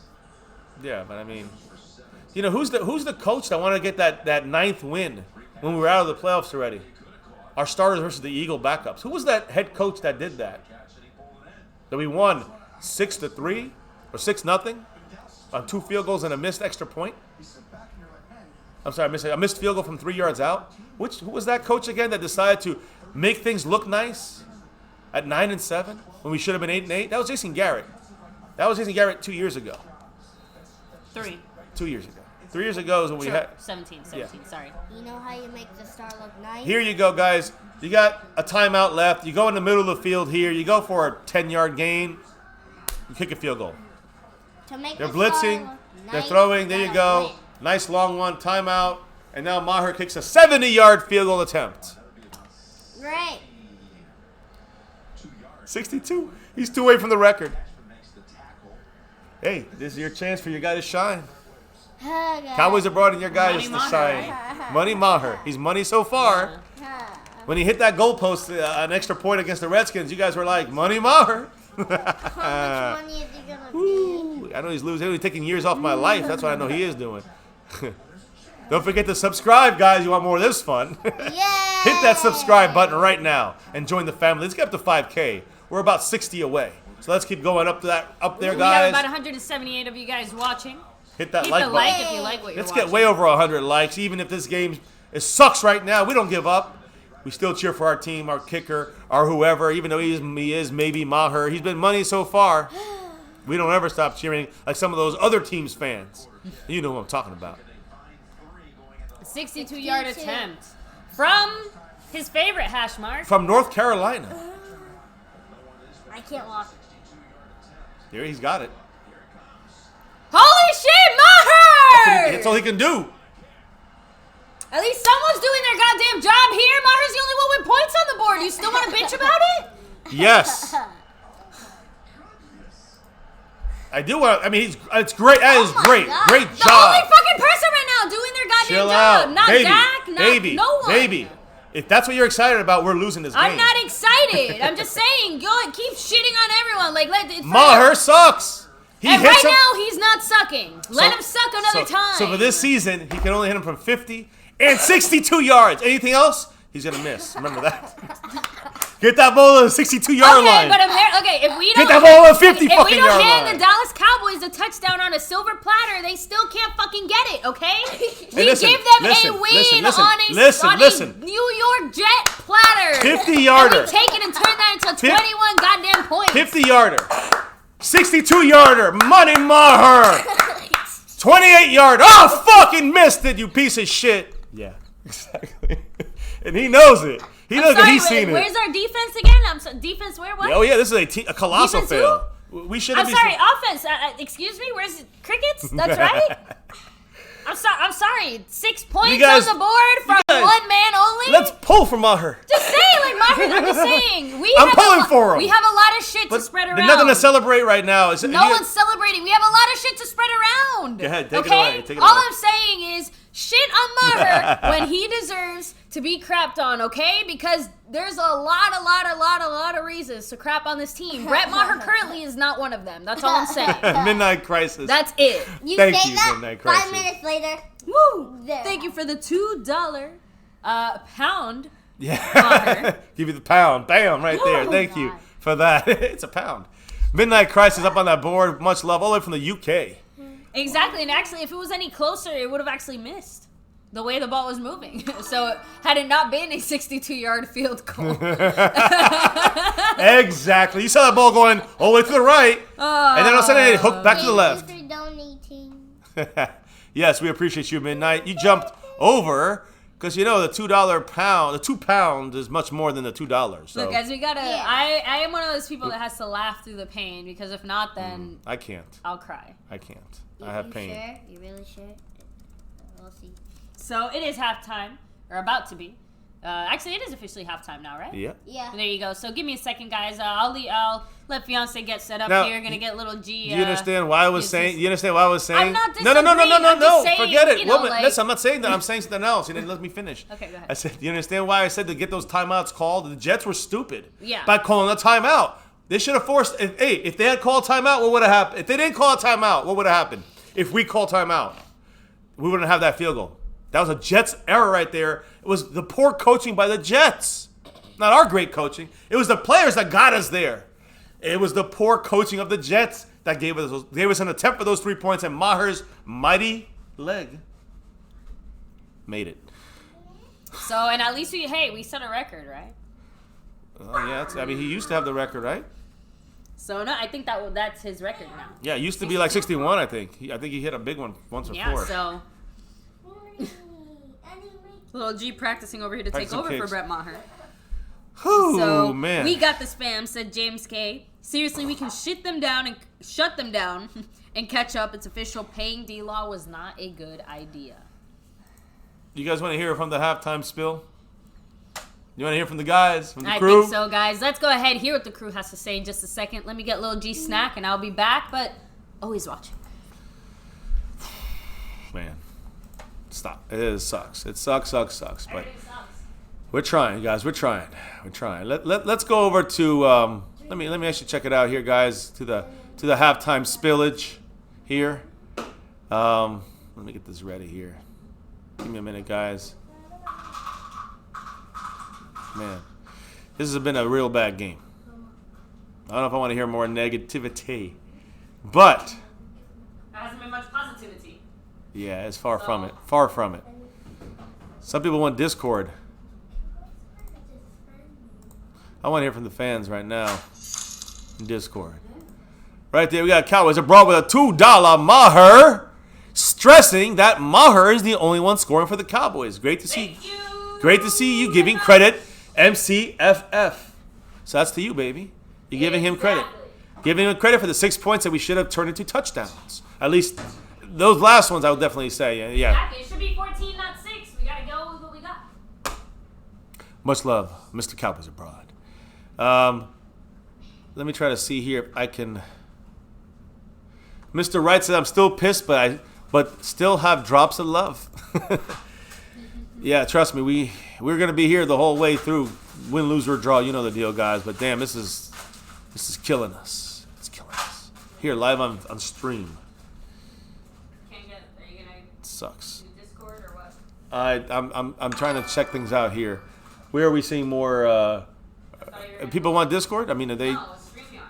Yeah, but I mean, who's the coach that wanted to get that ninth win when we were out of the playoffs already? Our starters versus the Eagle backups. Who was that head coach that did that? That we won 6-3 or 6-0 on 2 field goals and a missed extra point. I'm sorry, a missed field goal from 3 yards out. Who was that coach again that decided to make things look nice at 9-7 when we should have been 8-8? That was Jason Garrett. That was Jason Garrett 2 years ago. 3. 2 years ago. 3 years ago is when we had. 17, sorry. You know how you make the star look nice? Here you go, guys. You got a timeout left. You go in the middle of the field here. You go for a 10-yard gain. You kick a field goal. To make They're the star blitzing. look They're nice, throwing. There you go. win. Nice long one. Timeout. And now Maher kicks a 70-yard field goal attempt. Great. 62. He's 2 away from the record. Hey, this is your chance for your guy to shine. Cowboys are brought in your guys Money to Maher, shine. Money Maher. He's money so far. When he hit that goalpost, an extra point against the Redskins, you guys were like, Money Maher. How much money is he gonna be? Ooh, I know he's losing. He's taking years off my life. That's what I know he is doing. Don't forget to subscribe, guys. You want more of this fun. Yeah. Hit that subscribe button right now and join the family. Let's get up to 5K. We're about 60 away. So let's keep going up there, We have guys. about 178 of you guys watching. Hit that Hit like the button. like if you like what you're Let's watching. get way over 100 likes. Even if this game sucks right now, we don't give up. We still cheer for our team, our kicker, our whoever, even though he is maybe Maher. He's been money so far. We don't ever stop cheering like some of those other teams' fans. You know what I'm talking about. 62-yard attempt from his favorite hash mark. From North Carolina. I can't walk. Here, he's got it. Holy shit, Maher! That's all he can do. At least someone's doing their goddamn job here. Maher's the only one with points on the board. You still want to bitch about it? Yes. I do want. I mean, it's great. That is my great. God. Great The job. only fucking person right now doing their goddamn Chill job. out, Not baby, Dak, not baby, no one. baby. If that's what you're excited about, we're losing this game. I'm not excited. I'm just saying, go and keep shitting on everyone. Like, it's Maher sucks. He and hits right him. now, he's not sucking. Let him suck another time. So for this season, he can only hit him from 50 and 62 yards. Anything else, he's gonna miss. Remember that. Get that ball on the 62-yard line. But if we don't Get that ball on the 50 if we fucking don't yard hand line. the Dallas Cowboys a touchdown on a silver platter, they still can't fucking get it. Okay? We listen, gave them listen, a win listen, on listen. a New York Jet platter. 50-yarder. And we take it and turn that into 21 goddamn points. 50-yarder. 62-yarder. Money Maher. 28-yard. Oh, fucking missed it, you piece of shit. Yeah, exactly. And he knows it. He knows that he's seen it. Where's our defense again? Defense where? What? Oh, yeah, this is a colossal Defense fail. We should have I'm sorry, offense. Excuse me, where's crickets? That's right. I'm sorry. 6 points guys- on the board from guys- one man only. Let's pull for Maher. Just say, like Maher. I'm just saying. I'm pulling for him. We have a lot of shit to spread around. There's nothing to celebrate right now. No one's celebrating. We have a lot of shit to spread around. Go ahead, take it okay? away, take it All away. I'm saying is shit on Maher when he deserves to be crapped on, okay? Because there's a lot of reasons to crap on this team. Brett Maher currently is not one of them. That's all I'm saying. Midnight Crisis. That's it. Thank say you, that Midnight 5 Crisis. minutes later. Woo! There. Thank you for the $2 pound. Yeah. Maher. Give you the pound. Bam, right there. Oh, Thank you God. for that. It's a pound. Midnight Crisis up on that board. Much love. All the way from the UK. Exactly, and actually, if it was any closer, it would have actually missed the way the ball was moving. So, had it not been a 62-yard field goal. Exactly. You saw that ball going all the way to the right, and then all of a sudden it hooked back to the left. Thank you for donating. Yes, we appreciate you, Midnight. You jumped over because you know the $2 pound, the £2 is much more than the $2. So Look, guys, we gotta. Yeah. I am one of those people that has to laugh through the pain because if not, then I can't. I'll cry. I can't. I have You pain. Sure? You really sure? We'll see. So it is halftime, or about to be. Actually, it is officially halftime now, right? Yeah. Yeah. There you go. So give me a second, guys. I'll let Fiance get set up Now, here. Gonna get little G. Do you understand why I was use saying? this- You understand why I was saying? I'm not No. disagreeing. I'm just saying, Forget it. you know, Woman, like- listen, I'm not saying that. I'm saying something else. You didn't let me finish. Okay, go ahead. I said, you understand why I said to get those timeouts called? The Jets were stupid. Yeah. By calling a timeout. They should have forced. If they had called timeout, what would have happened? If they didn't call a timeout, what would have happened? If we called timeout, we wouldn't have that field goal. That was a Jets error right there. It was the poor coaching by the Jets. Not our great coaching. It was the players that got us there. It was the poor coaching of the Jets that gave us an attempt for those 3 points, and Maher's mighty leg made it. So and at least we set a record, right? Oh yeah, he used to have the record, right? So no, I think that's his record now. Yeah, it used to be like 61, I think. I think he hit a big one once Yeah. before. So little G practicing over here to take Practicing over for kicks. Brett Maher. Whew, So man. we got the spam, said James K. Seriously, we can shut them down and catch up. It's official. Paying D-Law was not a good idea. You guys want to hear from the halftime spill? You want to hear from the guys, from the I crew? think so, guys. Let's go ahead, hear what the crew has to say in just a second. Let me get little G snack, and I'll be back, but always watching. Man, stop. It sucks. It sucks. But Everything sucks. we're trying, guys. We're trying. Let's go over to. Let me actually check it out here, guys. To the halftime spillage here. Let me get this ready here. Give me a minute, guys. Man, this has been a real bad game. I don't know if I want to hear more negativity, but There hasn't been much positivity. yeah, it's far from it. Far from it. Some people want Discord. I want to hear from the fans right now in Discord. Right there, we got Cowboys abroad with a $2 Maher, stressing that Maher is the only one scoring for the Cowboys. Great to see. Thank you. Great to see you giving credit, MCFF. So that's to you, baby. You're giving him credit. Exactly. Giving him credit for the 6 points that we should have turned into touchdowns. At least those last ones I would definitely say. Yeah. Exactly. It should be 14, not 6. We got to go with what we got. Much love, Mr. Cowboys abroad. Let me try to see here if I can. Mr. Wright said I'm still pissed, but still have drops of love. Yeah, trust me, we're gonna be here the whole way through, win, lose, or draw. You know the deal, guys. But damn, this is killing us. It's killing us. Here, live on stream. Can't get it. Are you going to Sucks. do Discord or what? I'm trying to check things out here. Where are we seeing more? People want Discord? I mean, are they? No, StreamYard.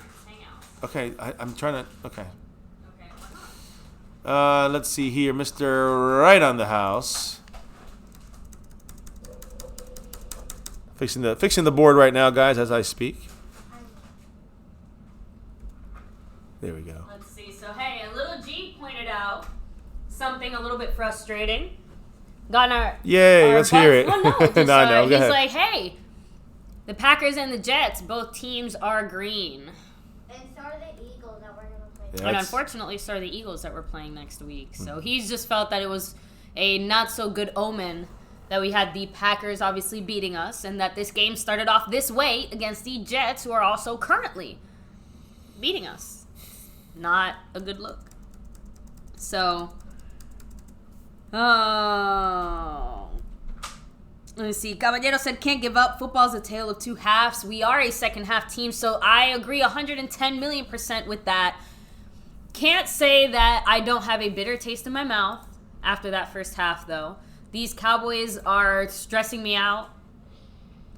Hangouts. Okay, I'm trying to. Okay. Okay, why not? Let's see here, Mr. Right on the house. Fixing the board right now, guys, as I speak. There we go. Let's see. So, hey, a little G pointed out something a little bit frustrating. Got our Yay, our let's hear it. Well, no, just, No, I know, go he's ahead. like, hey, the Packers and the Jets, both teams are green. And so are the Eagles that we're going to play. Yeah, And that's- unfortunately, so are the Eagles that we're playing next week. So he's just felt that it was a not so good omen that we had the Packers obviously beating us, and that this game started off this way against the Jets, who are also currently beating us. Not a good look. So Oh. Let me see. Caballero said, can't give up. Football's a tale of two halves. We are a second half team, so I agree 110 million% with that. Can't say that I don't have a bitter taste in my mouth after that first half, though. These Cowboys are stressing me out.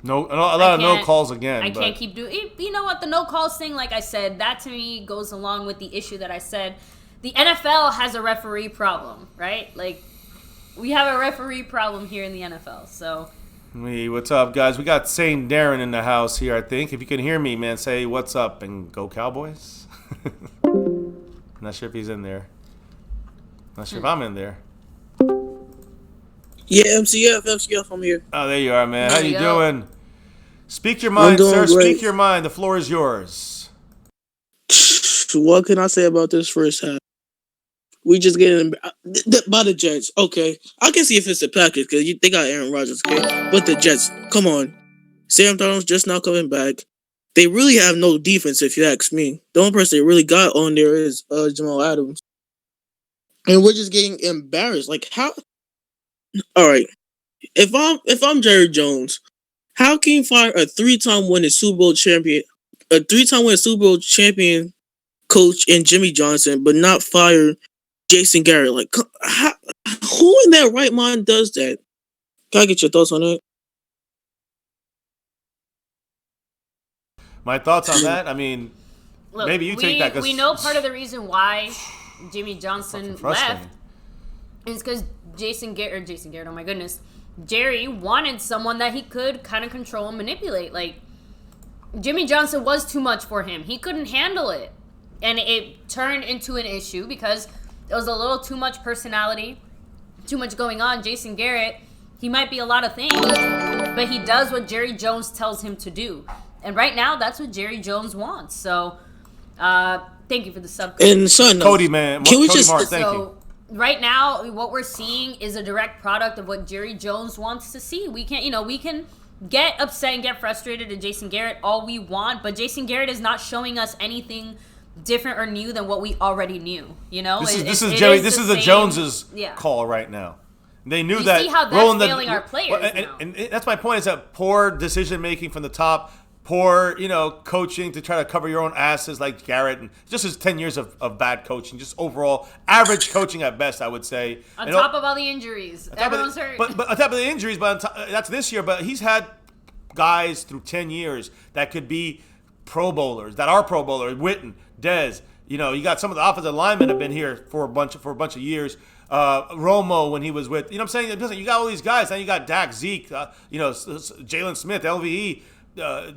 No, a lot of no calls again. I can't keep doing. You know what? The no calls thing, like I said, that to me goes along with the issue that I said. The NFL has a referee problem, right? Like, we have a referee problem here in the NFL. So, hey, what's up, guys? We got Saint Darren in the house here, I think. If you can hear me, man, say what's up and go Cowboys. Not sure if he's in there. Not sure if I'm in there. Yeah, MCF, I'm here. Oh, there you are, man. How There you you go. doing? Speak your mind, doing sir. great. Speak your mind. The floor is yours. What can I say about this first half? We just getting by the Jets. Okay, I can see if it's the Packers because they got Aaron Rodgers. Okay, but the Jets, come on. Sam Darnold's just now coming back. They really have no defense, if you ask me. The only person they really got on there is Jamal Adams, and we're just getting embarrassed. Like how? All right, if I'm Jerry Jones, how can you fire a three-time winning Super Bowl champion coach in Jimmy Johnson, but not fire Jason Garrett? Like, who in their right mind does that? Can I get your thoughts on that? My thoughts on that? I mean, look, maybe you take that. 'Cause we know part of the reason why Jimmy Johnson frustrating. left is because Jason Garrett, oh my goodness, Jerry wanted someone that he could kind of control and manipulate. Like, Jimmy Johnson was too much for him. He couldn't handle it. And it turned into an issue because there was a little too much personality, too much going on. Jason Garrett, he might be a lot of things, but he does what Jerry Jones tells him to do. And right now, that's what Jerry Jones wants. So, thank you for the sub. And son, Cody, man. Can we Cody just Mark, thank you. Right now, what we're seeing is a direct product of what Jerry Jones wants to see. We can get upset and get frustrated at Jason Garrett all we want, but Jason Garrett is not showing us anything different or new than what we already knew. You know, This is the Joneses call right now. They knew that. See how that's failing our players and that's my point. Is that poor decision making from the top, poor coaching to try to cover your own asses like Garrett, and just his 10 years of bad coaching, just overall average coaching at best, I would say. On top of all the injuries, everyone's hurt. But on top of the injuries, that's this year. But he's had guys through 10 years that could be Pro Bowlers, that are Pro Bowlers. Witten, Dez. You got some of the offensive linemen have been here for a bunch of years. Romo when he was with, what I'm saying, you got all these guys. Now you got Dak, Zeke, Jalen Smith, LVE,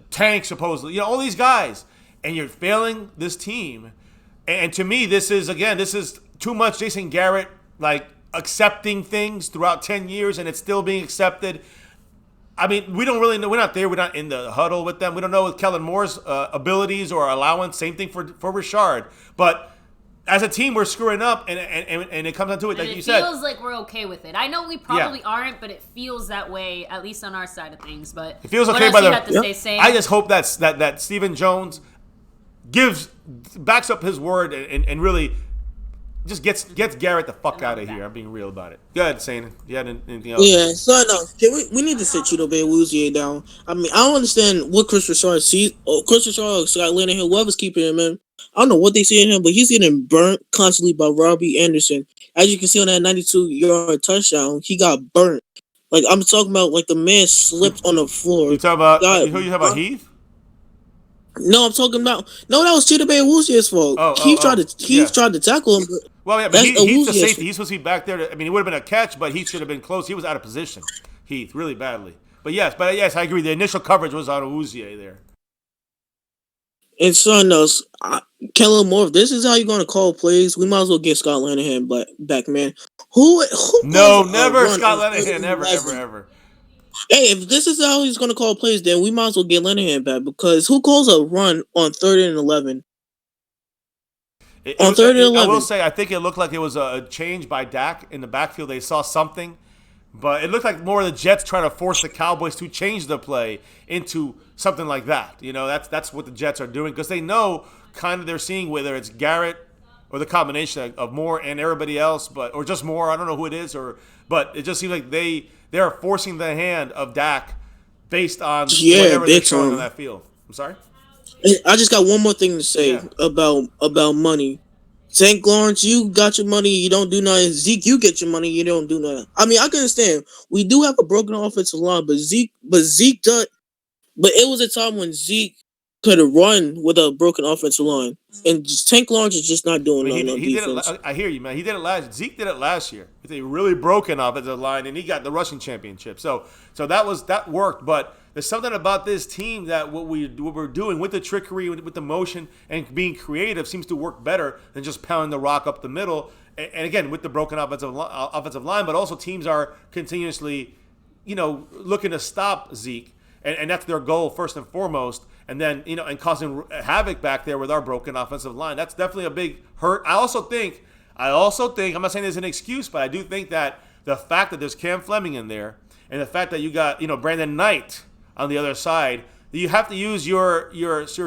Tank supposedly, all these guys, and you're failing this team. And to me, this is too much Jason Garrett, like accepting things throughout 10 years, and it's still being accepted. I mean, we don't really know. We're not there. We're not in the huddle with them. We don't know with Kellen Moore's abilities or allowance. Same thing for Richard. But as a team, we're screwing up, and it comes down to it, like you said. It feels like we're okay with it. I know we probably aren't, but it feels that way, at least on our side of things. But it feels okay by the. I just hope that Stephen Jones backs up his word and really just gets Garrett the fuck out of here. I'm being real about it. Go ahead, Sane. You had anything else? Yeah, so no, we need to sit Cheeto Bay Woozier down. I mean, I don't understand what Chris Richard sees. Chris Richard, Scott Linehan, whoever's keeping him in. I don't know what they see in him, but he's getting burnt constantly by Robbie Anderson. As you can see on that 92-yard touchdown, he got burnt. Like, I'm talking about, like, the man slipped on the floor. You talking about who you talking about, Heath? No, I'm talking about that was Cheetah Bay Woozier's fault. He tried to tackle him. But Heath's the safety. He's supposed to be back there. It would have been a catch, but Heath should have been close. He was out of position. Heath, really badly. But yes, I agree. The initial coverage was on Awuzie there. And son knows, Kellen Moore, if this is how you're going to call plays, we might as well get Scott Linehan back, man. Who? No, never Scott Linehan, ever. Hey, if this is how he's going to call plays, then we might as well get Linehan back, because who calls a run on 3rd and 11? On 3rd and 11. I will say, I think it looked like it was a change by Dak in the backfield. They saw something, but it looked like more of the Jets trying to force the Cowboys to change the play into something like that. That's what the Jets are doing, because they know kind of they're seeing whether it's Garrett or the combination of Moore and everybody else, or just Moore. I don't know who it is, but it just seems like they're forcing the hand of Dak based on whatever they're showing on that field. I'm sorry? I just got one more thing to say about money. St. Lawrence, you got your money, you don't do nothing. Zeke, you get your money, you don't do nothing. I mean, I can understand. We do have a broken offensive line, but Zeke does. But it was a time when Zeke could have run with a broken offensive line, and St. Lawrence is just not doing nothing on defense. I hear you, man. He did it last. Zeke did it last year with a really broken offensive line, and he got the rushing championship. So that worked. But there's something about this team that what we're doing with the trickery, with the motion, and being creative seems to work better than just pounding the rock up the middle. And again, with the broken offensive line, but also teams are continuously, looking to stop Zeke, and that's their goal first and foremost. And then, and causing havoc back there with our broken offensive line. That's definitely a big hurt. I also think, I'm not saying there's an excuse, but I do think that the fact that there's Cam Fleming in there, and the fact that you got, Brandon Knight on the other side, you have to use your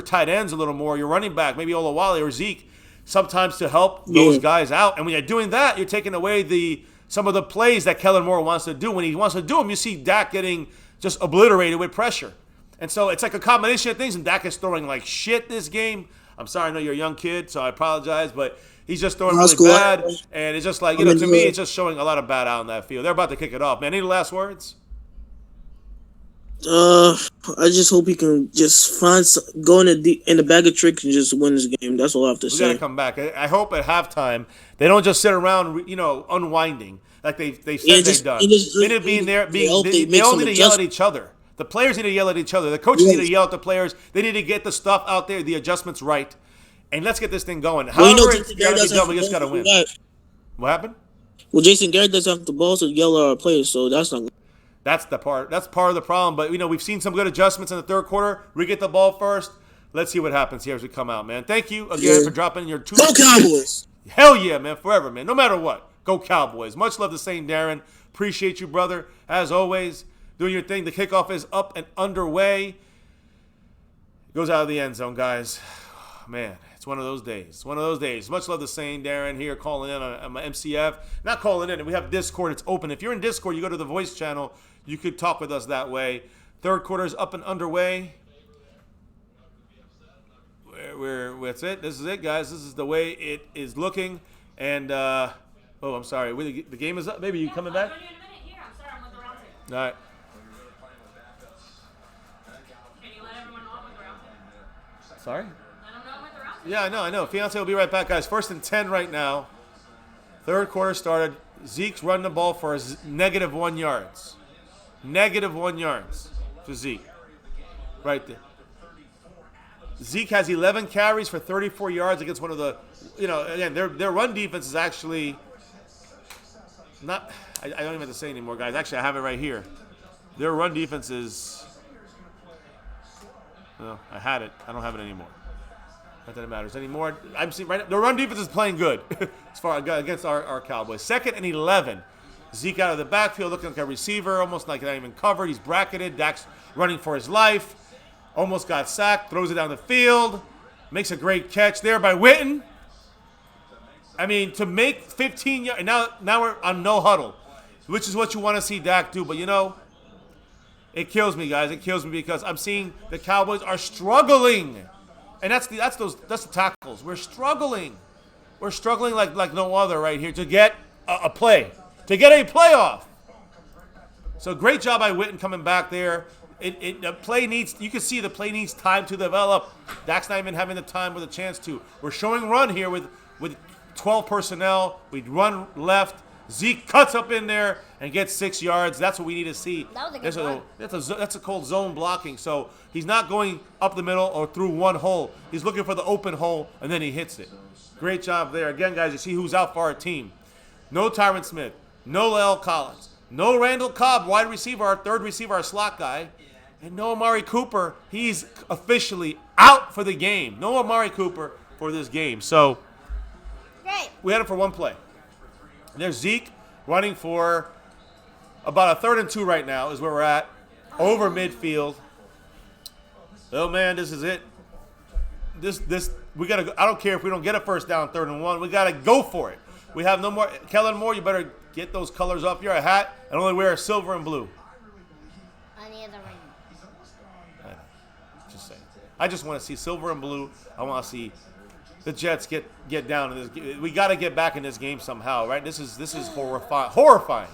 tight ends a little more, your running back, maybe Olawale or Zeke, sometimes to help those guys out. And when you're doing that, you're taking away some of the plays that Kellen Moore wants to do. When he wants to do them, you see Dak getting just obliterated with pressure. And so it's like a combination of things, and Dak is throwing like shit this game. I'm sorry, I know you're a young kid, so I apologize, but he's just throwing really bad. And it's just like, to me, it's just showing a lot of bad out on that field. They're about to kick it off, man. Any last words? I just hope he can just go in the bag of tricks and just win this game. That's all I have to say. We got to come back. I hope at halftime they don't just sit around, unwinding like they said they've done. They need to be in there. They all need to yell at each other. The players need to yell at each other. The coaches need to yell at the players. They need to get the stuff out there, the adjustments right, and let's get this thing going. However, it's got to be done. We just got to win. What happened? Well, Jason Garrett doesn't have the balls to yell at our players, so that's not good. That's part of the problem. But we've seen some good adjustments in the third quarter. We get the ball first. Let's see what happens here as we come out, man. Thank you again for dropping your 2. Go Cowboys! Hell yeah, man! Forever, man. No matter what, go Cowboys. Much love to St. Darren. Appreciate you, brother. As always, doing your thing. The kickoff is up and underway. Goes out of the end zone, guys. Man, it's one of those days. Much love to St. Darren here calling in on my MCF. Not calling in. We have Discord. It's open. If you're in Discord, you go to the voice channel. You could talk with us that way. Third quarter is up and underway. That's it. This is it, guys. This is the way it is looking. And, I'm sorry. The game is up. Maybe you coming back? I'll join you in a minute. Here, I'm sorry. I'm with the round table. All right. Can you let everyone know I'm with the round table? Sorry? Let them know I'm with the round table. Yeah, I know. Fiance will be right back, guys. 1st and 10 right now. Third quarter started. Zeke's running the ball for -1 yards. -1 yards to Zeke. Right there. Zeke has 11 carries for 34 yards against one of the, again, their run defense is actually not, I don't even have to say anymore, guys. Actually, I have it right here. Their run defense is, I had it. I don't have it anymore. Not that it matters anymore. I'm seeing right now, the run defense is playing good as far against our Cowboys. 2nd and 11. Zeke out of the backfield looking like a receiver, almost like not even covered. He's bracketed. Dak's running for his life. Almost got sacked. Throws it down the field. Makes a great catch there by Witten. I mean, to make 15 yards. Now we're on no huddle, which is what you want to see Dak do. But, it kills me, guys. It kills me because I'm seeing the Cowboys are struggling. And that's the tackles. We're struggling. We're struggling like no other right here to get a play. To get a playoff. So great job by Witten coming back there. The play needs, you can see the play needs time to develop. Dak's not even having the time with a chance to. We're showing run here with 12 personnel. We run left. Zeke cuts up in there and gets 6 yards. That's what we need to see. That was a good run. That's a called zone blocking. So he's not going up the middle or through one hole. He's looking for the open hole, and then he hits it. Great job there. Again, guys, you see who's out for our team. No Tyron Smith. No L. Collins. No Randall Cobb, wide receiver, our third receiver, our slot guy. And no Amari Cooper. He's officially out for the game. No Amari Cooper for this game. So Great. we had him for one play. And there's Zeke running for about a 3rd and 2 right now is where we're at. Over midfield. Oh, man, this is it. we gotta. I don't care if we don't get a first down, 3rd and 1. We gotta go for it. We have no more. Kellen Moore, you better get those colors off your hat and only wear silver and blue. Any other ring. Just saying. I just want to see silver and blue. I want to see the Jets get down in this. We got to get back in this game somehow, right? This is horrifying.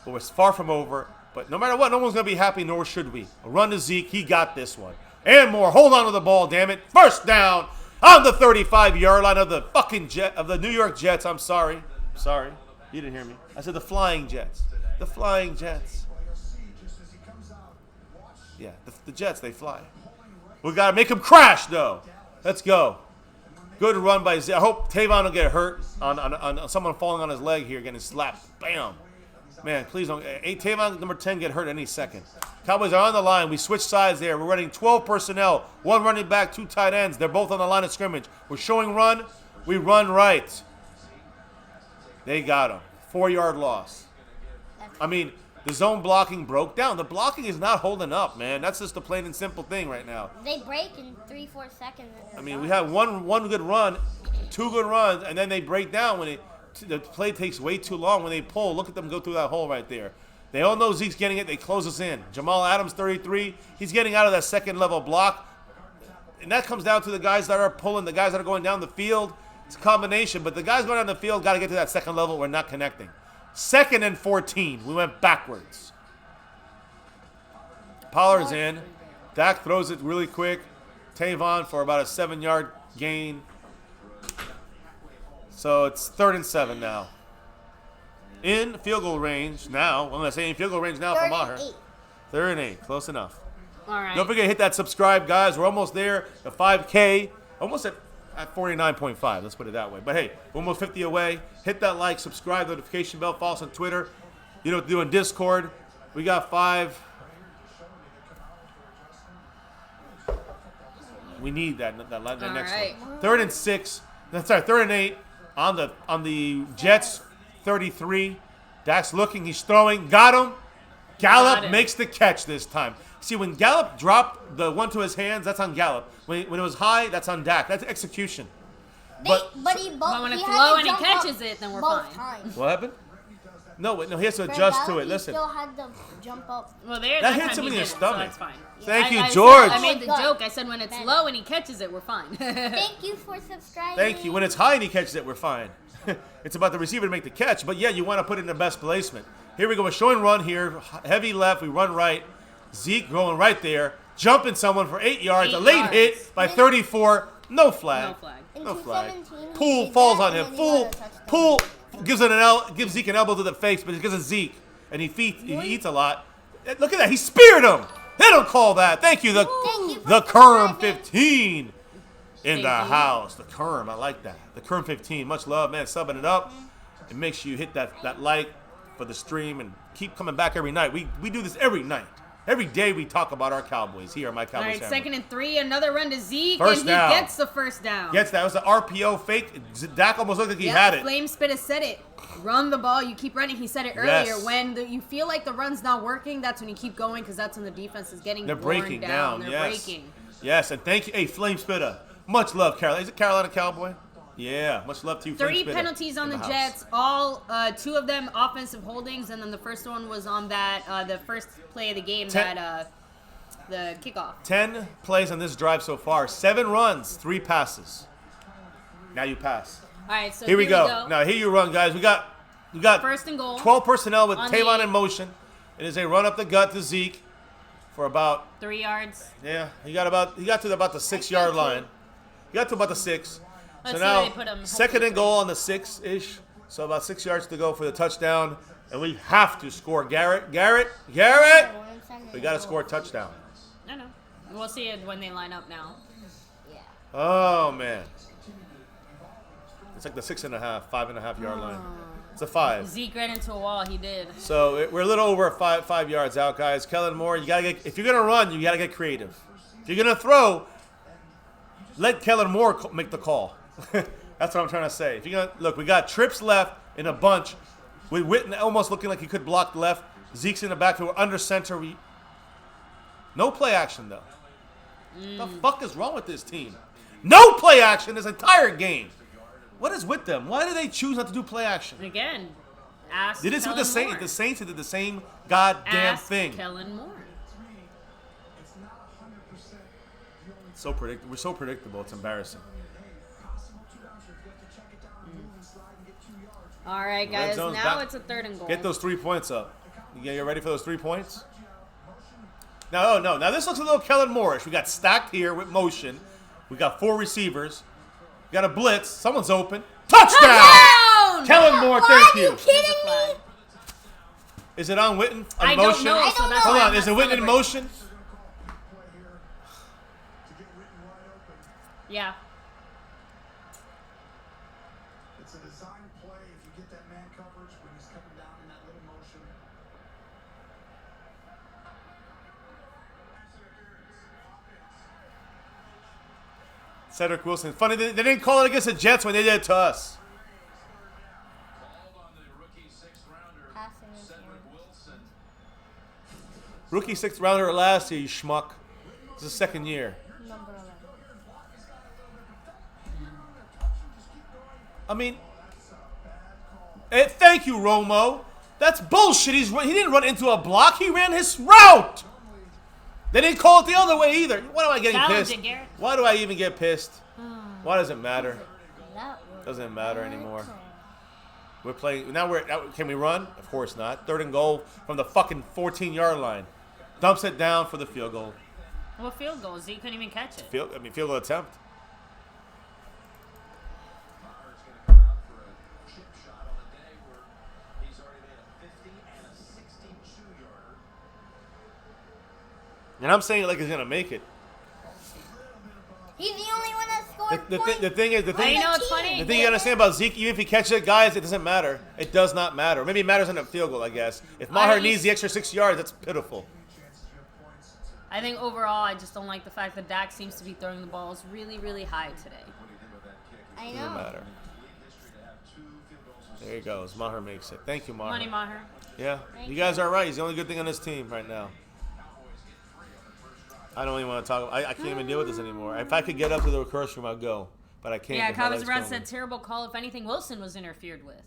But it's far from over. But no matter what, no one's gonna be happy, nor should we. A run to Zeke, he got this one. And more. Hold on to the ball, damn it. First down on the 35-yard line of the fucking New York Jets. I'm sorry. You didn't hear me. I said the Flying Jets. The Flying Jets. Yeah, the Jets, they fly. We got to make them crash, though. Let's go. Good run by Zeke. I hope Tavon will get hurt on someone falling on his leg here, getting slapped. Bam. Man, please don't. Tavon, number 10, get hurt any second. Cowboys are on the line. We switch sides there. We're running 12 personnel. 1 running back, 2 tight ends. They're both on the line of scrimmage. We're showing run. We run right. They got him. 4-yard loss. I mean, the zone blocking broke down. The blocking is not holding up, man. That's just the plain and simple thing right now. They break in 3-4 seconds. I mean, we have one good run, 2 good runs, and then they break down when the play takes way too long when they pull. Look at them go through that hole right there. They all know Zeke's getting it. They close us in. Jamal Adams, 33. He's getting out of that second-level block. And that comes down to the guys that are pulling, the guys that are going down the field. It's a combination. But the guys going down the field got to get to that second level. We're not connecting. 2nd and 14. We went backwards. Pollard's in. Dak throws it really quick. Tavon for about a 7-yard gain. So it's 3rd and 7 now. In field goal range now. When I say in field goal range now for Maher. 3rd and 8. Close enough. All right. Don't forget to hit that subscribe, guys. We're almost there. The 5K. Almost at 49.5. Let's put it that way. But hey, we're almost 50 away. Hit that like, subscribe, notification bell. Follow us on Twitter. You know what to do on Discord. We got 5. We need that next one. 3rd and 6. That's right. 3rd and 8 on the Jets. 33. Dak's looking. He's throwing. Got him. Gallup makes the catch this time. See, when Gallup dropped the one to his hands, that's on Gallup. When it was high, that's on Dak. That's execution. But when it's low and he catches it, then we're fine. Times. What happened? No, he has to adjust to it. He Listen. still had to jump up. Well, that hits him in your stomach. So that's fine. Thank you, I George. I made the joke. I said when it's low and he catches it, we're fine. Thank you for subscribing. Thank you. When it's high and he catches it, we're fine. It's about the receiver to make the catch. But, yeah, you want to put it in the best placement. Here we go. We're showing run here. Heavy left. We run right. Zeke going right there. Jumping someone for 8 yards. A late hit by 34. No flag. No flag. Poole falls on him. Poole gives Zeke an elbow to the face, but because of Zeke. And he eats a lot. Look at that. He speared him. They don't call that. Thank you. The Kerm 15 in the house. The Kerm. I like that. The Kerm 15. Much love, man. Subbing it up. And make sure you hit that like for the stream and keep coming back every night. We do this every night. Every day we talk about our Cowboys here at My Cowboys Family. All right, 2nd and 3. Another run to Zeke. First down. He gets the first down. Gets that. It was an RPO fake. Dak almost looked like he had it. Flame Spitter said it. Run the ball. You keep running. He said it earlier. Yes. When you feel like the run's not working, that's when you keep going because that's when the defense is getting They're breaking down. They're breaking. Yes, and thank you. Hey, Flame Spitter. Much love, Carolina. Is it Carolina Cowboy? Yeah, much love to you, Flame 30 Spitter. penalties on the Jets. All 2 of them offensive holdings, and then the first one was on that the first play of the game, the kickoff. 10 plays on this drive so far. 7 runs, 3 passes. Now you pass. All right, so here we go. Now here you run, guys. We got 1st and goal. 12 personnel with Tavon in motion. It is a run up the gut to Zeke for about 3 yards. Yeah, he got to about the 6-yard line. He got to about the 6. Let's so now 2nd and goal on the 6-ish. So about 6 yards to go for the touchdown, and we have to score. Garrett. We got to score a touchdown. I know. We'll see it when they line up now. Yeah. Oh man. It's like the 5.5 yard line. It's a 5. Zeke ran into a wall. He did. So we're a little over 5 yards out, guys. Kellen Moore, you gotta get. If you're gonna run, you gotta get creative. If you're gonna throw, let Kellen Moore make the call. That's what I'm trying to say. If you're gonna look, we got trips left in a bunch. With Witten almost looking like he could block left. Zeke's in the back. We're under center. No play action though. The fuck is wrong with this team? No play action this entire game. What is with them? Why do they choose not to do play action? Again, ask They did this with the Kellen Saints. Moore. The Saints did the same goddamn Ask thing. Kellen Moore. So predictable. We're so predictable. It's embarrassing. All right, Red guys. zone's Now back. it's a 3rd and goal. Get those 3 points up. You ready for those 3 points? Now, oh no. Now this looks a little Kellen Moore-ish. We got stacked here with motion. We got 4 receivers. We got a blitz. Someone's open. Touchdown! Touchdown! Kellen Moore, Are thank you you. kidding Flag. me? Is it on Witten? On I don't motion? know. I So don't that's know. why Hold I'm on. Is it not Witten in celebrating. motion? Yeah. It's a design play. If you get that man coverage when he's coming down in that little motion. Cedric Wilson. Funny, they didn't call it against the Jets when they did it to us. Called on the rookie 6th-rounder, Passing is Cedric here. Wilson. Rookie 6th rounder last year, you schmuck. It's his 2nd year. Number 11. I mean, thank you, Romo. That's bullshit. He didn't run into a block. He ran his route. They didn't call it the other way either. Why am I getting Challenge pissed? it, Garrett. Why do I even get pissed? Why does it matter? That was Doesn't matter anymore. okay. We're playing now. Can we run? Of course not. 3rd and goal from the fucking 14-yard line. Dumps it down for the field goal. What field goals? You couldn't even catch it. Field goal attempt. Maher's going to come out for a chip shot on the day where he's already made a 50 and a 62-yarder. And I'm saying it like he's gonna make it. He's the only one that scored The points. thing is, Hey, you know what's funny? The thing you gotta understand about Zeke, even if he catches it, guys, it doesn't matter. It does not matter. Maybe it matters in a field goal, I guess. If Maher needs the extra 6 yards, that's pitiful. I think overall, I just don't like the fact that Dak seems to be throwing the balls really, really high today. I Doesn't know. matter. There he goes. Maher makes it. Thank you, Maher. Money Maher. Yeah, Thank you guys are right. He's the only good thing on this team right now. I don't even want to talk. I can't even deal with this anymore. If I could get up to the rehearsal room, I'd go. But I can't. Yeah, because my Cowboys leg's Brad killing said me. terrible call. If anything, Wilson was interfered with.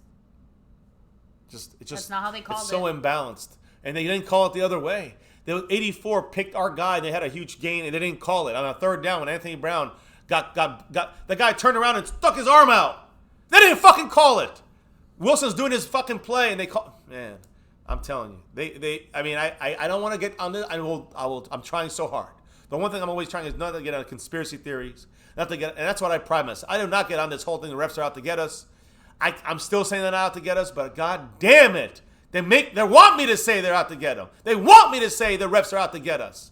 It's just That's not how they called it's so it. imbalanced, and they didn't call it the other way. They 84 picked our guy. And they had a huge gain, and they didn't call it on a 3rd down when Anthony Brown got the guy turned around and stuck his arm out. They didn't fucking call it. Wilson's doing his fucking play, and they call. Man, I'm telling you, they. I mean, I don't want to get on this. I will. I'm trying so hard. The one thing I'm always trying is not to get on conspiracy theories, not to get, and that's what I pride myself. I do not get on this whole thing. The refs are out to get us. I'm still saying they're not out to get us, but god damn it, they want me to say they're out to get them. They want me to say the refs are out to get us.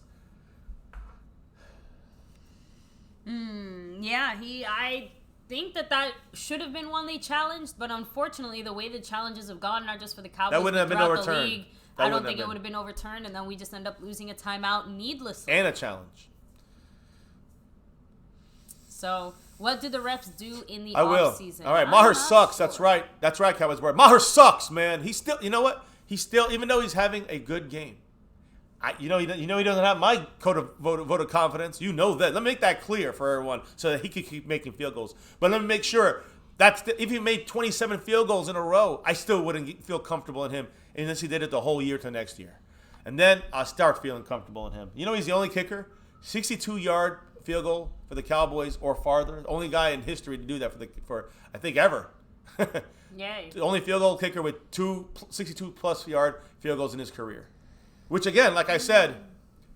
Yeah, I think that should have been one they challenged, but unfortunately, the way the challenges have gone, not just for the Cowboys, That wouldn't have but been throughout the overturned. league, That I don't wouldn't think have it would been. have been overturned, and then we just end up losing a timeout needlessly. And a challenge. So, what did the refs do in the I will. offseason? All right, I'm Maher not sucks. sure. That's right. That's right, Cowboys board. Maher sucks, man. He's still. You know what? He's still. Even though he's having a good game, he doesn't have my vote of confidence. You know that. Let me make that clear for everyone, so that he can keep making field goals. But let me make sure if he made 27 field goals in a row, I still wouldn't feel comfortable in him unless he did it the whole year to next year, and then I'll start feeling comfortable in him. You know, he's the only kicker, 62-yard field goal for the Cowboys or farther. The only guy in history to do that for I think ever. Yay. The only field goal kicker with 62-plus yard field goals in his career. Which, again, like I said,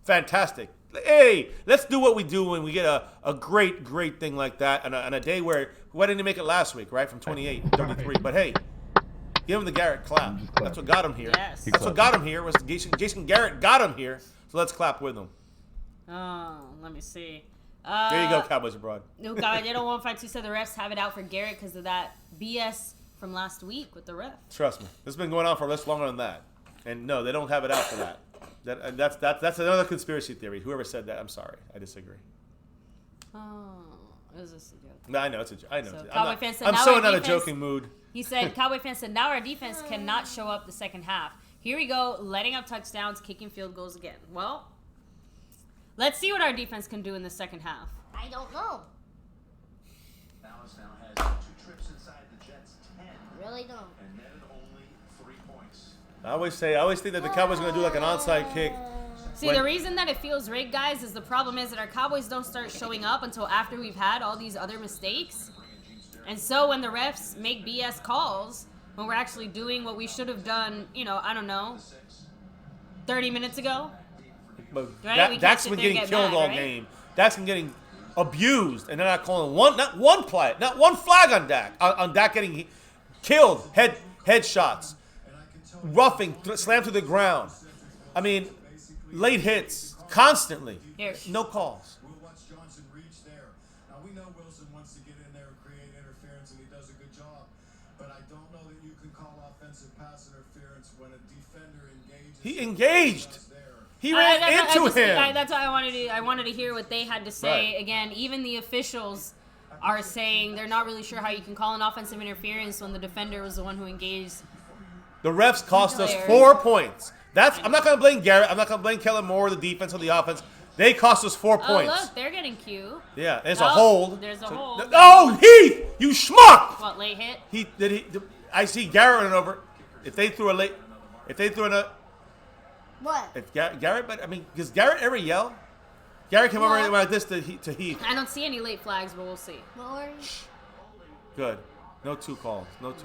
fantastic. Hey, let's do what we do when we get a great, great thing like that on a day where, why didn't he make it last week, right? From 28 to 33. But, hey, give him the Garrett clap. That's what got him here. Yes. That's what got him here. Was Jason Garrett got him here. So let's clap with him. Oh, let me see. There you go, Cowboys abroad. No, God, they don't want 5-2 said the refs have it out for Garrett because of that BS from last week with the ref. Trust me. This has been going on for less longer than that. And no, they don't have it out for that. That's another conspiracy theory. Whoever said that, I'm sorry. I disagree. Oh, is this a joke? No, I know it's a joke. I know. So, it's a, Cowboy fans said, I'm now so our not a defense- joking mood. He said, Cowboy fans said, now our defense cannot show up the second half. Here we go, letting up touchdowns, kicking field goals again. Well, let's see what our defense can do in the second half. I don't know. Dallas now has 2 trips inside the Jets' 10. Really don't. And netted only 3 points. I always think that the Cowboys are going to do like an onside kick. See, the reason that it feels rigged, guys, is the problem is that our Cowboys don't start showing up until after we've had all these other mistakes. And so when the refs make BS calls, when we're actually doing what we should have done, I don't know, 30 minutes ago. But Right? Dak's been getting killed all game. Dak's been getting abused, and they're not calling not one flag on Dak. On Dak getting killed, headshots, roughing, slammed to the ground. I mean, late hits constantly. Here. No calls. We'll watch Johnson reach there. Now we know Wilson wants to get in there and create interference, and he does a good job. But I don't know that you can call offensive pass interference when a defender engages. He engaged. There. He ran into him. That's why I wanted to hear what they had to say. Right. Again, even the officials are saying they're not really sure how you can call an offensive interference when the defender was the one who engaged. The refs cost us Hilarious. 4 points. I'm not going to blame Garrett. I'm not going to blame Kellen Moore, the defense or the offense. They cost us 4 Oh, points. look, they're getting cute. Yeah, there's Oh, a hold. there's a hold. Oh, Heath, you schmuck! What, late hit? I see Garrett running over. If they threw a, What? if Garrett, but I mean, does Garrett ever yell? Garrett came over and went like this to Heath. I don't see any late flags, but we'll see. Lord. Good. No 2 calls. No 2.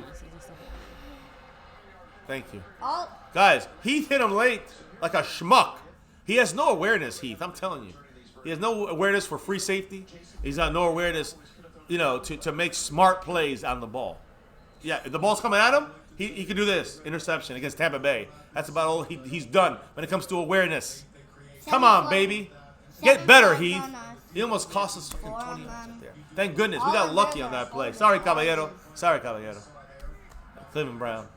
Thank you. All. Guys, Heath hit him late like a schmuck. He has no awareness, Heath. I'm telling you. He has no awareness for free safety. He's got no awareness, to make smart plays on the ball. Yeah, if the ball's coming at him, he can do this. Interception against Tampa Bay. That's about all he's done when it comes to awareness. Come on, baby. Get better, Heath. He almost cost us fucking 20 yards up there. Thank goodness. We got lucky on that play. Sorry, Caballero. Cleveland Brown.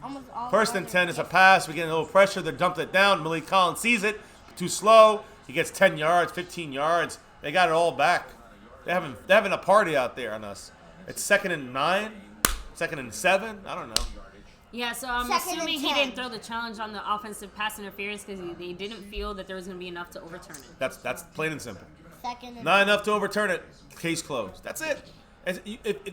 Almost all. First and 10 is a pass. We get a little pressure. They dumped it down. Malik Collins sees it. Too slow. He gets 10 yards, 15 yards. They got it all back. They're having a party out there on us. It's 2nd and 9, 2nd and 7. I don't know. Yeah, so I'm Second and assuming he 10. didn't throw the challenge on the offensive pass interference because they didn't feel that there was going to be enough to overturn it. That's plain and simple. Second and Not enough to overturn it. Case closed. That's it.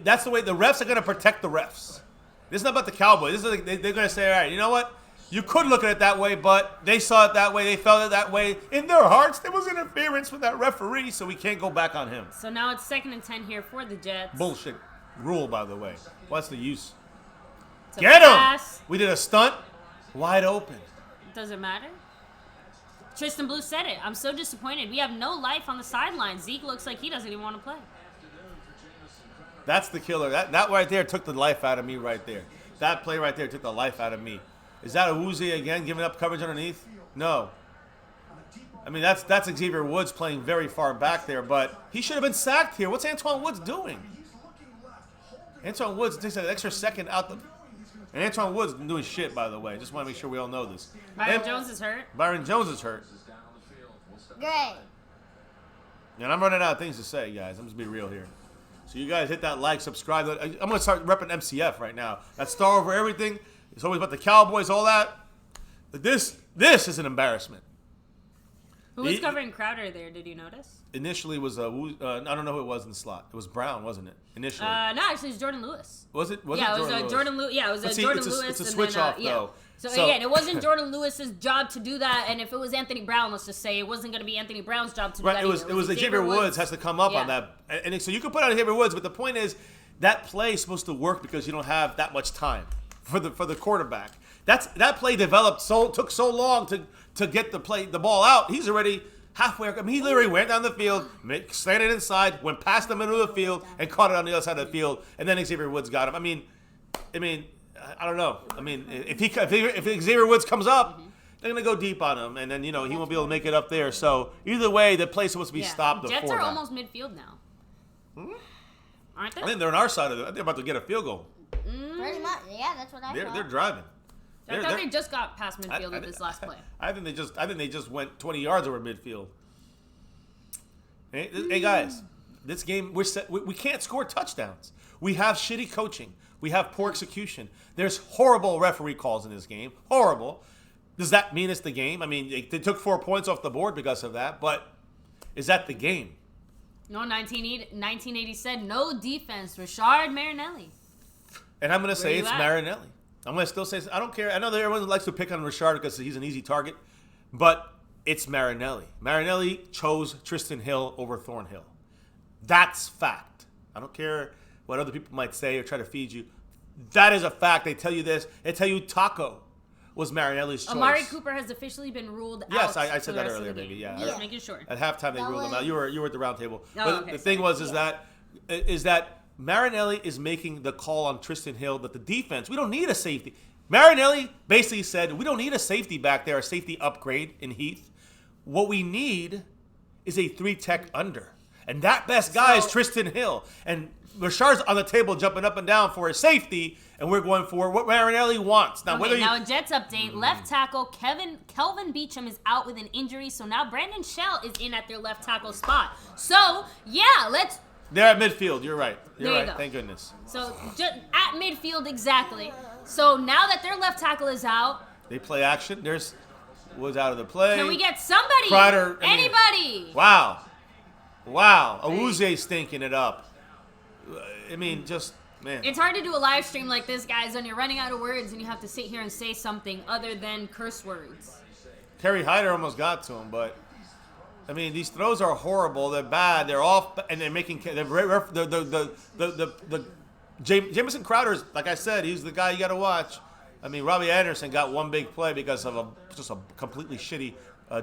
That's the way the refs are going to protect the refs. This is not about the Cowboys. They're going to say, all right, you know what? You could look at it that way, but they saw it that way. They felt it that way. In their hearts, there was interference with that referee, so we can't go back on him. So now it's 2nd and 10 here for the Jets. Bullshit rule, by the way. What's the use? It's a Get him! pass. We did a stunt. Wide open. Doesn't matter. Tristan Blue said it. I'm so disappointed. We have no life on the sideline. Zeke looks like he doesn't even want to play. That's the killer. That right there took the life out of me right there. That play right there took the life out of me. Is that a Woozy again giving up coverage underneath? No. I mean, that's Xavier Woods playing very far back there, but he should have been sacked here. What's Antoine Woods doing? Antoine Woods takes an extra second out the... And Antoine Woods isn't doing shit, by the way. Just want to make sure we all know this. Byron Jones is hurt. Byron Jones is hurt. Great. And I'm running out of things to say, guys. I'm just be real here. So you guys hit that like, subscribe. I'm going to start repping MCF right now. That star over everything. It's always about the Cowboys, all that. But this is an embarrassment. Who was covering Crowder there? Did you notice? Initially was I don't know who it was in the slot. It was Brown, wasn't it? Initially. No, actually, it was Jordan Lewis. Was it? It was Jordan Lewis. Yeah, it was But see, Jordan it's a- Lewis. it's a and switch then, off, yeah. though. So So- again, it wasn't Jordan Lewis's job to do that, and if it was Anthony Brown, let's just say it wasn't going to be Anthony Brown's job to do Right, that. it was Xavier Woods has to come up on Yeah. that. And so you can put out Xavier Woods, but the point is that play is supposed to work because you don't have that much time for the quarterback. That play took so long to get the ball out. He's already halfway. I mean, he literally went down the field, slanted inside, went past the middle of the field, and caught it on the other side of the field. And then Xavier Woods got him. I mean, I don't know. I mean, if Xavier Woods comes up, they're gonna go deep on him, and then he won't be able to make it up there. So either way, the play's supposed to be stopped. Jets before are that. almost midfield now. Aren't they? I think they're on our side of it. I think they're about to get a field goal. Pretty much. Yeah, that's what I They're thought. driving. I thought they just got past midfield with this last play. I think they just went 20 yards over midfield. Hey guys, this game we can't score touchdowns. We have shitty coaching. We have poor execution. There's horrible referee calls in this game. Horrible. Does that mean it's the game? I mean, they took 4 points off the board because of that, but is that the game? No, 1980 said no defense. Rashard Marinelli. And I'm going to say you it's at? Marinelli. I'm going to still say, I don't care. I know that everyone likes to pick on Rashard because he's an easy target, but it's Marinelli. Marinelli chose Tristan Hill over Thornhill. That's fact. I don't care what other people might say or try to feed you. That is a fact. They tell you this. They tell you Taco was Marinelli's choice. Amari Cooper has officially been ruled out. Yes, I for said the that rest of earlier, the maybe. game. Yeah. Just making sure. At halftime, they That ruled him was- out. You were at the round table. Oh, But okay, the thing sorry. was is that Marinelli is making the call on Tristan Hill that the defense, we don't need a safety. Marinelli basically said, we don't need a safety back there, a safety upgrade in Heath. What we need is a 3-tech under. And that best guy is So- Tristan Hill. And Rashard's on the table jumping up and down for a safety, and we're going for what Marinelli wants. Now, Okay, whether now you... a Jets update. Left tackle Kelvin Beachum is out with an injury, so now Brandon Shell is in at their left tackle spot. So, yeah, let's... They're at midfield. You're right. You're There you right. go. Thank goodness. So, just at midfield, exactly. So, now that their left tackle is out, They play action. There's was out of the play. can we get somebody? Kreider, I mean- Anybody? Wow. Awuzie stinking it up. I mean, just, man. It's hard to do a live stream like this, guys, when you're running out of words and you have to sit here and say something other than curse words. Kerry Hyder almost got to him, but I mean, these throws are horrible. They're bad. They're off, and they're making Jamison Crowder's, like I said, he's the guy you got to watch. I mean, Robbie Anderson got one big play because of just a completely shitty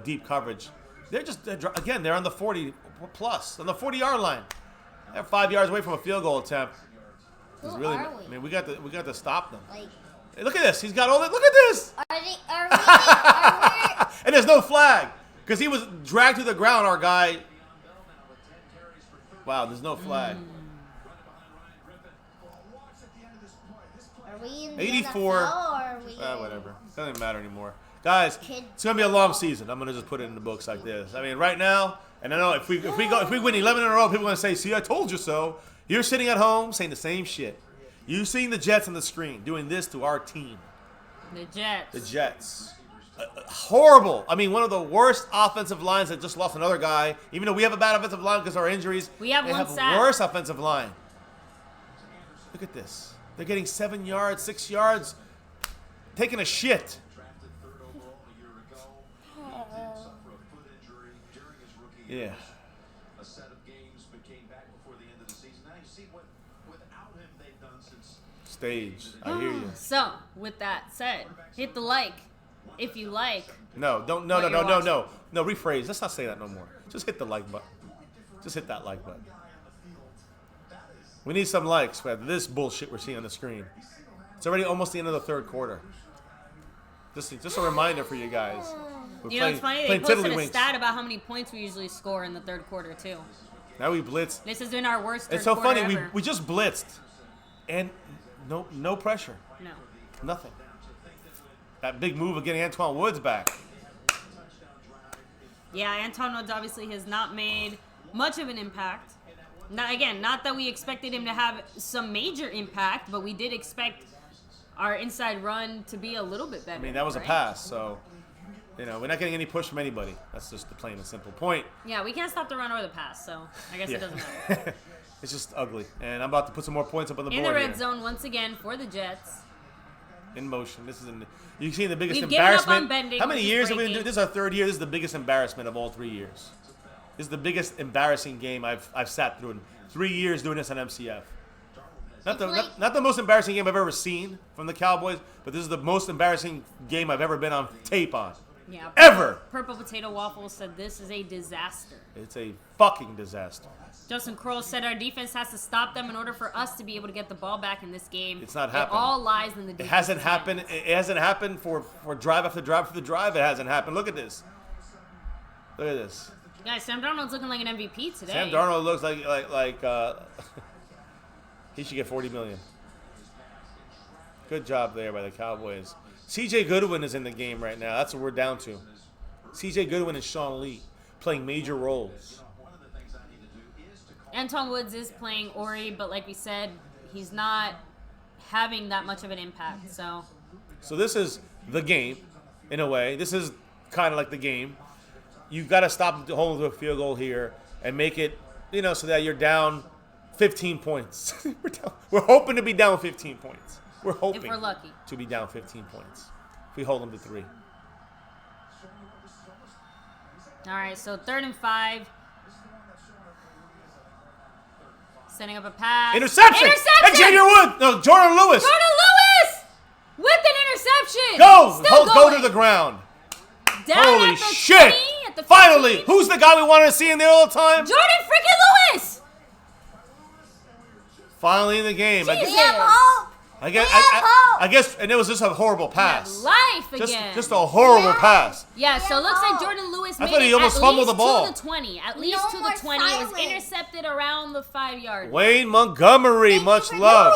deep coverage. They're on the 40 plus, on the 40-yard line. They're 5 yards away from a field goal attempt. Who It's really, are we? I mean, we got to stop them. Like, Hey, look at this. He's got all that. Look at this. are we And there's no flag because he was dragged to the ground. Our guy. Wow, there's no flag. in the 84. NFL or are we Whatever. Doesn't matter anymore, guys. Kid- It's gonna be a long season. I'm gonna just put it in the books like this. I mean, right now, and I know if we win 11 in a row, people are gonna say, "See, I told you so." You're sitting at home saying the same shit. You seen the Jets on the screen doing this to our team. The Jets. The Jets. Horrible. I mean, one of the worst offensive lines that just lost another guy. Even though we have a bad offensive line because of our injuries, We have they one have sack. worse offensive line. Look at this. They're getting 7 yards, 6 yards, taking a shit. Drafted third overall a year ago. Suffered a foot injury during his rookie year. Yeah. A set of games, but came back before the end of the season. Now you see what without him they've done since. Stage. I hear you. So, with that said, hit the like if you like. No, don't. What you're watching. No, rephrase. Let's not say that no more. Just hit the like button. Just hit that like button. We need some likes for this bullshit we're seeing on the screen. It's already almost the end of the third quarter. Just a reminder for you guys. We're You know, it's funny, they playing posted a tiddlywinks. stat about how many points we usually score in the third quarter, too. Now we blitzed. This has been our worst third It's so quarter funny. ever. We just blitzed, and no pressure, No. nothing. That big move of getting Antoine Woods back. Yeah, Anton Woods obviously has not made much of an impact. Not that we expected him to have some major impact, but we did expect our inside run to be a little bit better. I mean, that was a right? pass, so we're not getting any push from anybody. That's just the plain and simple point. Yeah, we can't stop the run or the pass, so I guess Yeah. it doesn't matter. It's just ugly, and I'm about to put some more points up on the In board the red here. zone once again for the Jets. In motion. You've seen the biggest We've given up embarrassment. on bending, How many which is years have we been breaking. doing? This is our third year. This is the biggest embarrassment of all 3 years. This is the biggest embarrassing game I've sat through in 3 years doing this on MCF. Not the most embarrassing game I've ever seen from the Cowboys, but this is the most embarrassing game I've ever been on tape on. Yeah. Ever. Purple Potato Waffles said this is a disaster. It's a fucking disaster. Justin Kroll said our defense has to stop them in order for us to be able to get the ball back in this game. It's not It happening. all lies in the It defense. hasn't happened. It hasn't happened for drive after drive after drive. It hasn't happened. Look at this. Look at this. Guys, Sam Darnold's looking like an MVP today. Sam Darnold looks like he should get $40 million. Good job there by the Cowboys. C.J. Goodwin is in the game right now. That's what we're down to. C.J. Goodwin and Sean Lee playing major roles. Anton Woods is playing Ori, but like we said, he's not having that much of an impact. So this is the game, in a way. This is kind of like the game. You've got to stop the hole to a field goal here and make it so that you're down 15 points. We're hoping to be down 15 points. We're hoping If we're lucky. to be down 15 points. If we hold them to 3. All right, so 3rd and 5. Setting up a pass. Interception! Xavier Woods! No, Jordan Lewis! Jordan Lewis! With an interception! Go! Still Go going. to the ground. Down Holy at the shit! 20, at the 15. Finally! Who's the guy we wanted to see in there all the time? Jordan freaking Lewis! Finally in the game. Jesus. We have hope. I guess, and it was just a horrible pass. Life again. Just a horrible pass. Yeah, so it looks like Jordan Lewis I made thought he it almost at fumbled least the ball. to the 20. At least No to the more 20. It was silence. intercepted around the 5-yard. Wayne Montgomery, much love.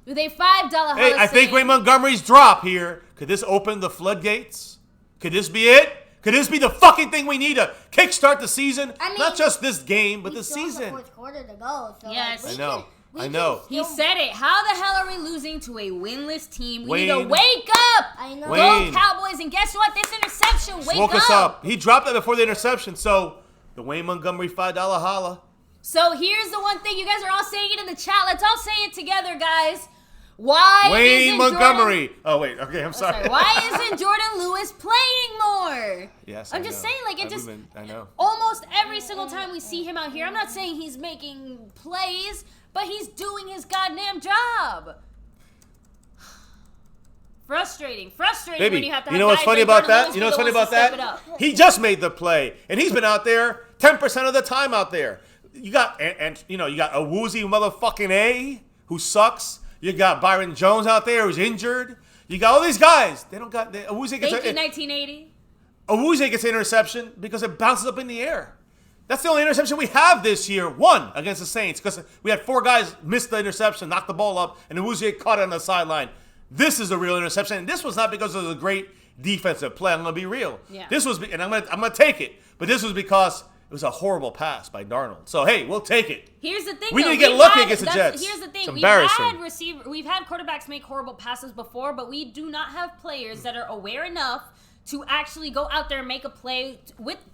Do they $5 Hey, I think Wayne Montgomery's drop here. Could this open the floodgates? Could this be it? Could this be the fucking thing we need to kickstart the season? I mean, Not just this game, but the still have season. the 4th quarter to go. So Yes. like, I know. we I can know. He still- said it. How the hell are we losing to a winless team? We need to Wayne. wake up. I know. Wayne. Go Cowboys. And guess what? This interception, wake Woke up. us up. He dropped that before the interception, so the Wayne Montgomery $5 holla. So here's the one thing. You guys are all saying it in the chat. Let's all say it together, guys. Why Wayne isn't Montgomery. Jordan... Oh, wait. Okay, I'm sorry. Why isn't Jordan Lewis playing more? Yes, I'm I just know. saying, like, it just... I know. Almost every single time we see him out here, I'm not saying he's making plays, but he's doing his goddamn job. Frustrating Baby, when you have to have you know what's guys funny like about Jordan that? Lewis You know be what's the funny ones about to step it that? up. He just made the play, and he's been out there 10% of the time out there. You got you got a woozy motherfucking A who sucks. You got Byron Jones out there who's injured. You got all these guys. They don't got Awuzie gets Thank you, 1980. Awuzie gets an interception because it bounces up in the air. That's the only interception we have this year. One against the Saints because we had 4 guys miss the interception, knock the ball up, and Awuzie caught it on the sideline. This is a real interception, and this was not because of the great defensive play. I'm gonna be real. Yeah. This was, and I'm gonna take it, but this was because it was a horrible pass by Darnold. So hey, we'll take it. Here's the thing. We though. need to get We've lucky had- against the that's- Jets. Here's the thing. It's We've had embarrassing. we've had quarterbacks make horrible passes before, but we do not have players that are aware enough to actually go out there and make a play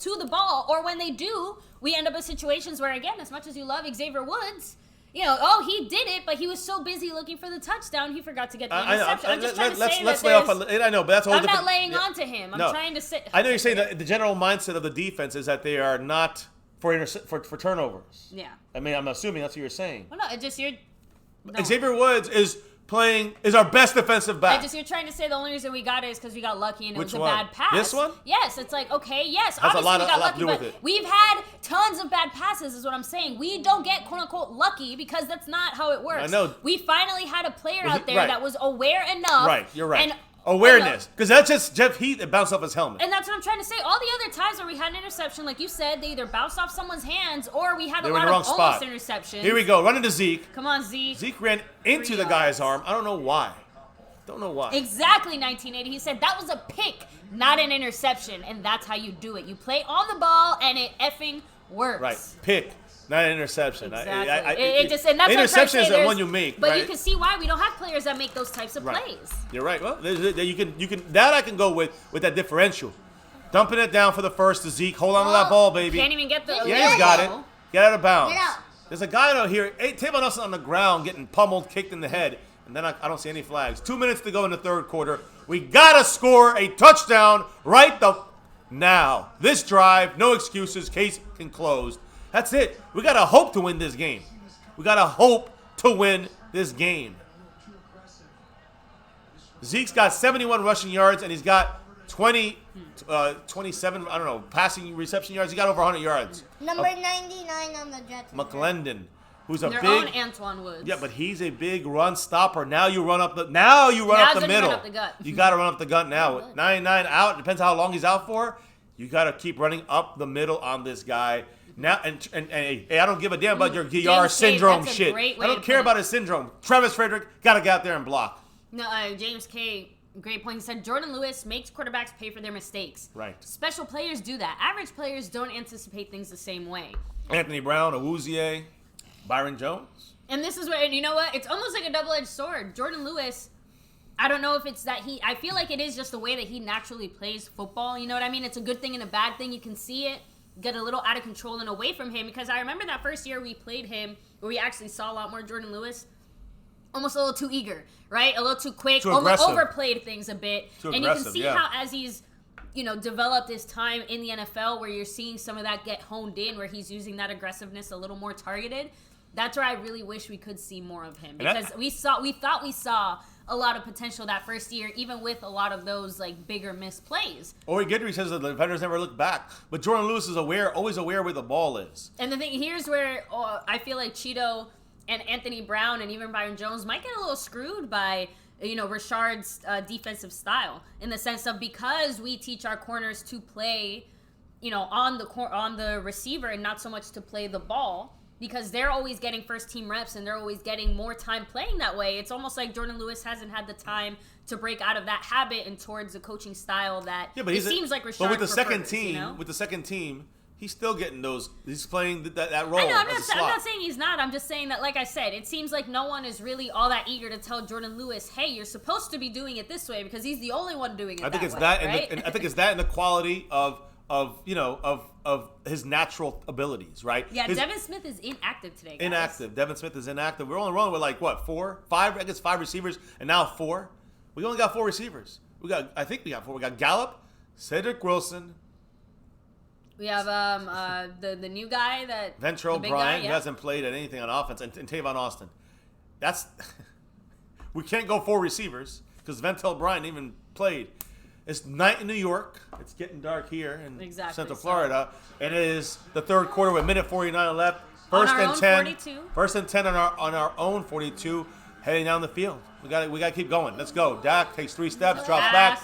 to the ball. Or when they do, we end up in situations where, again, as much as you love Xavier Woods, he did it, but he was so busy looking for the touchdown, he forgot to get the interception. I'm just trying to say let's that lay off. there's- I know, but that's a whole I'm different. not laying yeah. on to him. I'm No. trying to say. I know you're saying that the general mindset of the defense is that they are not for turnovers. Yeah. I mean, I'm assuming that's what you're saying. Well, no, it just you're. No. Xavier Woods is our best defensive back. You're trying to say the only reason we got it is because we got lucky and it Which was a one? bad pass. This one? Yes, it's like, okay, yes, Has a obviously lot we to got lucky, do with but it. we've had tons of bad passes is what I'm saying. We don't get quote-unquote lucky because that's not how it works. I know. We finally had a player Well, out there right. that was aware enough. Right, you're right. And Awareness, because that's just Jeff Heath that bounced off his helmet. And that's what I'm trying to say. All the other times where we had an interception, like you said, they either bounced off someone's hands or we had They a were in lot the of wrong almost spot. interceptions. Here we go, running to Zeke. Come on, Z. Zeke ran into 3 the guy's yards. arm. I don't know why. Don't know why. Exactly, 1980. He said that was a pick, not an interception, and that's how you do it. You play on the ball, and it effing works. Right, pick, not an interception. Exactly. It just and that's interception what I'm trying to is say. the one you make, but right? you can see why we don't have players that make those types of Right. plays. You're right. Well, you can that I can go with that differential. Dumping it down for the first to Zeke. Hold on to that ball, baby. Can't even get the. Yeah, he's got it. Get out of bounds. Get out. There's a guy out here, Tavon Nelson on the ground getting pummeled, kicked in the head, and then I don't see any flags. 2 minutes to go in the third quarter. We gotta score a touchdown right now. This drive, no excuses. Case can close. That's it. We gotta hope to win this game. We gotta hope to win this game. Zeke's got 71 rushing yards, and he's got 27, I don't know, passing reception yards. He got over 100 yards. Number 99 on the Jets. McClendon, who's a Their big, own Antoine Woods. yeah, but he's a big run stopper. Now you run up the middle. you run up the gut. You got to run up the gut now. With 99 out, depends how long he's out for. You got to keep running up the middle on this guy. Now and hey, I don't give a damn about your GR James syndrome K, that's a shit. great way I to don't care put it. about his syndrome. Travis Frederick got to get out there and block. No, James K. Great point. He said Jordan Lewis makes quarterbacks pay for their mistakes. Right. Special players do that. Average players don't anticipate things the same way. Anthony Brown, Awuzie, Byron Jones. And this is where, and you know what? It's almost like a double-edged sword. Jordan Lewis, I don't know if it's that I feel like it is just the way that he naturally plays football. You know what I mean? It's a good thing and a bad thing. You can see it. get a little out of control and away from him, because I remember that first year we played him where we actually saw a lot more Jordan Lewis. Almost a little too eager, right? A little too quick, Too aggressive. overplayed things a bit. Too and you can aggressive, see yeah. how as he's, developed his time in the NFL, where you're seeing some of that get honed in, where he's using that aggressiveness a little more targeted. That's where I really wish we could see more of him, because we thought we saw a lot of potential that first year, even with a lot of those like bigger missed plays. Ori Guidry says that the defenders never look back, but Jordan Lewis is always aware where the ball is. And the thing here's where I feel like Cheeto and Anthony Brown and even Byron Jones might get a little screwed by Rashard's defensive style, in the sense of, because we teach our corners to play on the receiver and not so much to play the ball, because they're always getting first team reps and they're always getting more time playing that way. It's almost like Jordan Lewis hasn't had the time to break out of that habit and towards a coaching style that seems like Rashard But with the prefers, second team, he's still getting those. He's playing that role. I know, I'm as a slot. not saying he's not. I'm just saying that, like I said, it seems like no one is really all that eager to tell Jordan Lewis, hey, you're supposed to be doing it this way, because he's the only one doing it I think that it's way, that, right? and I think it's that and the quality of his natural abilities, right? Yeah, His, Devin Smith is inactive today, guys. Inactive. Devin Smith is inactive. We're only rolling with like what, 4, 5? I guess 5 receivers, and now 4. We only got 4 receivers. I think we got 4. We got Gallup, Cedric Wilson. We have the new guy that Ventrell the big Bryant, guy, who hasn't played at anything on offense, and Tavon Austin. That's we can't go 4 receivers because Ventrell Bryant even played. It's night in New York. It's getting dark here in Central Florida, and it is the third quarter with 1:49 left. First on our and own 10. 42. First and 10 on our own 42, heading down the field. We got to keep going. Let's go. Dak takes 3 steps, drops back.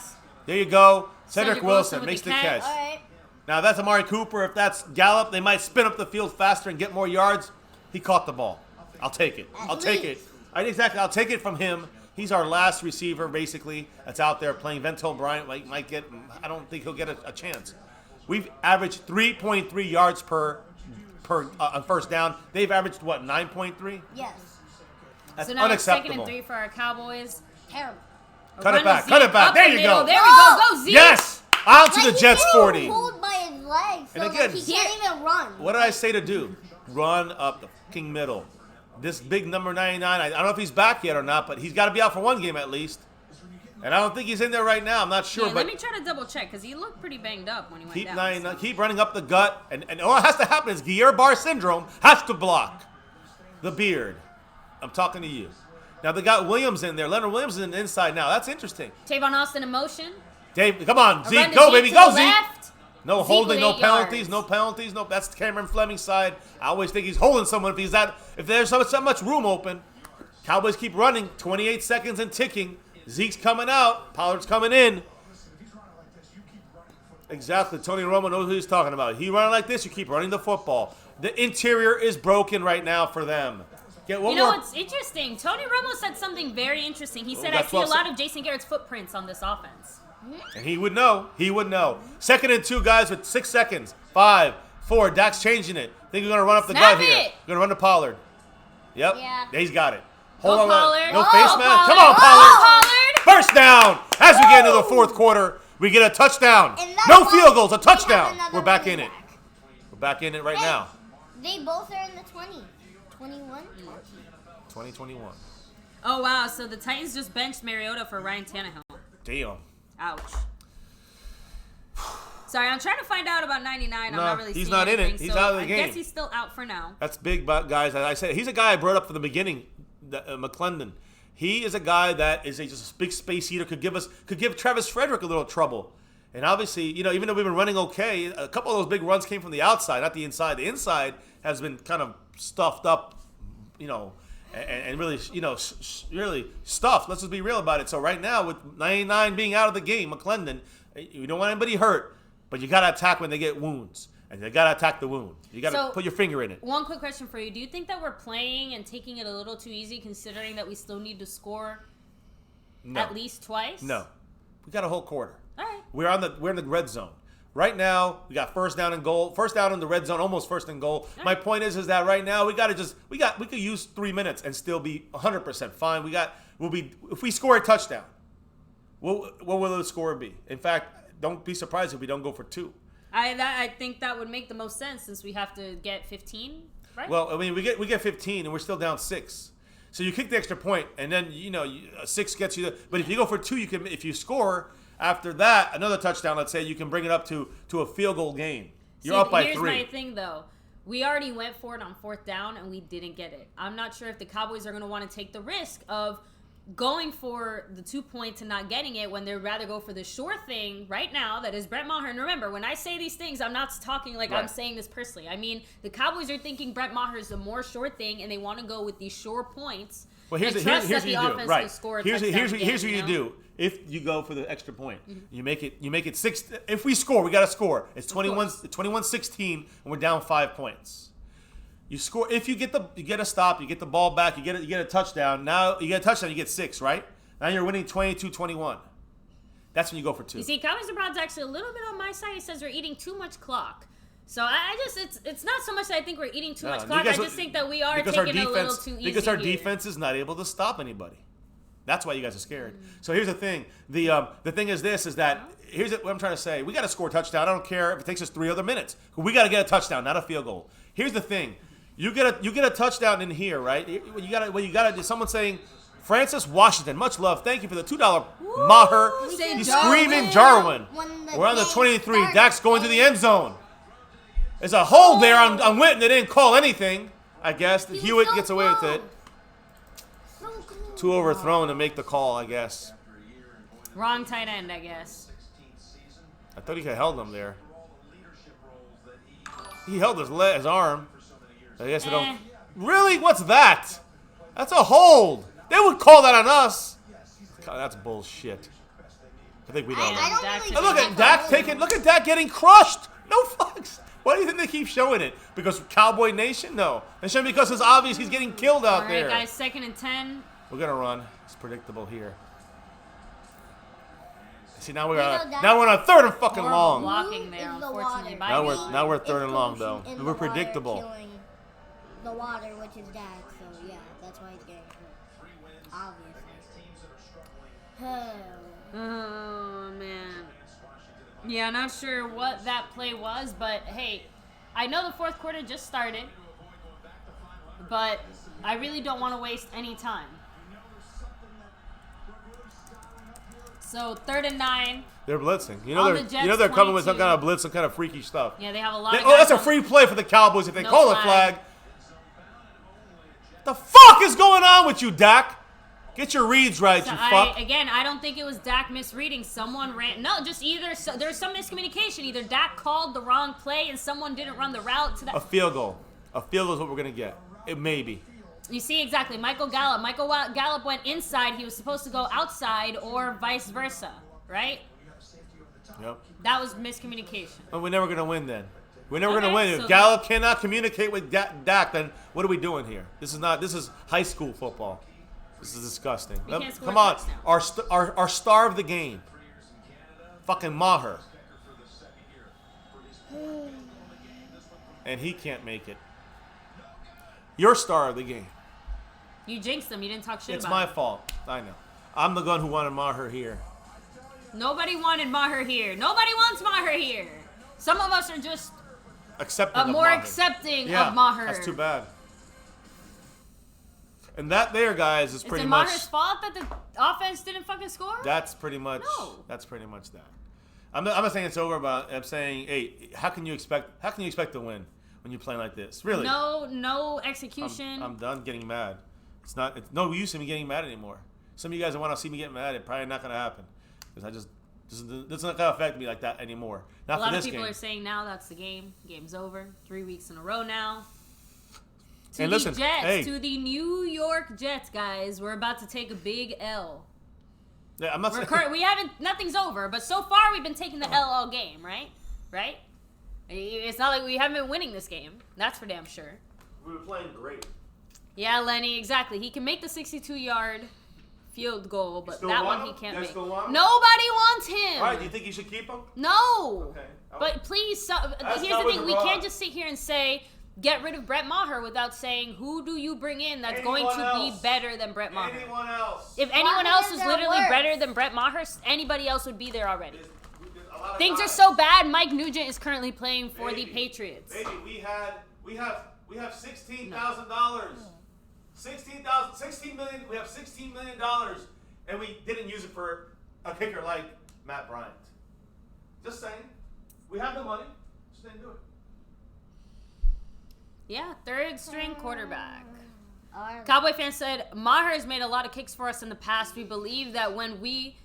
There you go. Cedric Wilson with makes the the catch. All right. Now, that's Amari Cooper. If that's Gallup, they might spin up the field faster and get more yards. He caught the ball. I'll take it. I'll take it. I'll take it from him. He's our last receiver, basically, that's out there playing. Ventrell Bryant might get – I don't think he'll get a chance. We've averaged 3.3 yards per on first down. They've averaged, what, 9.3? Yes. That's So now it's unacceptable. 2nd and 3 for our Cowboys. Terrible. Cut it back. Zeke Cut it back. up There the you go. middle. There we go. Go, Zeke. Yes. Out to Like, the Jets he's 40. pulled by his legs, so And again, like, he can't even run. What did I say to do? Run up the fucking middle. This big number 99, I don't know if he's back yet or not, but he's got to be out for one game at least. And I don't think he's in there right now. I'm not sure. Yeah, but let me try to double check, because he looked pretty banged up when he went keep down. keep running up the gut. And all that has to happen is Guillain-Barré syndrome has to block the beard. I'm talking to you. Now, they got Williams in there. Leonard Williams is in the inside now. That's interesting. Tavon Austin in motion. Dave, come on. A run Zeke, to go, Zeke baby. to Go, the Zeke. left. No Zeke holding, with no 8 penalties, yards. no penalties. No, that's Cameron Fleming's side. I always think he's holding someone if there's so much room open. Cowboys keep running, 28 seconds and ticking. Zeke's coming out. Pollard's coming in. Exactly. Tony Romo knows who he's talking about. He running like this, you keep running the football. The interior is broken right now for them. Get one more. What's interesting? Tony Romo said something very interesting. He said, I that's see a well lot said. of Jason Garrett's footprints on this offense. And he would know. He would know. 2nd and 2, guys, with 6 seconds. 5, 4. Dak's changing it. Think we're going to run up the Snap gut here. it. We're going to run to Pollard. Yep. Yeah. He's got it. Go Hold on. Pollard. No Go face mask. Pollard. Come on, Go Pollard. Pollard. First down. As we get into the fourth quarter, we get a touchdown. And that's No why field goals, a we have touchdown. another We're back in running it. back. We're back in it right Hey, now. They both are in the 20. 21? 2021. Oh, wow. So the Titans just benched Mariota for Ryan Tannehill. Damn. Ouch. Sorry, I'm trying to find out about 99. No, I'm not really he's seeing not in it. anything, He's so out of the I game. guess he's still out for now. That's big, guys. As I said, he's a guy I brought up from the beginning, McClendon. He is a guy that is just a big space eater. Could give Travis Frederick a little trouble. And obviously, even though we've been running okay, a couple of those big runs came from the outside, not the inside. The inside has been kind of stuffed up, and really, really stuffed. Let's just be real about it. So right now, with 99 being out of the game, McClendon, you don't want anybody hurt, but you got to attack when they get wounds. And they got to attack the wound. You got to put your finger in it. One quick question for you. Do you think that we're playing and taking it a little too easy, considering that we still need to score at least twice? No. We got a whole quarter. All right. We're in the red zone. Right now, we got first down and goal. First down in the red zone, almost first and goal. My point is that right now we could use 3 minutes and still be 100% fine. If we score a touchdown, what will the score be? In fact, don't be surprised if we don't go for 2. I think that would make the most sense since we have to get 15, right? Well, I mean, we get 15 and we're still down 6. So you kick the extra point, and then 6 gets you. But if you go for 2, you can. If you score after that another touchdown, let's say, you can bring it up to a field goal game. You're up by 3. Here's my thing though. We already went for it on 4th down and we didn't get it. I'm not sure if the Cowboys are going to want to take the risk of going for the 2 points and not getting it when they'd rather go for the sure thing right now that is Brett Maher. And remember, when I say these things, I'm not talking like I'm saying this personally. I mean, the Cowboys are thinking Brett Maher is the more sure thing and they want to go with these sure points. Well, here's what you do. Right. Here's what you do. If you go for the extra point, you make it 6. If we score, we got to score. It's 21-16 and we're down 5 points. You score if you get a stop, you get the ball back, you get a touchdown. Now you get a touchdown, you get 6, right? Now you're winning 22-21. That's when you go for 2. You see, Cowboys and Browns actually a little bit on my side. He says we're eating too much clock. So it's not so much that I think we're eating too much clock. I just think that we are taking it a little too easy. Because our defense is not able to stop anybody. That's why you guys are scared. So here's the thing. The thing is that here's what I'm trying to say. We got to score a touchdown. I don't care if it takes us 3 other minutes. We got to get a touchdown, not a field goal. Here's the thing. You get a touchdown in here, right? You got to. Someone saying, Francis Washington, much love. Thank you for the $2 Maher. He's screaming Jarwin. We're on the 23. Dak's going to the end zone. There's a hold there on Witten. They didn't call anything. I guess Hewitt gets away with it. 2 overthrown to make the call, I guess. Wrong tight end, I guess. I thought he held him there. He held his arm. I guess they don't. Really? What's that? That's a hold. They would call that on us. God, that's bullshit. I think we know that. Look at Dak taking. Look at Dak getting crushed. No fucks. Why do you think they keep showing it? Because Cowboy Nation? No. They shouldn't, because it's obvious he's getting killed out there. All right, guys, 2nd and 10. We're gonna run. It's predictable here. See, now we're on 3rd and fucking long. Blocking there, unfortunately. Now we're 3rd and long though. We're predictable. The water, which is Dak, so yeah, that's why he's getting hurt. Obviously. Oh man. Yeah, not sure what that play was, but hey, I know the 4th quarter just started, but I really don't want to waste any time. So 3rd and 9. They're blitzing. You know they're coming with some kind of blitz, some kind of freaky stuff. Yeah, they have a lot. That's a free play for the Cowboys if they call a flag. The fuck is going on with you, Dak? Get your reads right, you fuck. Again, I don't think it was Dak misreading. Someone ran. No, just either. There's some miscommunication. Either Dak called the wrong play and someone didn't run the route to that. A field goal. A field goal is what we're going to get. It may be. You see, exactly. Michael Gallup went inside. He was supposed to go outside or vice versa, right? Yep. That was miscommunication. Well, we're never going to win then. We're never going to win. If Gallup cannot communicate with Dak, then what are we doing here? This is high school football. This is disgusting. Come on. Our star of the game. Fucking Maher. And he can't make it. Your star of the game. You jinxed him. You didn't talk shit about it. It's my fault. I know. I'm the one who wanted Maher here. Nobody wanted Maher here. Nobody wants Maher here. Some of us are just more accepting of Maher. That's too bad. And that there, guys, is pretty much. Is it Maher's fault that the offense didn't fucking score? That's pretty much. No. That's pretty much that. I'm not saying it's over, but I'm saying, hey, how can you expect to win when you play like this? Really? No execution. I'm done getting mad. It's no use in me getting mad anymore. Some of you guys that want to see me get mad, it's probably not going to happen because this is not going to affect me like that anymore. Not for this game. A lot of people are saying now that's the game. Game's over. 3 weeks in a row now. To the New York Jets, guys. We're about to take a big L. Yeah, I'm not saying nothing's over, but so far we've been taking the L all game, right? Right? It's not like we haven't been winning this game. That's for damn sure. We were playing great. Yeah, Lenny, exactly. He can make the 62-yard field goal, but that one he can't make. Nobody wants him. All right, do you think you should keep him? No. Okay. But please, here's the thing. We can't just sit here and say, get rid of Brett Maher without saying, who do you bring in that's going to be better than Brett Maher? Anyone else. If anyone else is literally better than Brett Maher, anybody else would be there already. A lot Things are so bad. Mike Nugent is currently playing for the Patriots. Baby, we have $16,000. $16 million. We have $16 million, and we didn't use it for a kicker like Matt Bryant. Just saying, we have the money. Just didn't do it. Yeah, third string quarterback. Alright. Cowboy fan said, Maher has made a lot of kicks for us in the past. We believe that we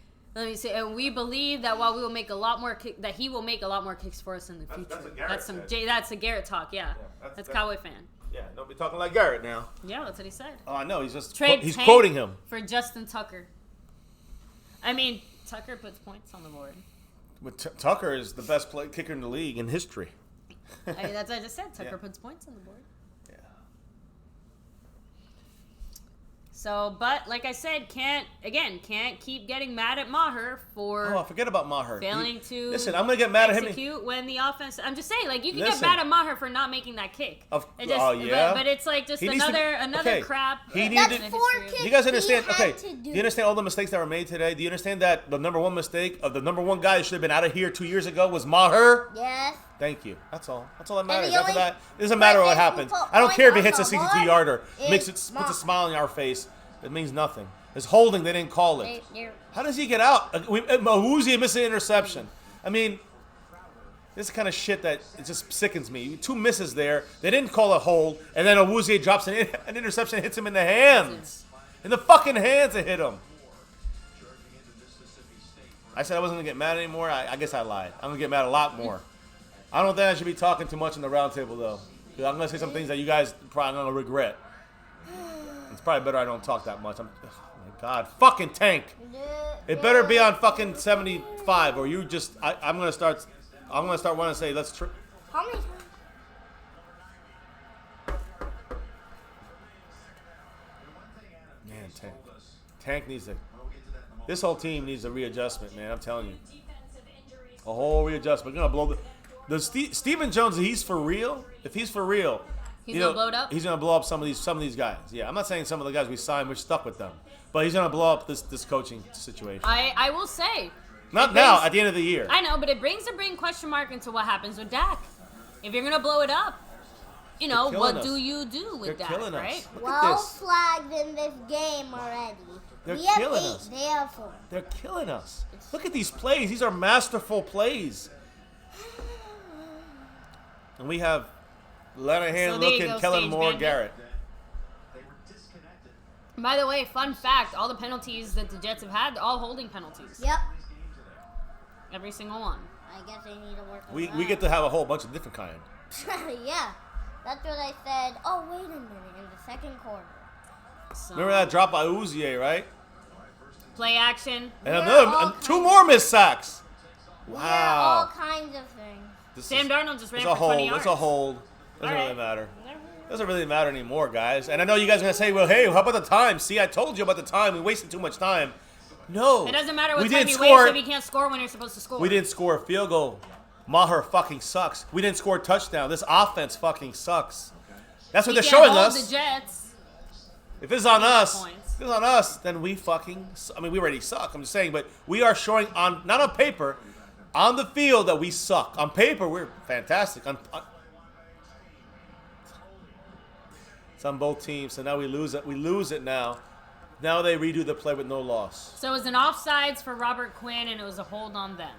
believe that while we will make a lot more that he will make a lot more kicks for us in the future. That's a Garrett That's a Garrett talk, yeah. That's Cowboy fan. Yeah, don't be talking like Garrett now. Yeah, that's what he said. Oh, I know. He's just Trade he's Tank quoting him. for Justin Tucker. I mean, Tucker puts points on the board. But Tucker is the best kicker in the league in history. That's what I just said. Tucker Yeah. puts points on the board. Yeah. So, but like I said, can't keep getting mad at Maher for Oh, forget about Maher. failing to Listen, I'm gonna get mad at him. execute when the offense. I'm just saying, like you can Listen. get mad at Maher for not making that kick. Oh, yeah? but it's like just He needs to be- another okay. crap. He That's needed- 4 kicks. Do you guys understand? he had Okay, to do you understand all the mistakes that were made today? Do you understand that the number one mistake of the number one guy that should have been out of here 2 years ago was Maher? Yes. Thank you. That's all. That's all that matters. the After only that, it doesn't matter what person who happens. put I don't care if he points hits a on the 62-yarder, board makes it is puts a Maher. smile on our face. It means nothing. It's holding. They didn't call it. How does he get out? Woozy missed an interception. I mean, this is the kind of shit that it just sickens me. 2 misses there. They didn't call a hold, and then Awuzie drops an interception, hits him in the hands. In the fucking hands it hit him. I said I wasn't going to get mad anymore. I guess I lied. I'm going to get mad a lot more. I don't think I should be talking too much in the roundtable, though. 'Cause I'm going to say some things that you guys probably going to regret. It's probably better I don't talk that much. Oh my God. Fucking Tank. It better be on fucking 75, or you just... I'm going to start wanting to say, let's... How many times? Man, Tank. Tank needs to... This whole team needs a readjustment, man. I'm telling you. A whole readjustment. We're going to blow the Stephen Jones, he's for real. If he's for real... He's gonna blow it up. He's gonna blow up some of these guys. Yeah, I'm not saying some of the guys we signed, we're stuck with them, but he's gonna blow up this coaching situation. I will say. Not now, at the end of the year. I know, but it brings a big question mark into what happens with Dak. If you're gonna blow it up, you know, They're killing what us. do you do with They're Dak, killing right? us. Look at Well this. flagged in this game already. They're we have killing 8, us. they have 4. They're killing us. Look at these plays. These are masterful plays. And we have Lanahan So there you looking, go, Kellen Stage Moore, Bandit. Garrett. They were disconnected. By the way, fun fact: all the penalties that the Jets have had, they're all holding penalties. Yep. Every single one. I guess they need to work on We that. get to have a whole bunch of different kind. Yeah. That's what I said. Oh, wait a minute. In the second quarter. So, Remember that drop by Uzier, right? play action. And Yeah, another, all 2 kinds- more missed sacks. Yeah, all Wow. kinds of things. This Sam is- Darnold just ran It's a for 20 hold. yards. It's a hold. Doesn't All really right. matter. Doesn't really matter anymore, guys. And I know you guys are gonna say, "Well, hey, how about the time?" See, I told you about the time. We wasted too much time. No. It doesn't matter what we time didn't you score. waste if you can't score when you're supposed to score. We didn't score a field goal. Maher fucking sucks. We didn't score a touchdown. This offense fucking sucks. That's what You they're can't showing hold us. the Jets. If it's on us, Points. if it's on us, then we fucking. I mean, we already suck. I'm just saying, but we are showing on not on paper, on the field that we suck. On paper, we're fantastic. It's on both teams, so now we lose it. We lose it now. Now they redo the play with no loss. So it was an offsides for Robert Quinn, and it was a hold on them.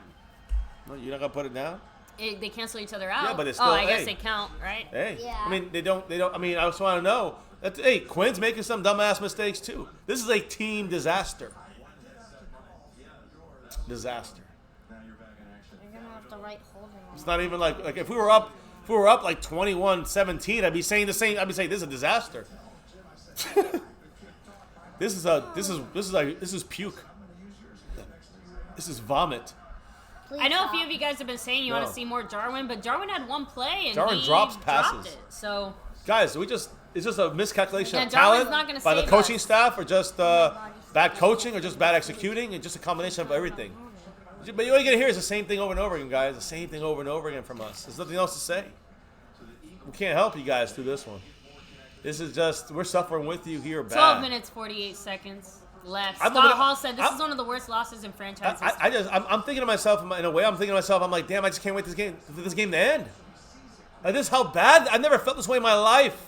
No, you're not gonna put it down. They cancel each other out. Yeah, but it's oh, still- I guess hey. they count, right? Hey, Yeah. I mean they don't. I mean, I just want to know. Hey, Quinn's making some dumbass mistakes too. This is a team disaster. Disaster. You're going to have to write holding on. It's not even like if we were up like 21-17, I'd be saying the same. I'd be saying this is a disaster. This is puke. This is vomit. Please I know a stop. few of you guys have been saying you want No. to see more Jarwin, but Jarwin had one play and Jarwin he drops dropped passes. it. So Guys, it's just a miscalculation Yeah, of Jarwin's talent not gonna by the save coaching us. staff, or just bad coaching, or just bad executing, and just a combination of everything. But all you're gonna hear is the same thing over and over again, guys. The same thing over and over again from us. There's nothing else to say. We can't help you guys through this one. This is just we're suffering with you here 12 bad. minutes, 48 seconds left. I'm Scott looking at- Hall said this I'm- is one of the worst losses in franchise I'm history. thinking to myself, in a way, I'm like, damn, I just can't wait for this game to end. Like, this is how bad, I've never felt this way in my life.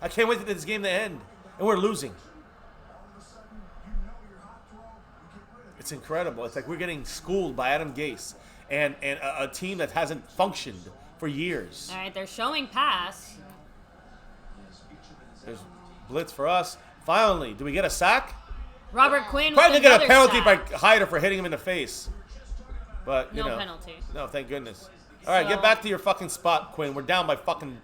I can't wait for this game to end. And we're losing. It's incredible. It's like we're getting schooled by Adam Gase and a team that hasn't functioned for years. All right, they're showing pass. There's blitz for us. Finally, do we get a sack? Robert Quinn Probably with gonna get a another penalty sack. by Hyder for hitting him in the face. But, you No know. penalty. No, thank goodness. All right, So- get back to your fucking spot, Quinn. We're down by fucking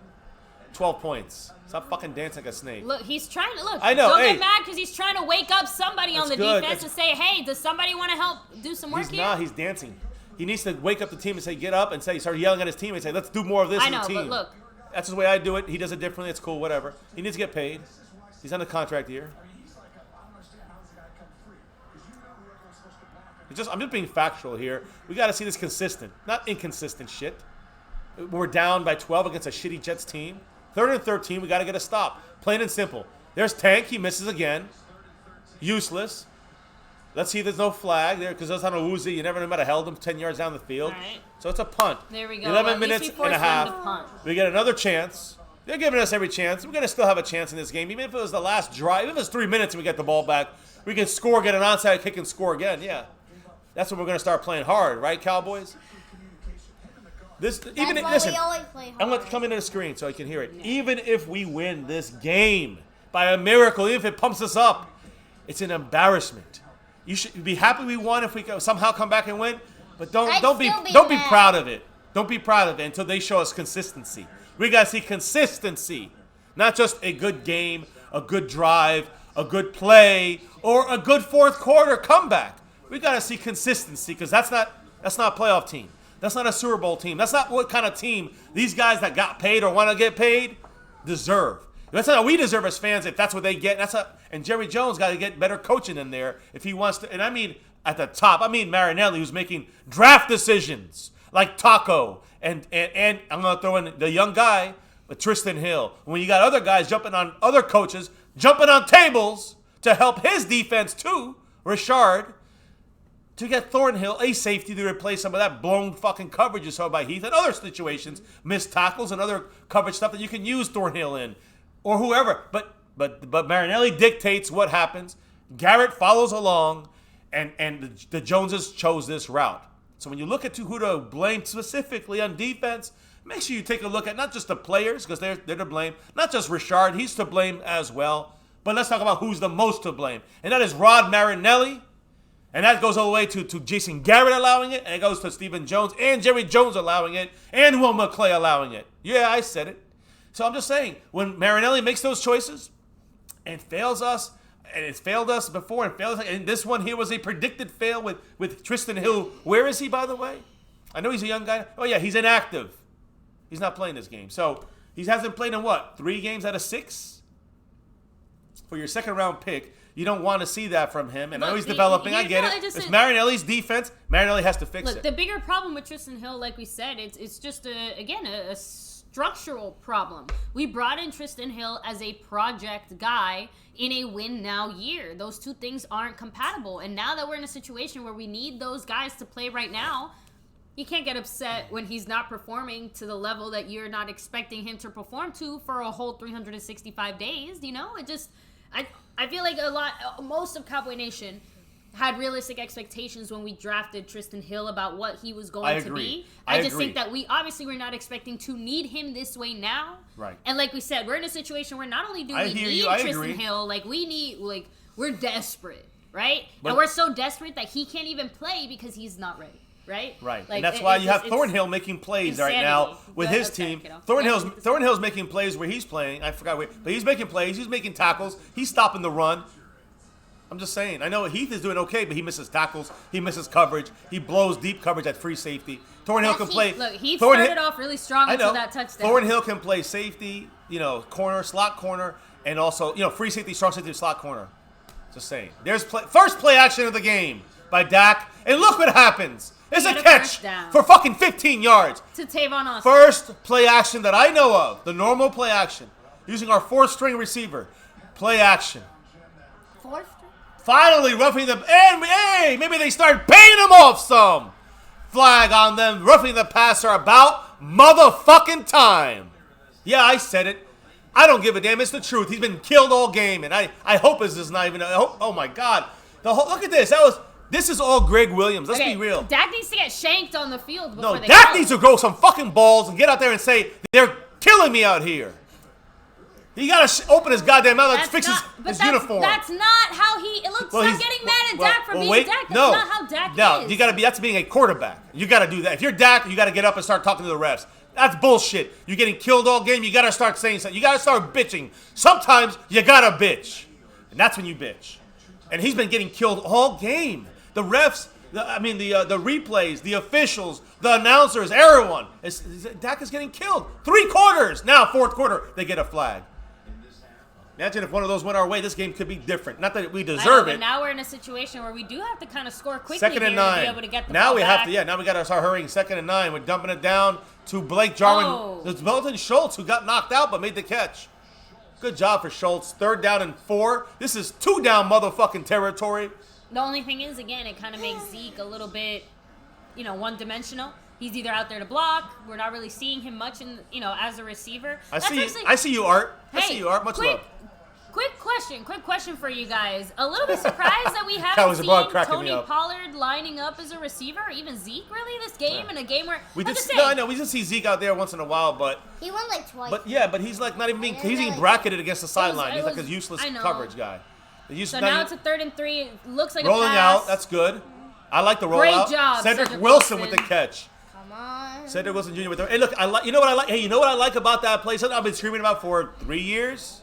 12 points. Stop fucking dancing like a snake. Look, he's trying to look. I know, Don't hey. get mad because he's trying to wake up somebody on That's the good. defense to say, "Hey, does somebody want to help do some work He's here?" not. He's dancing. He needs to wake up the team and say, get up, and start yelling at his team and say, let's do more of this I as know, a team. but look. That's the way I do it. He does it differently. It's cool, whatever. He needs to get paid. He's on a contract year. I'm just being factual here. We got to see this consistent, not inconsistent shit. We're down by 12 against a shitty Jets team. 3rd and 13, we got to get a stop. Plain and simple. There's Tank. He misses again. Useless. Let's see if there's no flag there because those on a woozy. You never know, might have held him 10 yards down the field. All right. So it's a punt. There we go. 11 Well, at least minutes we and forced a them half. to punt. We get another chance. They're giving us every chance. We're going to still have a chance in this game. Even if it was the last drive, even if it was 3 minutes and we get the ball back, we can score, get an onside kick, and score again. Yeah. That's when we're going to start playing hard, right, Cowboys? That's why Listen, we always play hard. I'm going to come into the screen so I can hear it. Even if we win this game by a miracle, even if it pumps us up, it's an embarrassment. You should be happy we won if we can somehow come back and win, but don't be mad. proud of it. Don't be proud of it until they show us consistency. We got to see consistency, not just a good game, a good drive, a good play, or a good fourth quarter comeback. We got to see consistency because that's not a playoff team. That's not a Super Bowl team. That's not what kind of team these guys that got paid or want to get paid deserve. That's not what we deserve as fans if that's what they get. And Jerry Jones got to get better coaching in there if he wants to. And I mean at the top, I mean Marinelli, who's making draft decisions like Taco. And I'm going to throw in the young guy with Tristan Hill. When you got other guys jumping on other coaches, jumping on tables to help his defense too, Richard, to get Thornhill, a safety, to replace some of that blown fucking coverage you saw by Heath and other situations, missed tackles and other coverage stuff that you can use Thornhill in, or whoever. But Marinelli dictates what happens. Garrett follows along, and the Joneses chose this route. So when you look at who to blame specifically on defense, make sure you take a look at not just the players, because they're to blame, not just Richard, he's to blame as well, but let's talk about who's the most to blame. And that is Rod Marinelli. And that goes all the way to Jason Garrett allowing it, and it goes to Stephen Jones and Jerry Jones allowing it, and Will McClay allowing it. Yeah, I said it. So I'm just saying, when Marinelli makes those choices and fails us, and it's failed us before and failed us, and this one here was a predicted fail with Tristan Hill. Where is he, by the way? I know he's a young guy. Oh, yeah, he's inactive. He's not playing this game. So he hasn't played in what, 3 games out of 6? For your second-round pick, you don't want to see that from him. And I know he's developing. I get it. It's Marinelli's defense. Marinelli has to fix it. Look, the bigger problem with Tristan Hill, like we said, it's just, a structural problem. We brought in Tristan Hill as a project guy in a win-now year. Those two things aren't compatible. And now that we're in a situation where we need those guys to play right now, you can't get upset when he's not performing to the level that you're not expecting him to perform to for a whole 365 days. You know, I feel like most of Cowboy Nation had realistic expectations when we drafted Tristan Hill about what he was going to be. I just think that we obviously were not expecting to need him this way now. Right. And like we said, we're in a situation where not only do we need Tristan Hill, we're desperate, right? And we're so desperate that he can't even play because he's not ready. Right? Right. Like, and that's why you have Thornhill making plays right now with his team. Thornhill's making plays where he's playing. I forgot where. But he's making plays. He's making tackles. He's stopping the run. I'm just saying. I know Heath is doing okay, but he misses tackles. He misses coverage. He blows deep coverage at free safety. Thornhill can play. Look, he started off really strong until that touchdown. Thornhill can play safety, corner, slot corner, and also, free safety, strong safety, slot corner. Just saying. There's first play action of the game by Dak. And look what happens. It's a catch for fucking 15 yards. To Tavon Austin. First play action that I know of, the normal play action, using our 4th string receiver. Play action. 4th Finally roughing the, and hey, maybe they start paying him off some. Flag on them, roughing the passer about motherfucking time. Yeah, I said it. I don't give a damn. It's the truth. He's been killed all game, and I hope this is not even. Oh my God! Look at this. This is all Greg Williams. Let's be real. Dak needs to get shanked on the field before they Dak go. needs to grow some fucking balls and get out there and say they're killing me out here. He gotta open his goddamn mouth and fix his uniform. That's not how he. Stop getting mad at Dak for being Dak. That's not how Dak is. No, you gotta be. That's being a quarterback. You gotta do that. If you're Dak, you gotta get up and start talking to the refs. That's bullshit. You're getting killed all game. You gotta start saying something. You gotta start bitching. Sometimes you gotta bitch, and that's when you bitch. And he's been getting killed all game. The refs. The replays, the officials, the announcers, everyone. Dak is getting killed. 3 quarters. Now, 4th quarter, they get a flag. Imagine if one of those went our way, this game could be different. Not that we deserve it. But now we're in a situation where we do have to kind of score quickly 2nd and 9. to be able to get the now ball we back. have to. Yeah, now we got to start hurrying. 2nd and 9. We're dumping it down to Blake Jarwin. It's Belton Schultz who got knocked out but made the catch. Good job for Schultz. 3rd down and 4. This is 2 down motherfucking territory. The only thing is, again, it kind of makes Zeke a little bit, one-dimensional. He's either out there to block. We're not really seeing him much as a receiver. I see you, Art. Hey, I see you, Art. Much love. Quick question for you guys. A little bit surprised that we haven't seen Tony Pollard lining up as a receiver, or even Zeke really this game, in a game where we just I know we just see Zeke out there once in a while, but he won like twice. But he's like not even being he's being bracketed against the sideline. He's like a useless coverage guy. So now it's a 3rd and 3. It looks like rolling a pass. out. That's good. I like the rollout. Great job, Cedric Wilson with the catch. Come on. Cedric Wilson Jr. with the. Hey, look, you know what I like? Hey, you know what I like about that play? Something I've been screaming about for 3 years.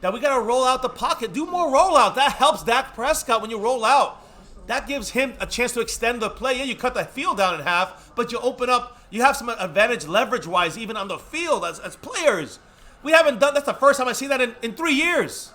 That we got to roll out the pocket. Do more rollout. That helps Dak Prescott when you roll out. That gives him a chance to extend the play. Yeah, you cut the field down in half, but you open up. You have some advantage leverage-wise even on the field as players. We haven't done. That's the first time I see that in 3 years.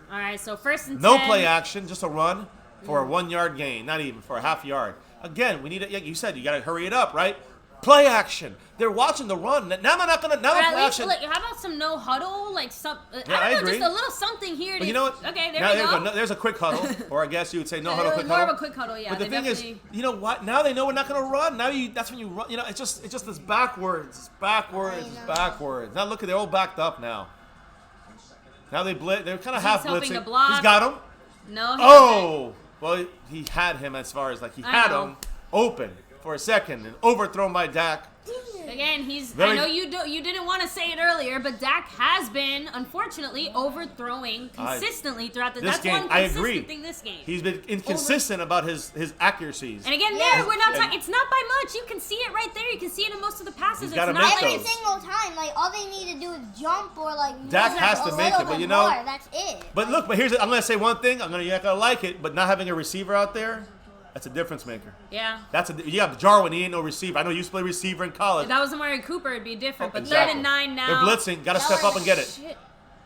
All right, so 1st and 10. No play action, just a run for a 1-yard gain. Not even for a half yard. Again, we need it. Like you said, you got to hurry it up, right? Play action. They're watching the run. Now they're not gonna. Now the play action. How about some no huddle? Like some. I don't know, agree. just a little something here. But you know what? Okay, there now we go. No, there's a quick huddle, or I guess you would say no huddle, quick more huddle. of a quick huddle, yeah. But the thing is, you know what? Now they know we're not gonna run. Now that's when you run. You know, it's just this backwards. Now look at they're all backed up now. Now they're kind of half blitzing. He's got him. No. Well, he had him as far as he had him open for a second and overthrown by Dak. Again, I know you didn't want to say it earlier, but Dak has been, unfortunately, overthrowing consistently throughout this game. One consistent thing this game. He's been inconsistent about his accuracies. And again, we're not talking. It's not by much. You can see it right there. You can see it in most of the passes. It's not every single time. All they need to do is jump or Dak has to make it, but you know. That's it. But look, I'm gonna say one thing. You're not gonna like it, but not having a receiver out there. That's a difference maker. Yeah. You have Jarwin. He ain't no receiver. I know you used to play receiver in college. If that was Amari Cooper, it'd be different. But exactly. 3rd and 9 now. They're blitzing. Got to step up and get it. Shit.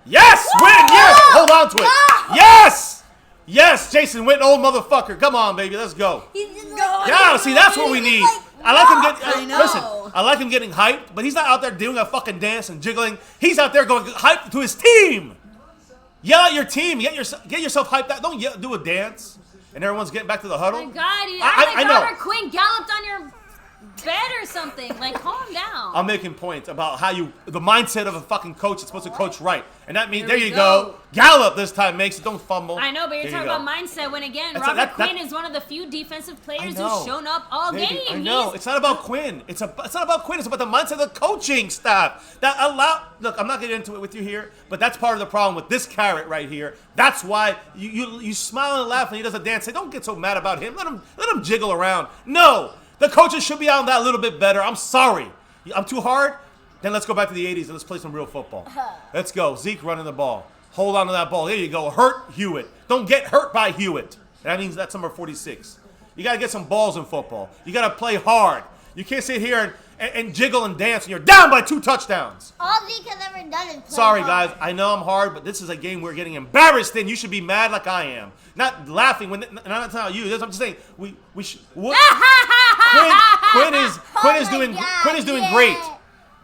Yes! Win! Yes! Hold on to it. Yes! Yes, Jason Witten, old motherfucker. Come on, baby. Let's go. Yeah, see, that's what we need. I like him getting. Listen, I like him getting hyped, but he's not out there doing a fucking dance and jiggling. He's out there going hyped to his team. Yell at your team. Get yourself hyped out. Don't do a dance. And everyone's getting back to the huddle. Oh my God, I know. Robert Quinn galloped on your bed or something. Calm down. I'm making points about how the mindset of a fucking coach is supposed to coach right. And that means, there you go. Gallup this time makes it. Don't fumble. I know, but you're talking about mindset when, again, Robert Quinn is one of the few defensive players who's shown up all game. I know. It's not about Quinn. It's not about Quinn. It's about the mindset of the coaching staff. Look, I'm not getting into it with you here, but that's part of the problem with this carrot right here. That's why you smile and laugh when he does a dance. Say, don't get so mad about him. Let him jiggle around. No. The coaches should be on that a little bit better. I'm sorry. I'm too hard? Then let's go back to the 80s and let's play some real football. Let's go. Zeke running the ball. Hold on to that ball. There you go. Hurt Hewitt. Don't get hurt by Hewitt. That means that's number 46. You got to get some balls in football. You got to play hard. You can't sit here and jiggle and dance and you're down by 2 touchdowns. All Zeke has ever done is play Sorry, hard. guys. I know I'm hard, but this is a game we're getting embarrassed in. You should be mad like I am. Not laughing when. And I'm not telling you. I'm just saying we should. Quinn is doing great,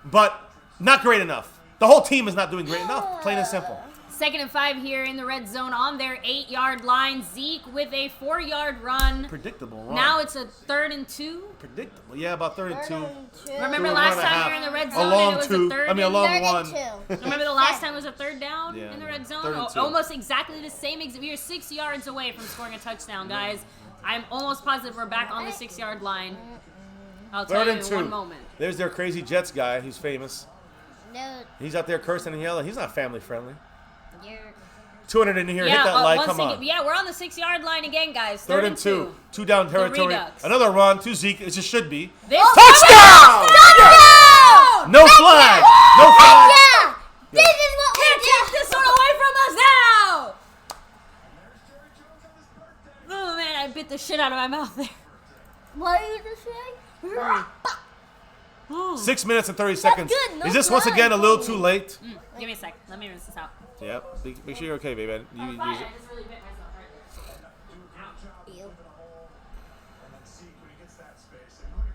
but not great enough. The whole team is not doing great enough, plain and simple. 2nd and 5 here in the red zone on their 8-yard line. Zeke with a 4-yard run. Predictable run. Now it's a 3rd and 2. Predictable. Yeah, about 3rd and 2. Remember Two, last one and a time half. we were in the red A zone long and it was two. a 3rd I mean, a and long 3rd one. and 2. Remember the last time it was a 3rd down Yeah, in the red zone? 3rd and 2. Almost exactly the same. We are 6 yards away from scoring a touchdown, guys. I'm almost positive we're back on the 6-yard line. I'll tell 3rd you and in 2. one moment. There's their crazy Jets guy. He's famous. No, He's out there cursing and yelling. He's not family friendly. you're 200 in here. Hit that like. Come on. Yeah, we're on the 6-yard line again, guys. 3rd and 2. 2 down territory. Redux. Another run to Zeke. It just should be. This Touchdown! Touchdown! No flag. No flag. Yeah! This is what we Can't take this one away from us now! Oh man, I bit the shit out of my mouth there. What are you just saying? 6 minutes and 30 seconds. good, no Is this once flag. again a little too late? Give me a sec. Let me rinse this out. Yep. Make sure you're okay, baby. I'm fine. I just really bit myself right there. Ew. And then Zeke, when he gets that space, and look at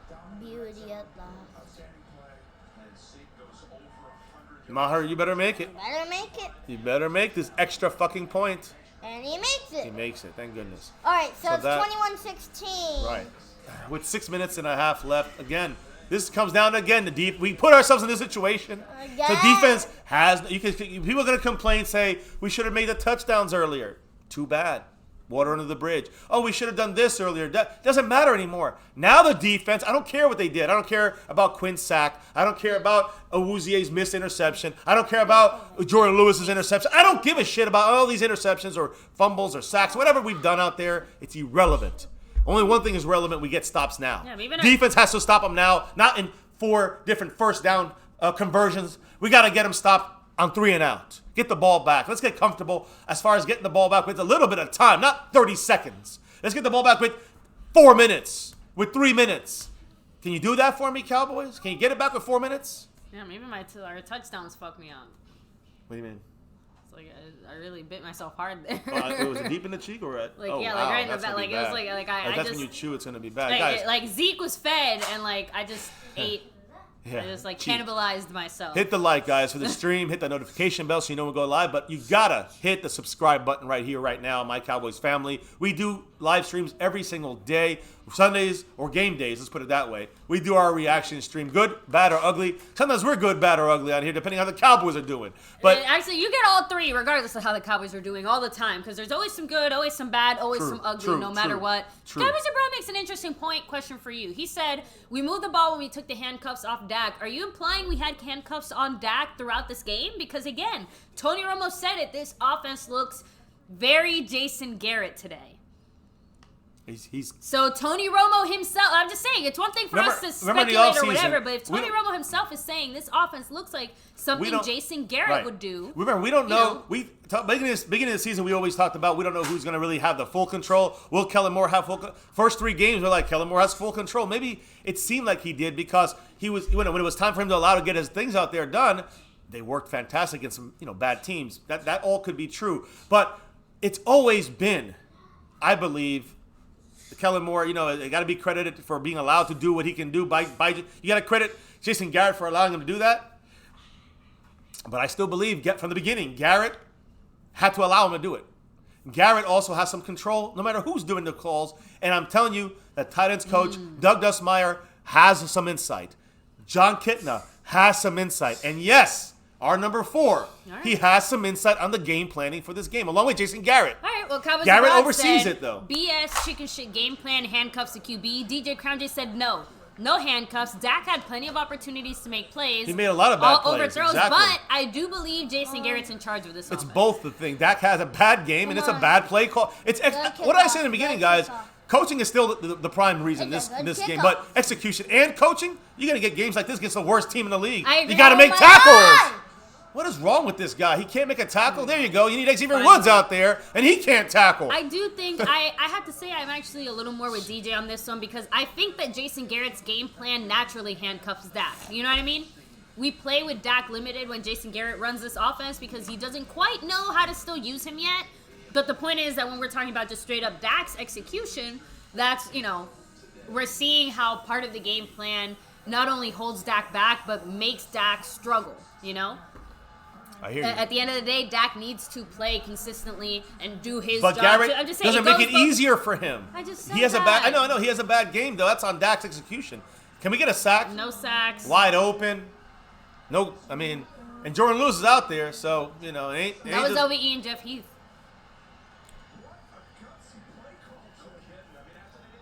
the finish. Beauty at last. Outstanding play. And Zeke goes over 100. Maher, you better make it. Better make it. You better make this extra fucking point. And he makes He it. makes it. Thank goodness. Alright, so, So it's that- 21-16. Right. With 6 minutes and a half left, again, this comes down to, again, the deep. We put ourselves in this situation. The Again. defense has. People are going to complain, say we should have made the touchdowns earlier. Too bad. Water under the bridge. Oh, we should have done this earlier. That doesn't matter anymore. Now the defense. I don't care what they did. I don't care about Quinn's sack. I don't care about Awuzie's missed interception. I don't care about Jordan Lewis's interception. I don't give a shit about all these interceptions or fumbles or sacks. Whatever we've done out there, it's irrelevant. Only one thing is relevant. We get stops now. Yeah, even if- Defense has to stop them now, not in 4 different first down conversions. We got to get them stopped on 3 and out. Get the ball back. Let's get comfortable as far as getting the ball back with a little bit of time, not 30 seconds. Let's get the ball back with 4 minutes, with 3 minutes. Can you do that for me, Cowboys? Can you get it back with 4 minutes? Yeah, maybe our touchdowns fucked me up. What do you mean? It's like I really bit myself hard there. Was it deep in the cheek or right? Like, Oh, yeah, wow, like right in the that's back. gonna Like be it was bad. like I That's just when you chew, it's gonna be bad, like, guys. like Zeke was fed and like I just ate. yeah, I just like cheat. cannibalized myself. Hit the like, guys, for the stream. Hit the notification bell so you know we go live. But you gotta hit the subscribe button right here, right now, My Cowboys Family. We do live streams every single day, Sundays or game days. Let's put it that way. We do our reaction stream, good, bad, or ugly. Sometimes we're good, bad, or ugly out here, depending on how the Cowboys are doing. But Actually, you get all three, regardless of how the Cowboys are doing, all the time. Because there's always some good, always some bad, always True, some ugly, true, no matter true, what. true. Cowboys and Brown makes an interesting question for you. He said, we moved the ball when we took the handcuffs off Dak. Are you implying we had handcuffs on Dak throughout this game? Because again, Tony Romo said it, this offense looks very Jason Garrett today. he's So Tony Romo himself, I'm just saying, it's one thing for us to remember the speculate or offseason, whatever, but if we Tony don't- Romo himself is saying this offense looks like something don't- Jason Garrett right. would do. Remember, we don't you know. know. Beginning of the season, we always talked about we don't know who's going to really have the full control. Will Kellen Moore have full First 3 games, we're like, Kellen Moore has full control. Maybe it seemed like he did because he was when it was time for him to allow to get his things out there done. They worked fantastic against some bad teams. That all could be true, but it's always been, I believe, Kellen Moore. They got to be credited for being allowed to do what he can do. You got to credit Jason Garrett for allowing him to do that. But I still believe from the beginning, Garrett had to allow him to do it. Garrett also has some control, no matter who's doing the calls. And I'm telling you, that tight ends coach, Doug Dustmeyer, has some insight. John Kitna has some insight. And yes, our number 4, right. he has some insight on the game planning for this game, along with Jason Garrett. All right, well, Cowboys Garrett and Brown oversees said, it, though. BS, chicken shit, game plan, handcuffs to QB. DJ Crown just said no handcuffs. Dak had plenty of opportunities to make plays. He made a lot of bad plays, overthrows, exactly. but I do believe Jason Garrett's in charge of this It's offense. both the thing. Dak has a bad game, and it's a bad play call. What I said in the beginning, guys, coaching is still the prime reason It's a in good this game. kickoff. But execution and coaching, you're going to get games like this against the worst team in the league. I agree. You got to Oh make my tackles. God! What is wrong with this guy? He can't make a tackle. There you go. You need Xavier Fine. Woods out there, and he can't tackle. I do think I have to say I'm actually a little more with DJ on this one because I think that Jason Garrett's game plan naturally handcuffs Dak. You know what I mean? We play with Dak limited when Jason Garrett runs this offense because he doesn't quite know how to still use him yet. But the point is that when we're talking about just straight up Dak's execution, that's, we're seeing how part of the game plan not only holds Dak back, but makes Dak struggle, you know? I hear you. At the end of the day, Dak needs to play consistently and do his But job. Garrett I'm just saying, doesn't make it easier for him. I just said he has a that. bad. I know. He has a bad game though. That's on Dak's execution. Can we get a sack? No sacks. Wide open. No, I mean, and Jordan Lewis is out there, so you know, it ain't. That was OVE and Jeff Heath.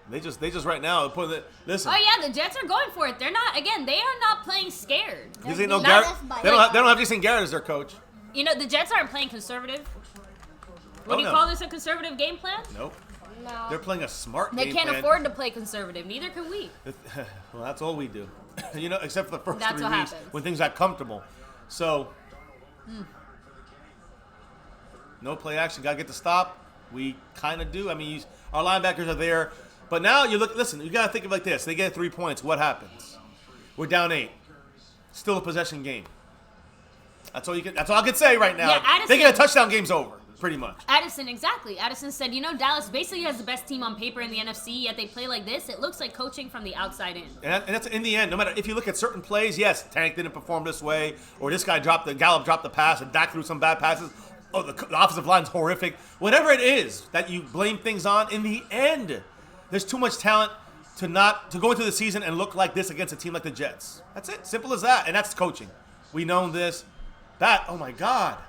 They just right now putting it. Listen. Oh yeah, the Jets are going for it. They're not. Again, they are not playing scared. Because they know Not Garrett. us by They don't have Jason Garrett as their coach. You know, the Jets aren't playing conservative. What do you no. call this, a conservative game plan? Nope. No. They're playing a smart They game can't plan. afford to play conservative. Neither can we. Well, that's all we do. You know, except for the first That's 3 what weeks happens. when things got comfortable. So, no play action. Got to get the stop. We kind of do. I mean, our linebackers are there. But now you look. Listen, you got to think of it like this. They get 3 points. What happens? We're down 8. Still a possession game. That's all you can. That's all I can say right now. Yeah, Addison- they get a touchdown. Game's over. Pretty much. Addison, exactly. Addison said, you know, Dallas basically has the best team on paper in the NFC, yet they play like this. It looks like coaching from the outside in. And that's in the end. No matter if you look at certain plays, yes, Tank didn't perform this way, or this guy Gallup dropped the pass, and Dak threw some bad passes. Oh, the offensive line's horrific. Whatever it is that you blame things on, in the end, there's too much talent to go into the season and look like this against a team like the Jets. That's it. Simple as that. And that's coaching. We know this. That. Oh my God.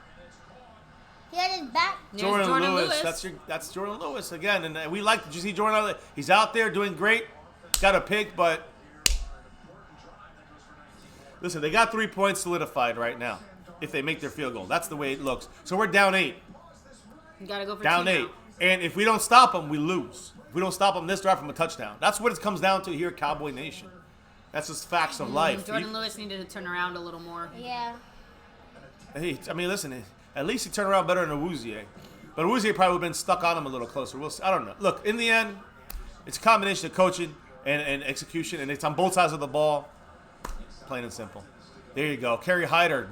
He had his back. There's Jordan Lewis. That's Jordan Lewis again, and we like. Did you see Jordan? He's out there doing great. Got a pick, but listen, they got 3 points solidified right now. If they make their field goal, that's the way it looks. So we're down 8. You got to go for Down 2 8, now. and if we don't stop them, we lose. If we don't stop them this drive from a touchdown. That's what it comes down to here, at Cowboy Nation. That's just facts of life. Jordan Lewis needed to turn around a little more. Yeah. Hey, I mean, listen. At least he turned around better than Awuzie. But Awuzie probably would have been stuck on him a little closer. We'll see. I don't know. Look, in the end, it's a combination of coaching and execution, and it's on both sides of the ball. Plain and simple. There you go. Kerry Hyder,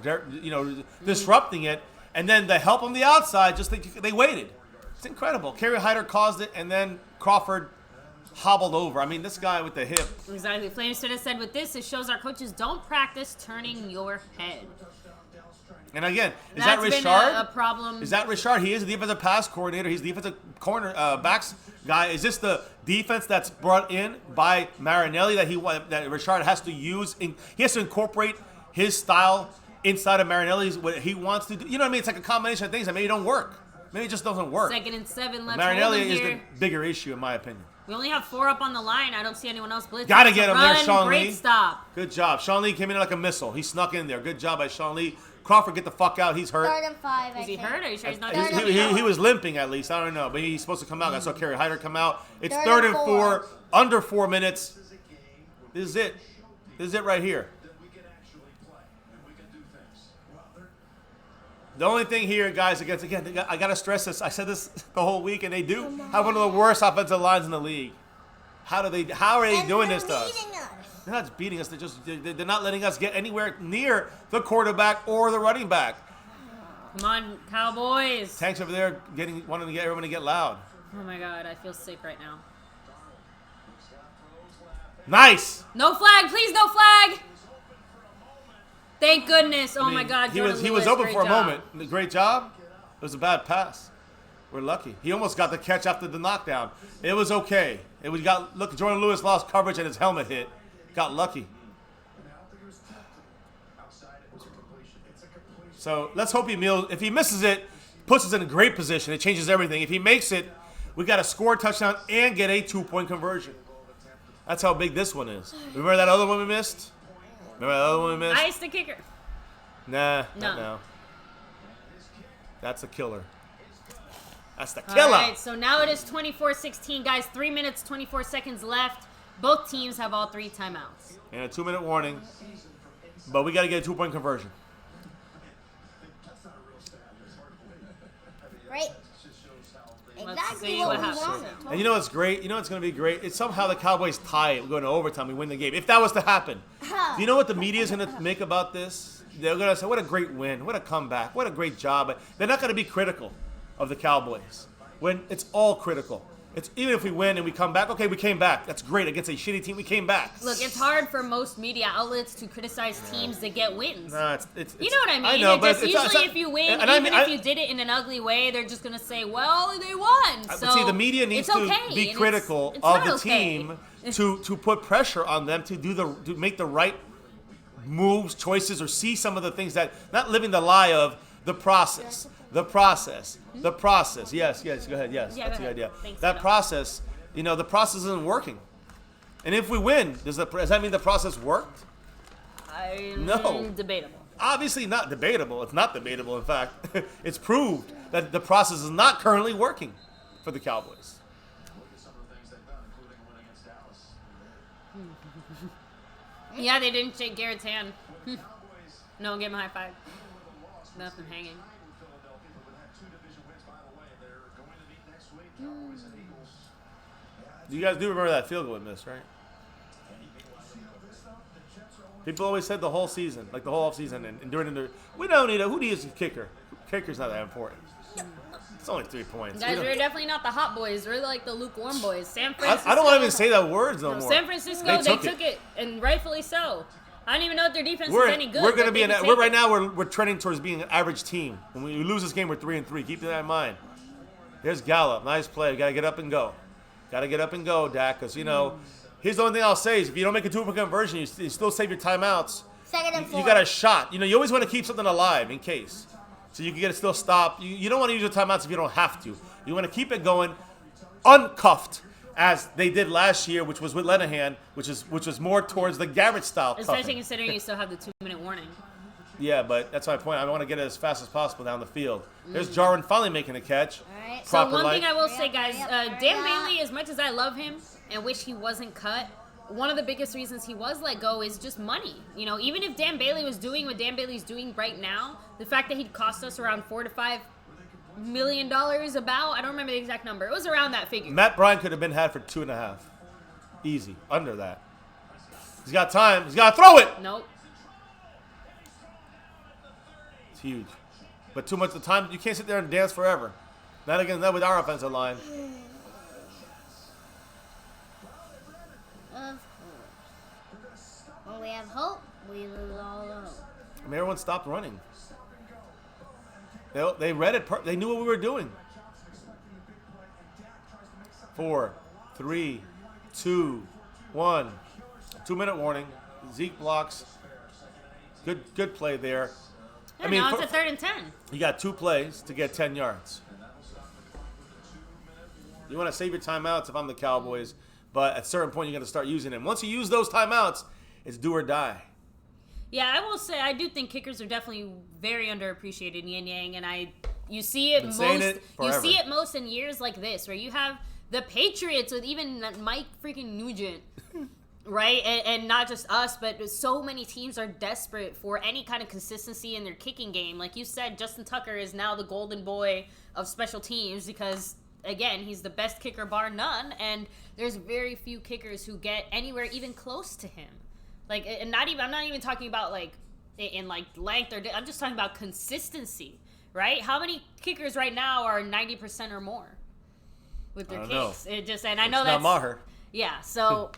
disrupting it, and then the help on the outside, just they waited. It's incredible. Kerry Hyder caused it, and then Crawford hobbled over. I mean, this guy with the hip. Exactly. Flameston has said with this, it shows our coaches don't practice turning your head. And again, is That's that been Richard? a problem. Is that Richard? He is the defensive pass coordinator. He's the defensive corner backs guy. Is this the defense that's brought in by Marinelli that Richard has to use? He has to incorporate his style inside of Marinelli's what he wants to do. You know what I mean? It's like a combination of things that maybe don't work. Maybe it just doesn't work. 2nd and 7 left. Marinelli Hold is him the here. bigger issue in my opinion. We only have 4 up on the line. I don't see anyone else blitzing. Gotta get him there, Run, Sean great Lee. stop. Good job. Sean Lee came in like a missile. He snuck in there. Good job by Sean Lee. Crawford, get the fuck out. He's hurt. 3rd and 5. Is he hurt? Are you sure he's not Third going and He was limping at least. I don't know, but he's supposed to come out. I saw Kerry Hyder come out. It's 3rd Third and and 4, 4. under 4 minutes. This is it. This is it right here. We can actually play and we can do things. Well, The only thing here, guys, again, I got to stress this. I said this the whole week, and they do have one of the worst offensive lines in the league. How are they doing this to us? They're not beating us. They're not letting us get anywhere near the quarterback or the running back. Come on, Cowboys. Tank's over there wanting to get everyone to get loud. Oh my God, I feel sick right now. Nice. No flag, please, no flag. Thank goodness. Oh I mean, my God, he Jordan was Lewis, open great for a job. moment. Great job. It was a bad pass. We're lucky. He almost got the catch after the knockdown. It was okay. Look, Jordan Lewis lost coverage and his helmet hit. Got lucky. So let's hope if he misses it, puts us in a great position. It changes everything. If he makes it, we got to score a touchdown and get a 2-point conversion. That's how big this one is. Remember that other one we missed? Ice the kicker. Nah, No. not now. That's a killer. That's the All killer. right, so now it is 24-16, guys. 3 minutes, 24 seconds left. Both teams have all 3 timeouts. And a 2-minute warning. But we got to get a 2-point conversion. Right. Let's Exactly see what what we happens. wanted. And you know what's great? You know what's going to be great? It's somehow the Cowboys tie it. We go into overtime. We win the game. If that was to happen. Do you know what the media is going to make about this? They're going to say, what a great win. What a comeback. What a great job. But they're not going to be critical of the Cowboys when it's all critical. even if we win and we come back, okay, we came back. That's great against a shitty team. We came back. Look, it's hard for most media outlets to criticize teams that get wins. Nah, You know what I mean? I know, but just usually if you win, if you did it in an ugly way, they're just gonna say, "Well, they won." So but see, the media needs to be critical of the team to put pressure on them to make the right moves, choices, or see some of the things that not living the lie of the process. The process. Yes, go ahead. Yes, Yeah, that's go the ahead. idea. Thanks, That Phil. process, the process isn't working. And if we win, does that mean the process worked? No. Debatable. Obviously not debatable. It's not debatable, in fact. It's proved that the process is not currently working for the Cowboys. Look at some of the things they've done, including a win against Dallas. Yeah, they didn't shake Garrett's hand. With the Cowboys, No one gave him a high five. even with a loss, Left him will stay hanging. tied with Philadelphia, but would have 2 division wins, by the way. They're going to meet next week, Cowboys and Eagles. You guys do remember that field goal we missed, right? People always said the whole season, like the whole off season, and during the we don't need who needs a kicker. Kicker's not that important. It's only 3 points. Guys, We we're don't- definitely not the hot boys. We're like the lukewarm boys. San Francisco. I don't want to even say that words no more. San Francisco, they took it, and rightfully so. I don't even know if their defense is any good. We're gonna but be they can we're take right it. now we're trending towards being an average team. When we lose this game, we're 3-3. Keep that in mind. Here's Gallup, nice play. Got to get up and go. Got to get up and go, Dak. Because here's the only thing I'll say is if you don't make a 2-point conversion, you still save your timeouts. Second and 4. You got a shot. You always want to keep something alive in case, so you can get it still stopped. You don't want to use your timeouts if you don't have to. You want to keep it going, uncuffed, as they did last year, which was with Lenahan, which was more towards the Garrett style. Especially cuffing. considering you still have the 2-minute warning. Yeah, but that's my point. I want to get it as fast as possible down the field. There's Jarwin finally making a catch. All right. So Proper one light. thing I will say, guys, Dan Yeah. Bailey, as much as I love him and wish he wasn't cut, one of the biggest reasons he was let go is just money. Even if Dan Bailey was doing what Dan Bailey's doing right now, the fact that he'd cost us around $4 to $5 million about, I don't remember the exact number. It was around that figure. Matt Bryan could have been had for 2.5. Easy. Under that. He's got time. He's got to throw it. Nope. It's huge. But too much of the time, you can't sit there and dance forever. Not with our offensive line. Of course. When we have hope, we lose all the hope. I mean, everyone stopped running. They read it. They knew what we were doing. 4, 3, 2, 1. 2-minute warning. Zeke blocks. Good play there. Yeah, now it's a 3rd and 10. You got 2 plays to get 10 yards. You want to save your timeouts if I'm the Cowboys, but at a certain point, you're going to start using them. Once you use those timeouts, it's do or die. Yeah, I will say I do think kickers are definitely very underappreciated in Yin Yang, and you see it Been most. saying it You forever. see it most in years like this, where you have the Patriots with even Mike freaking Nugent, right? And not just us, but so many teams are desperate for any kind of consistency in their kicking game. Like you said, Justin Tucker is now the golden boy of special teams because, again, he's the best kicker bar none, and there's very few kickers who get anywhere even close to him. Like, and I'm not even talking about like in like length I'm just talking about consistency, right? How many kickers right now are 90% or more with their I don't kicks? And I know It's that's not Maher. yeah. So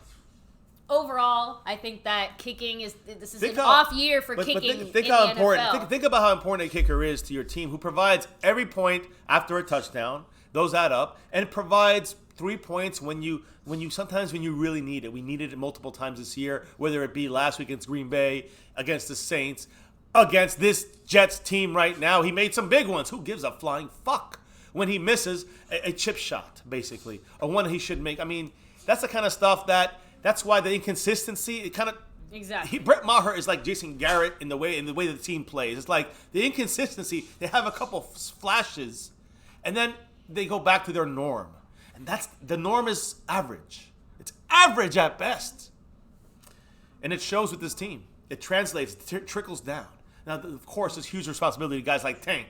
overall, I think that kicking this is Think an how- off year for But kicking. think in how the important. NFL. Think about how important a kicker is to your team, who provides every point after a touchdown. Those add up, and provides 3 points when you sometimes when you really need it. We needed it multiple times this year, whether it be last week against Green Bay, against the Saints, against this Jets team right now. He made some big ones. Who gives a flying fuck when he misses a chip shot, basically, or one he should make? I mean, that's the kind of stuff that's why the inconsistency, it kind of. Exactly. Brett Maher is like Jason Garrett in the way the team plays. It's like the inconsistency. They have a couple flashes, and then they go back to their norm. And the norm is average. It's average at best. And it shows with this team. It translates, trickles down. Now, of course, there's huge responsibility to guys like Tank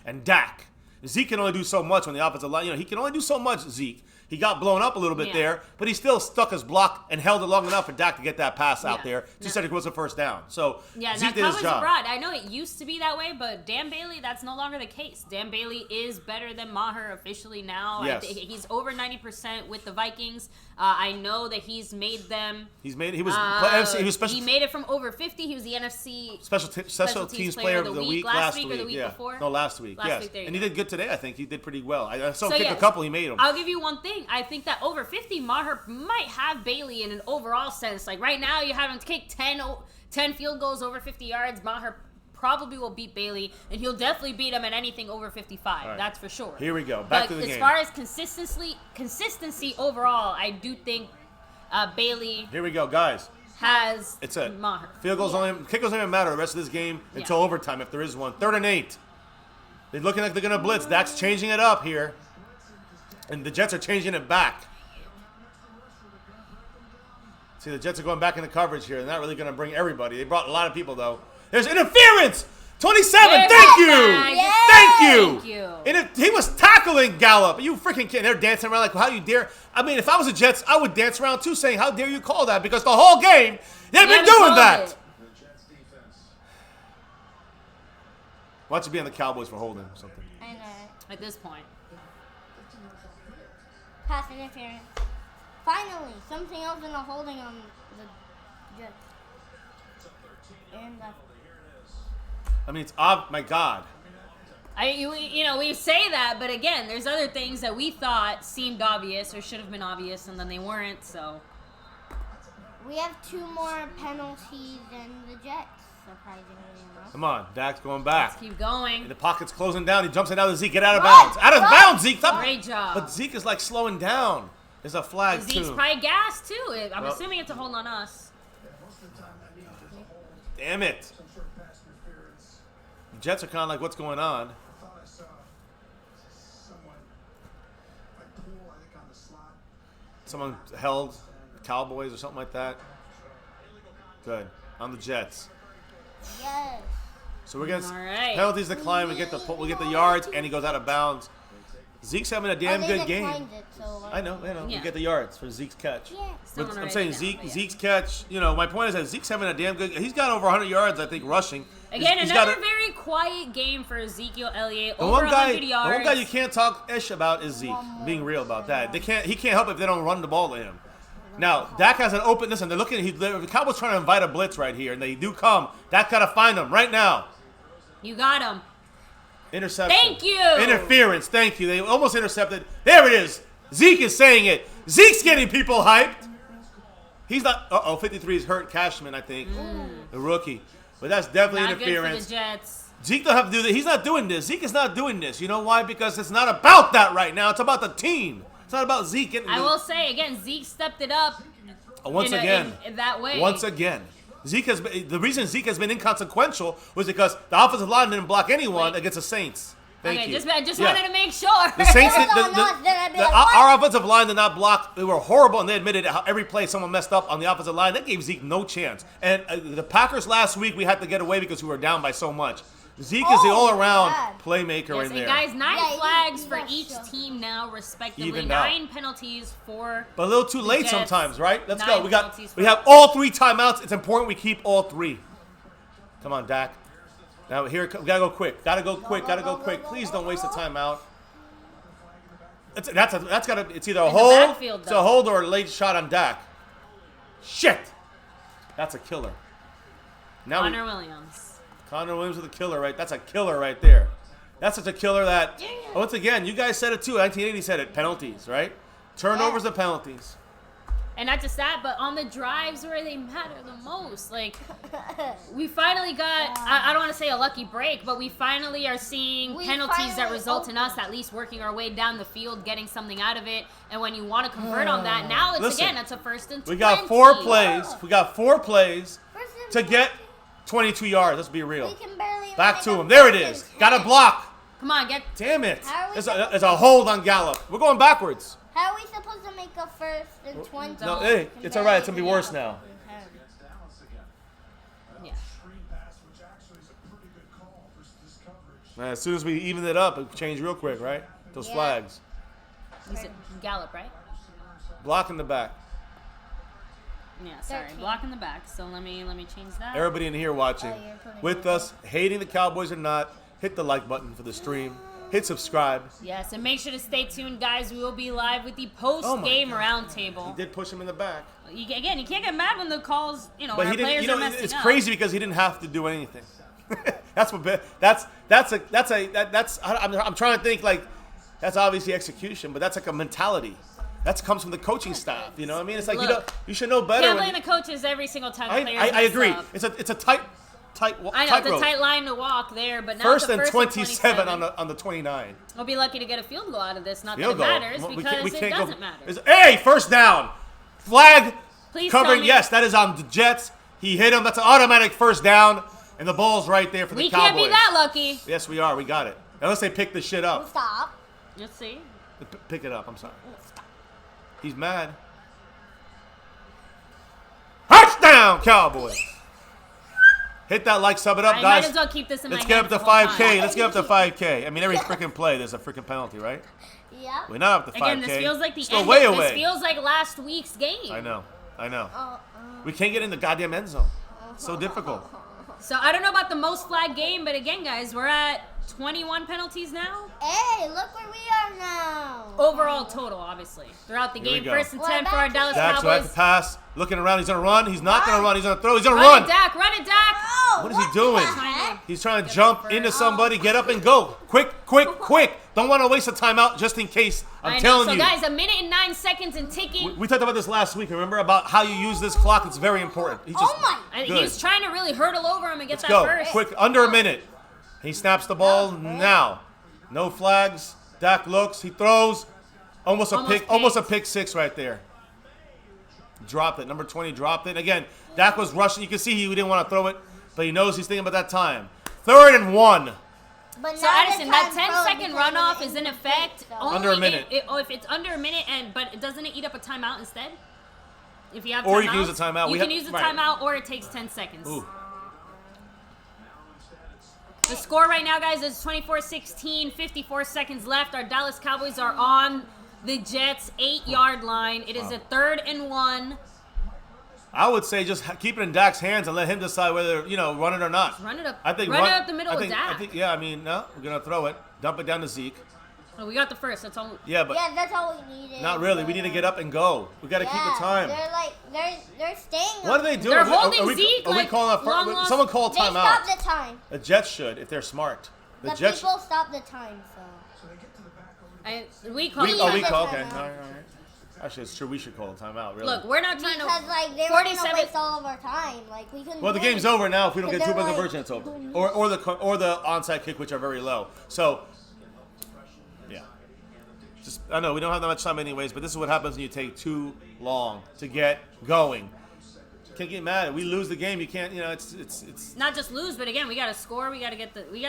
and Dak Zeke can only do so much when the offensive line. He can only do so much. Zeke. He got blown up a little bit there, but he still stuck his block and held it long enough for Dak to get that pass out there. Just said it was a first down. So Zeke did his job. I know it used to be that way, but Dan Bailey, that's no longer the case. Dan Bailey is better than Maher officially now. Yes. He's over 90% with the Vikings. I know that he's made them. He made it from over 50. He was the NFC special teams player of the week last week or the week before. No, last week. Yes, and he did good today. I think he did pretty well. I saw him kick a couple. He made them. I'll give you one thing. I think that over 50, Maher might have Bailey in an overall sense. Like right now, you have him kick 10 field goals over 50 yards. Maher probably will beat Bailey, and he'll definitely beat him at anything over 55. Right. That's for sure. Here we go. Back to the game. As far as consistency overall, I do think Bailey. Here we go, guys. It's a Maher. Field goals kick goals don't even matter the rest of this game until overtime if there is one. 3rd and 8. They're looking like they're gonna blitz. Dak's changing it up here, and the Jets are changing it back. See, the Jets are going back into coverage here. They're not really going to bring everybody. They brought a lot of people, though. There's interference! 27! Thank you! And he was tackling Gallup. You freaking kidding. They're dancing around like, how you dare? I mean, if I was the Jets, I would dance around, too, saying, how dare you call that? Because the whole game, they've been doing that. Why don't you be on the Cowboys for holding or something? I know. At this point. Pass interference. Finally, something else than a holding on the Jets. And I mean, it's my God. We say that, but again, there's other things that we thought seemed obvious or should have been obvious, and then they weren't. So we have 2 more penalties than the Jets, surprisingly enough. Come on, Dak's going back. Let's keep going. And the pocket's closing down. He jumps in out of Zeke. Get out of bounds. Out of bounds, Zeke. Stop. Great job. But Zeke is like slowing down. There's a flag, Zeke's too. probably gassed, too. I'm assuming it's a hold on us. Damn it. The Jets are kind of like, what's going on? Someone held the Cowboys or something like that. Good. On the Jets. Yes. So we're going to penalties decline. We get the yards, and he goes out of bounds. Zeke's having a damn good game. I know. Yeah. We get the yards for Zeke's catch. Yeah. But I'm saying Zeke's catch, my point is that Zeke's having a damn good. He's got over 100 yards, I think, rushing. Again, another very quiet game for Ezekiel Elliott. Over 100 yards. The one guy you can't talk ish about is Zeke. Being real about that. He can't help it if they don't run the ball to him. Now, Dak has an openness, and they're looking. The Cowboys trying to invite a blitz right here, and they do come. Dak got to find them right now. You got him. Interception. Thank you. Interference. Thank you. They almost intercepted. There it is. Zeke is saying it. Zeke's getting people hyped. He's not. 53 is hurt. Cashman, I think. The rookie. But that's definitely Not interference. good for the Jets. Zeke don't have to do that. He's not doing this. Zeke is not doing this. You know why? Because it's not about that right now. It's about the team. It's not about Zeke. I will say, again, Zeke stepped it up. Once again. In that way. Once again. The reason Zeke has been inconsequential was because the offensive line didn't block anyone against the Saints. Thank you. I just wanted to make sure. The Saints, our offensive line did not block. They were horrible, and they admitted every play someone messed up on the offensive line. That gave Zeke no chance. And the Packers last week, we had to get away because we were down by so much. Zeke is the all-around playmaker in there. Guys, 9 flags for each team now, respectively. Even 9 penalties for But a little too late Jets. sometimes, right? Let's 9 go. penalties We have all 3 timeouts. It's important we keep all 3. Come on, Dak. Now here, we gotta go quick. Gotta go quick. Please don't waste the timeout. It's either a hold, backfield, it's a hold or a late shot on Dak. Shit, that's a killer. Now Connor Williams with a killer, right? That's a killer right there. That's such a killer that once again, you guys said it too. 1980 said it. Penalties, right? Turnovers and penalties. And not just that, but on the drives where they matter the most. Like, we finally got, I don't want to say a lucky break, but we finally are seeing penalties that result in us at least working our way down the field, getting something out of it. And when you want to convert on that, now it's it's a 1st and 20. We got 4 plays. We got 4 plays to get 22 yards. Let's be real. Back to him. There it is. Got a block. Come on, Damn it. It's a hold on Gallup. We're going backwards. How are we supposed to make a 1st and 20? No, hey, it's all right. It's going to be worse now. Yeah. As soon as we even it up, it changed real quick, right? Those Yeah. flags. You said Gallup, right? Block in the back. Yeah, sorry. 13. Block in the back. So let me change that. Everybody in here watching, Oh, you're putting with it us, hating the Cowboys or not, hit the like button for the stream. Hit subscribe. Yes, and make sure to stay tuned, guys. We will be live with the Oh post-game He roundtable. did push him in the back. Again, you can't get mad when the calls, But our he didn't. players You know, are messing it's up. crazy because he didn't have to do anything. I'm trying to think like that's obviously execution, but that's like a mentality. That comes from the coaching staff. You know what I mean? It's like Look, you should know better. Can't when- blame the coaches every single time I, players I mess agree. up. It's a tight I know, it's a tightrope. tight line to walk there, but now First the and first 27 on the 29. We'll be lucky to get a field goal out of this. Not Field that goal. it matters, We because can't it go- doesn't matter. Hey, first down. Flag Please covering. tell me- Yes, that is on the Jets. He hit him. That's an automatic first down, and the ball's right there for the We Cowboys. can't be that lucky. Yes, we are. We got it. Unless they pick this shit up. Stop. Let's see. Pick it up. I'm sorry. He's mad. Touchdown, Cowboys. Hit that like, sub it up, I guys. might as well keep this in Let's my get hand up to the whole 5K. time. Let's get up to 5K. I mean, every freaking play, there's a freaking penalty, right? Yep. We're not up to 5K. Again, this feels like the Still end. way This away. feels like last week's game. I know. Oh, We can't get in the goddamn end zone. So difficult. So I don't know about the most flag game, but again, guys, we're at 21 penalties now. hey, look where we are now. Overall total, obviously. Throughout the Here we game, go. first and Well, 10 for our that's- Dallas Dak, so I have Cowboys. to pass. Looking around, he's gonna run. He's not gonna run. He's gonna throw. He's gonna Run run. it, Dak! Run it, Dak! Oh, What is he the doing? heck? He's trying to Get jump the into first. somebody. Get up and go. Quick. Don't want to waste a timeout just in case. I'm I know. telling So, you. guys, 1 minute and 9 seconds and ticking. We talked about this last week. Remember about how you use this clock? It's very important. He just, Oh my. And good. he was trying to really hurdle over him and get Let's that go. first. Quick, under a minute. He snaps the ball now. No flags. Dak looks. He throws. Almost a pick six right there. Dropped it. Number 20 dropped it. Again, Dak was rushing. You can see he didn't want to throw it, but he knows he's thinking about that time. 3rd and 1. But So now the Addison, that time's 10-second frozen runoff because is in of the effect so- only Under a minute. if it's under a minute, but doesn't it eat up a timeout instead? If you have Or you can timeouts? use a timeout. You We can have- use a right. timeout, or it takes 10 seconds. Ooh. The score right now, guys, is 24-16, 54 seconds left. Our Dallas Cowboys are on the Jets' 8-yard line. It is a 3rd and 1. I would say just keep it in Dak's hands and let him decide whether, run it or not. Run it up. I think run it up the middle I of think, Dak. I think, yeah, I mean, no, we're going to throw it. Dump it down to Zeke. Oh, we got the first. That's all. Yeah, but Yeah, that's all we needed. not really. We need to get up and go. We got to keep the time. They're staying. What are they doing? They're Are we- holding are we, Zeke, Are we like, calling a long lost- someone call a They stopped timeout? the time. The Jets should, if they're smart. The Jets. people stopped the time, so. We call We it. Oh, we the call. Okay. timeout. All right. Actually, it's true. We should call a timeout. Really. Look, we're not trying Because, to. like, they were going to 47 waste all of our time. Like, we couldn't Well, the do game's anything. over now. If we don't But get 2 they're point like, conversion, it's over. Or the onside kick, which are very low. So, yeah. Just I know we don't have that much time anyways, but this is what happens when you take too long to get going. Can't get mad. We lose the game. You can't. It's. Not just lose, but again, we got to score. We got to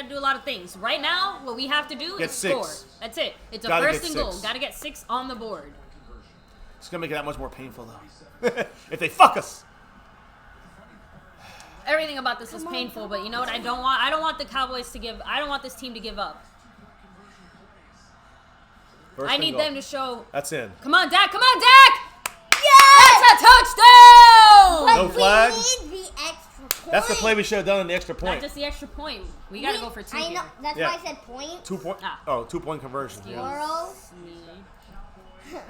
do a lot of things. Right now, what we have to do Get is 6. score. That's it. It's a Gotta first get and goal. 6. Got to get 6 on the board. It's gonna make it that much more painful though. If they fuck us. Everything about this is painful, but you know what? I don't want the Cowboys to give. I don't want this team to give up. First I and need goal. them to show. That's in. Come on, Dak! Come on, Dak! Yes! That's a touchdown! But No flag? we need the extra point. That's the play we should have done in the extra Not point. just the extra point. We got to go for 2 I here. know. That's Yeah. why I said point. 2 point. Ah. Oh, 2 point conversion. Yeah. Tomorrow.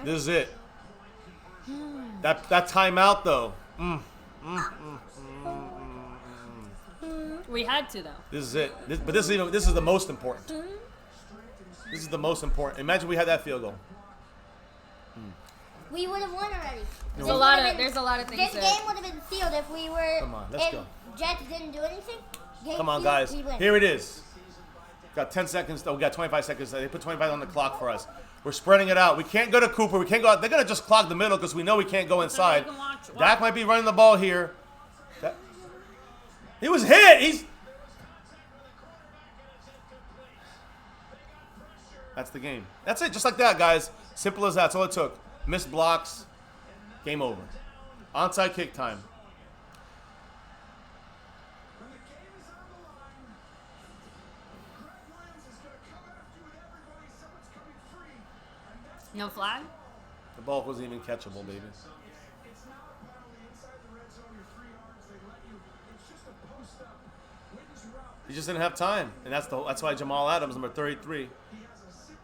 This is it. That timeout though. We had to though. This is it. This is the most important. This is the most important. Imagine we had that field goal. We would have won already. There's a lot of things. This that- game would have been sealed if we were. Come on, let's if go. Jets didn't do anything. Game Come on, sealed, guys. we win. Here it is. Got 10 seconds. Oh, we got 25 seconds. They put 25 on the clock for us. We're spreading it out. We can't go to Cooper. We can't go out. They're gonna just clog the middle because we know we can't go inside. can watch. Dak might be running the ball here. He was hit. That's the game. That's it. Just like that, guys. Simple as that. That's all it took. Missed blocks. Game over. Onside kick time. No flag? The ball wasn't even catchable, baby. It's not a penalty inside the red zone. You're 3 yards. They let you. It's just a post up. Wins route. He just didn't have time, and that's why Jamal Adams, number 33,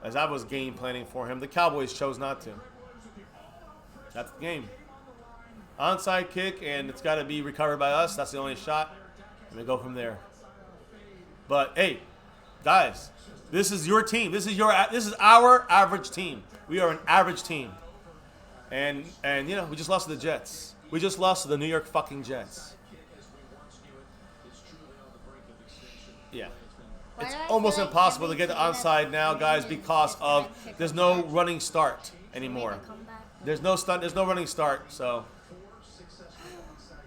as I was game planning for him, the Cowboys chose not to. That's the game. Onside kick, and it's got to be recovered by us. That's the only shot, and we go from there. But hey, guys, this is your team. This is our average team. We are an average team, and you know, we just lost to the Jets. We just lost to the New York fucking Jets. Yeah. It's almost impossible to get the onside now, guys, because of there's no running start anymore. There's no running start, so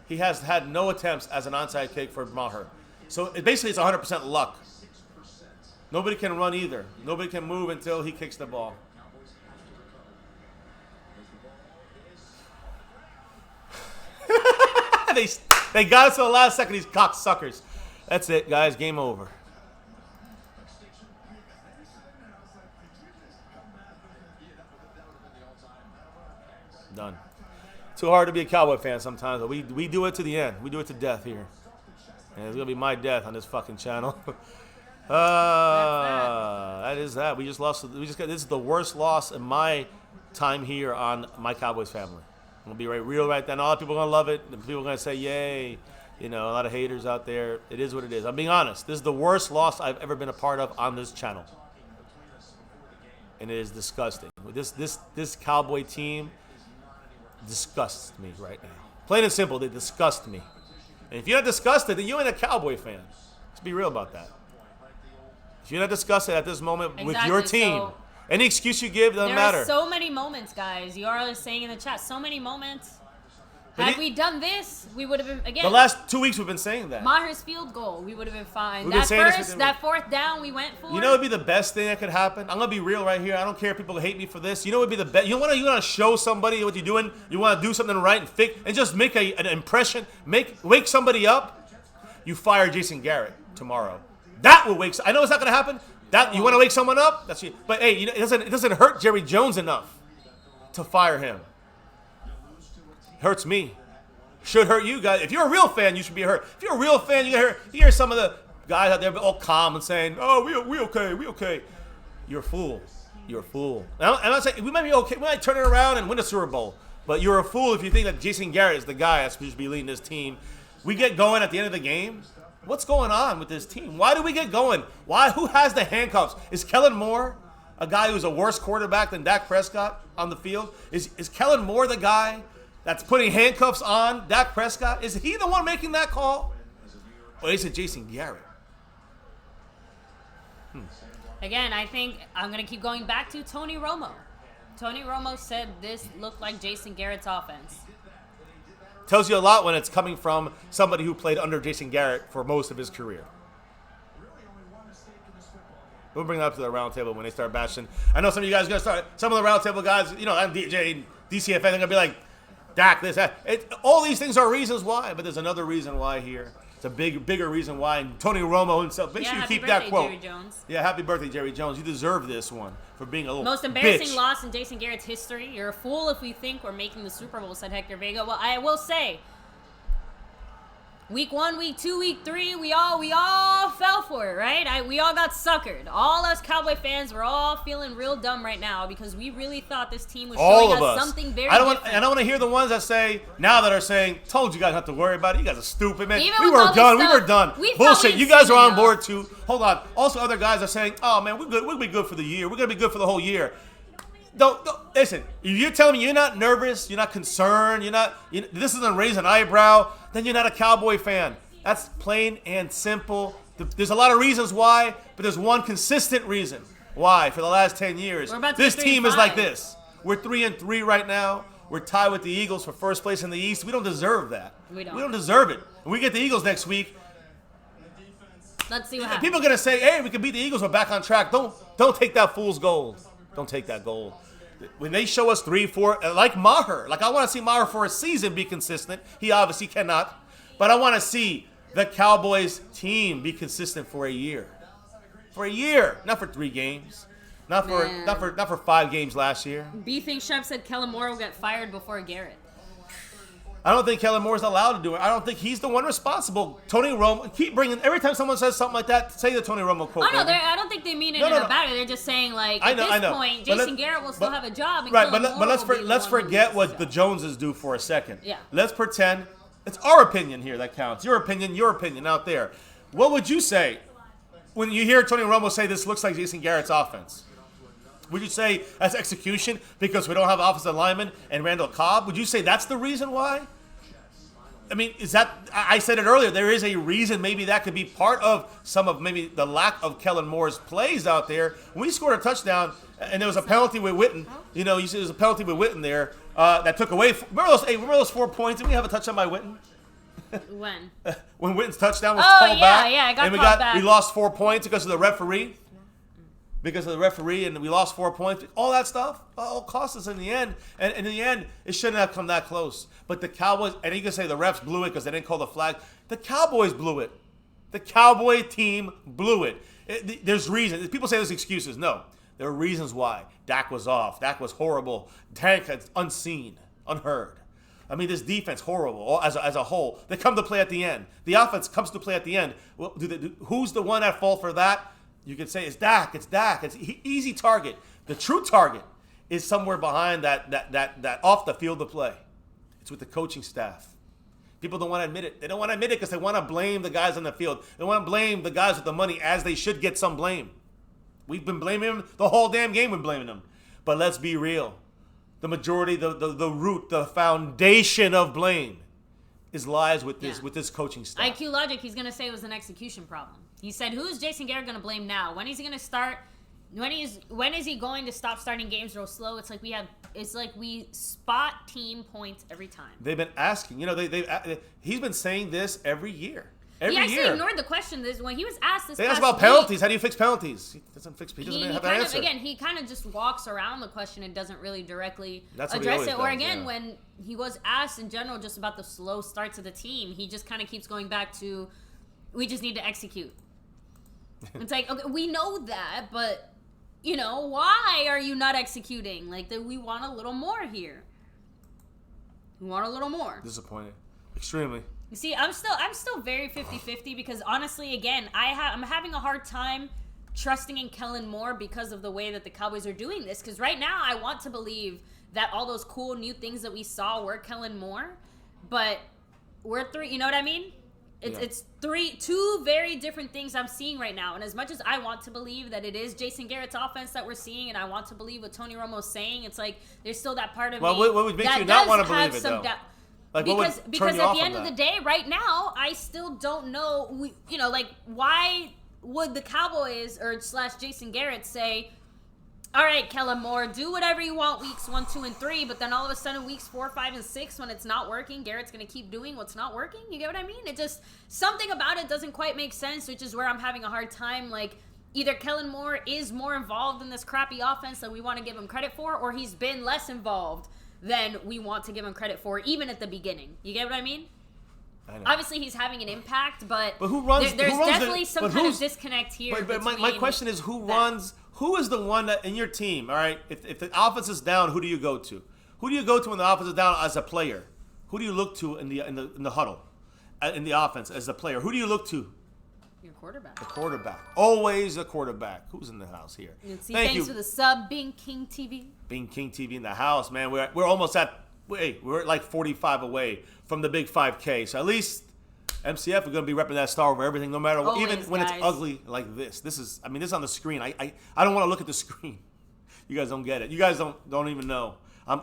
he has had no attempts as an onside kick for Maher. So basically it's 100% luck. Nobody can run either. Nobody can move until he kicks the ball. They got us to the last second, these cocksuckers. That's it, guys. Game over. Done. Too hard to be a Cowboy fan sometimes, but we do it to the end. We do it to death here. And it's going to be my death on this fucking channel. That is that. We just lost. This is the worst loss in my time here on My Cowboys Family. I'm going to be real right then. All the people are going to love it. The people are going to say, yay. You know, a lot of haters out there. It is what it is. I'm being honest. This is the worst loss I've ever been a part of on this channel. And it is disgusting. This Cowboy team disgusts me right now. Plain and simple, they disgust me. And if you're not disgusted, then you ain't a Cowboy fan. Let's be real about that. If you're not disgusted at this moment with your team, so any excuse you give doesn't matter. There are so many moments, guys. You are saying in the chat, so many moments. Had we done this, we would have been, again. The last 2 weeks we've been saying that. Maher's field goal, we would have been fine. We've been saying That fourth down we went for. You know what would be the best thing that could happen? I'm going to be real right here. I don't care if people hate me for this. You know what would be the best? You want to show somebody what you're doing? You want to do something right and fix, and just make an impression, wake somebody up? You fire Jason Garrett tomorrow. That will wake, I know it's not going to happen. That you want to wake someone up? That's you. But hey, you know, it doesn't hurt Jerry Jones enough to fire him. Hurts me. Should hurt you guys. If you're a real fan, you should be hurt. If you're a real fan, you hear some of the guys out there all calm and saying, "Oh, we okay." You're a fool. You're a fool. And I'm not saying we might be okay. We might turn it around and win a Super Bowl. But you're a fool if you think that Jason Garrett is the guy that's supposed to be leading this team. We get going at the end of the game. What's going on with this team? Why do we get going? Why? Who has the handcuffs? Is Kellen Moore a guy who's a worse quarterback than Dak Prescott on the field? Is Kellen Moore the guy that's putting handcuffs on Dak Prescott? Is he the one making that call? Or is it Jason Garrett? Again, I think I'm going to keep going back to Tony Romo. Tony Romo said this looked like Jason Garrett's offense. Tells you a lot when it's coming from somebody who played under Jason Garrett for most of his career. We'll bring that up to the round table when they start bashing. I know some of you guys are going to start, some of the round table guys, you know, I'm DJ, DCFN, they're going to be like, Dak, this, that. All these things are reasons why, but there's another reason why here. It's a bigger reason why. And Tony Romo himself, make sure you keep that quote. Jerry Jones. Yeah, happy birthday, Jerry Jones. You deserve this one for being a little most embarrassing bitch. Loss in Jason Garrett's history. You're a fool if we think we're making the Super Bowl, said Hector Vega. Well, I will say, week 1, week 2, week 3, we all fell for it, right? We all got suckered. All us Cowboy fans, we're all feeling real dumb right now because we really thought this team was showing us something very different. I don't want to hear the ones that say, now that are saying, told you guys not to worry about it. You guys are stupid, man. Even We were done. Bullshit. You guys are on board too. Hold on. Also, other guys are saying, oh, man, we're good. We'll be good for the year. We're going to be good for the whole year. Don't listen. If you're telling me you're not nervous, you're not concerned, this doesn't raise an eyebrow, then you're not a Cowboy fan. That's plain and simple. There's a lot of reasons why, but there's one consistent reason why. For the last 10 years, this team is like this. We're 3-3 right now. We're tied with the Eagles for first place in the East. We don't deserve that. We don't deserve it. When we get the Eagles next week, let's see what happens. People are gonna say, "Hey, we can beat the Eagles. We're back on track." Don't take that fool's gold. Don't take that gold. When they show us 3, 4, like Maher, I want to see Maher for a season be consistent. He obviously cannot. But I want to see the Cowboys team be consistent for a year. For a year, not for 3 games. Not for Man. not for 5 games last year. B thinks Chef said Kellen Moore will get fired before Garrett. I don't think Kellen Moore's allowed to do it. I don't think he's the one responsible. Tony Romo, keep bringing, every time someone says something like that, say the Tony Romo quote. Oh no, baby. I don't think they mean it No, in no, a no. bad way. They're just saying like I at know, this I know. point, But Jason Garrett will still have a job. And Right, Kellen but Moore let's will be the let's one who forget loses what his the job. Joneses do for a second. Yeah. Let's pretend it's our opinion here that counts. Your opinion out there. What would you say when you hear Tony Romo say this looks like Jason Garrett's offense? Would you say that's execution because we don't have offensive linemen and Randall Cobb? Would you say that's the reason why? I mean, is that, I said it earlier, there is a reason maybe that could be part of some of maybe the lack of Kellen Moore's plays out there. When we scored a touchdown and there was a penalty with Witten, you know, you see there was a penalty with Witten there that took away, remember those 4 points? Did we have a touchdown by Witten? When? When Witten's touchdown was Oh, called back. yeah, it got and called back. we lost 4 points because of the referee. Because of the referee, and we lost 4 points. All that stuff all cost us in the end. And in the end, it shouldn't have come that close. But the Cowboys, and you can say the refs blew it because they didn't call the flag. The Cowboys blew it. The Cowboy team blew it. There's reasons. People say there's excuses. No. There are reasons why. Dak was off. Dak was horrible. Tank had unseen, unheard. I mean, this defense, horrible as a whole. They come to play at the end. The offense comes to play at the end. Well, who's the one at fault for that? You could say it's Dak. It's Dak. It's easy target. The true target is somewhere behind that off the field of play. It's with the coaching staff. People don't want to admit it. They don't want to admit it because they want to blame the guys on the field. They want to blame the guys with the money as they should get some blame. We've been blaming them the whole damn game. We're blaming them. But let's be real. The majority, the root, the foundation of blame lies with this coaching staff. IQ Logic, he's gonna say it was an execution problem. He said, "Who is Jason Garrett gonna blame now? When is he gonna start? When is he going to stop starting games real slow? It's like we spot team points every time." They've been asking. You know, he's been saying this every year. He actually ignored the question. When he was asked this, They asked past about penalties. How do you fix penalties? He doesn't have an answer. He kind of just walks around the question and doesn't really directly That's what he address always it. Or does, again, yeah. when he was asked in general just about the slow starts of the team, he just kind of keeps going back to, we just need to execute. It's like, okay, we know that, but you know, why are you not executing? Like, we want a little more here. We want a little more. Disappointed, extremely. You see, I'm still very 50-50 because honestly, again, I'm having a hard time trusting in Kellen Moore because of the way that the Cowboys are doing this. Because right now, I want to believe that all those cool new things that we saw were Kellen Moore, but we're three. You know what I mean? It's two very different things I'm seeing right now. And as much as I want to believe that it is Jason Garrett's offense that we're seeing, and I want to believe what Tony Romo's saying, it's like there's still that part of me. Well, what would make that you not does want to have believe it, some though? doubt. Like, Because at the end of the that? day, right now, I still don't know. Why would the Cowboys or / Jason Garrett say, "All right, Kellen Moore, do whatever you want weeks 1, 2, and 3," but then all of a sudden weeks 4, 5, and 6, when it's not working, Garrett's gonna keep doing what's not working? You get what I mean? It just, something about it doesn't quite make sense, which is where I'm having a hard time. Like, either Kellen Moore is more involved in this crappy offense that we want to give him credit for, or he's been less involved than we want to give him credit for, even at the beginning. You get what I mean? I know. Obviously, he's having an impact, but who runs? there's who runs definitely some kind of disconnect here. But my question is, who that. runs? Who is the one that in your team? All right, if the offense is down, who do you go to? Who do you go to when the offense is down as a player? Who do you look to in the huddle, in the offense as a player? Who do you look to? Your quarterback. The quarterback. Always a quarterback. Who's in the house here? Thanks for the sub, Being King TV. Being King TV in the house, man. We're almost at. We're like 45 away from the big 5K. So at least MCF are going to be repping that star over everything, no matter what. Always, even when guys. it's ugly like this. This is on the screen. I don't want to look at the screen. You guys don't get it. You guys don't even know. I'm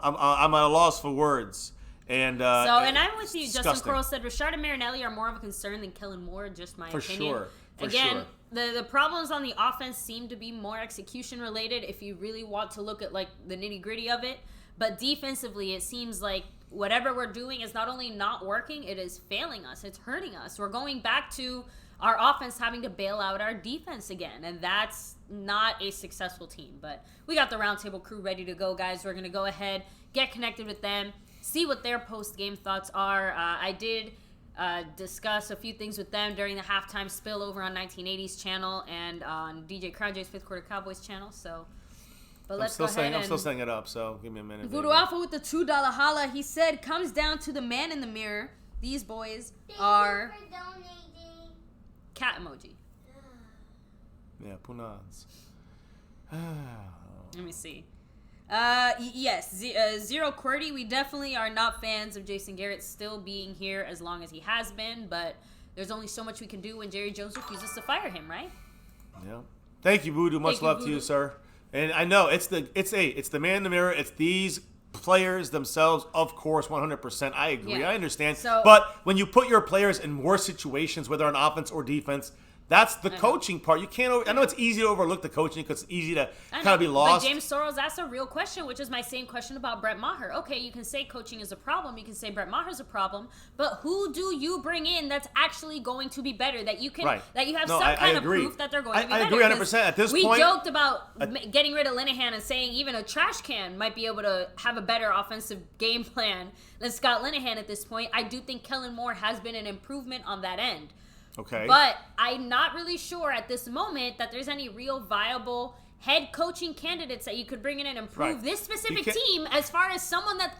at a loss for words. And and I'm with you. Justin disgusting. Coral said Rashard and Marinelli are more of a concern than Kellen Moore. Just my opinion. For Again, sure. the problems on the offense seem to be more execution related. If you really want to look at like the nitty gritty of it, but defensively, it seems like whatever we're doing is not only not working, it is failing us. It's hurting us. We're going back to our offense having to bail out our defense again, and that's not a successful team. But we got the roundtable crew ready to go, guys. We're going to go ahead, get connected with them, see what their post-game thoughts are. I did discuss a few things with them during the halftime spill over on 1980s channel and on DJ Crowdj's Fifth Quarter Cowboys channel. So But let's go ahead I'm still and setting it up, so give me a minute. Voodoo baby. Alpha with the $2 holla. He said, comes down to the man in the mirror. These boys are Thank you for donating. cat emoji. Yeah, punans. Let me see. Yes, Zero QWERTY. We definitely are not fans of Jason Garrett still being here as long as he has been, but there's only so much we can do when Jerry Jones refuses to fire him, right? Yeah. Thank you, Voodoo. Much Thank you, love to you, Voodoo. sir. And I know it's the man in the mirror. It's these players themselves, of course, 100%. I agree. Yeah. I understand. So- but when you put your players in more situations, whether on offense or defense, that's the coaching part. You can't. I know it's easy to overlook the coaching because it's easy to I kind know, of be lost. But James Soros asked a real question, which is my same question about Brett Maher. Okay, you can say coaching is a problem. You can say Brett Maher's a problem. But who do you bring in that's actually going to be better? That you can, Right. that you have No, some I kind of agree. proof that they're going to be I better. agree 100%. At this we point, joked about getting rid of Linehan and saying even a trash can might be able to have a better offensive game plan than Scott Linehan at this point. I do think Kellen Moore has been an improvement on that end. Okay. But I'm not really sure at this moment that there's any real viable head coaching candidates that you could bring in and improve Right. this specific You can't- team as far as someone that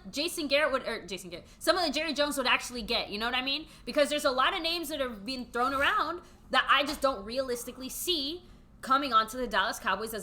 someone that Jerry Jones would actually get. You know what I mean? Because there's a lot of names that are being thrown around that I just don't realistically see coming onto the Dallas Cowboys as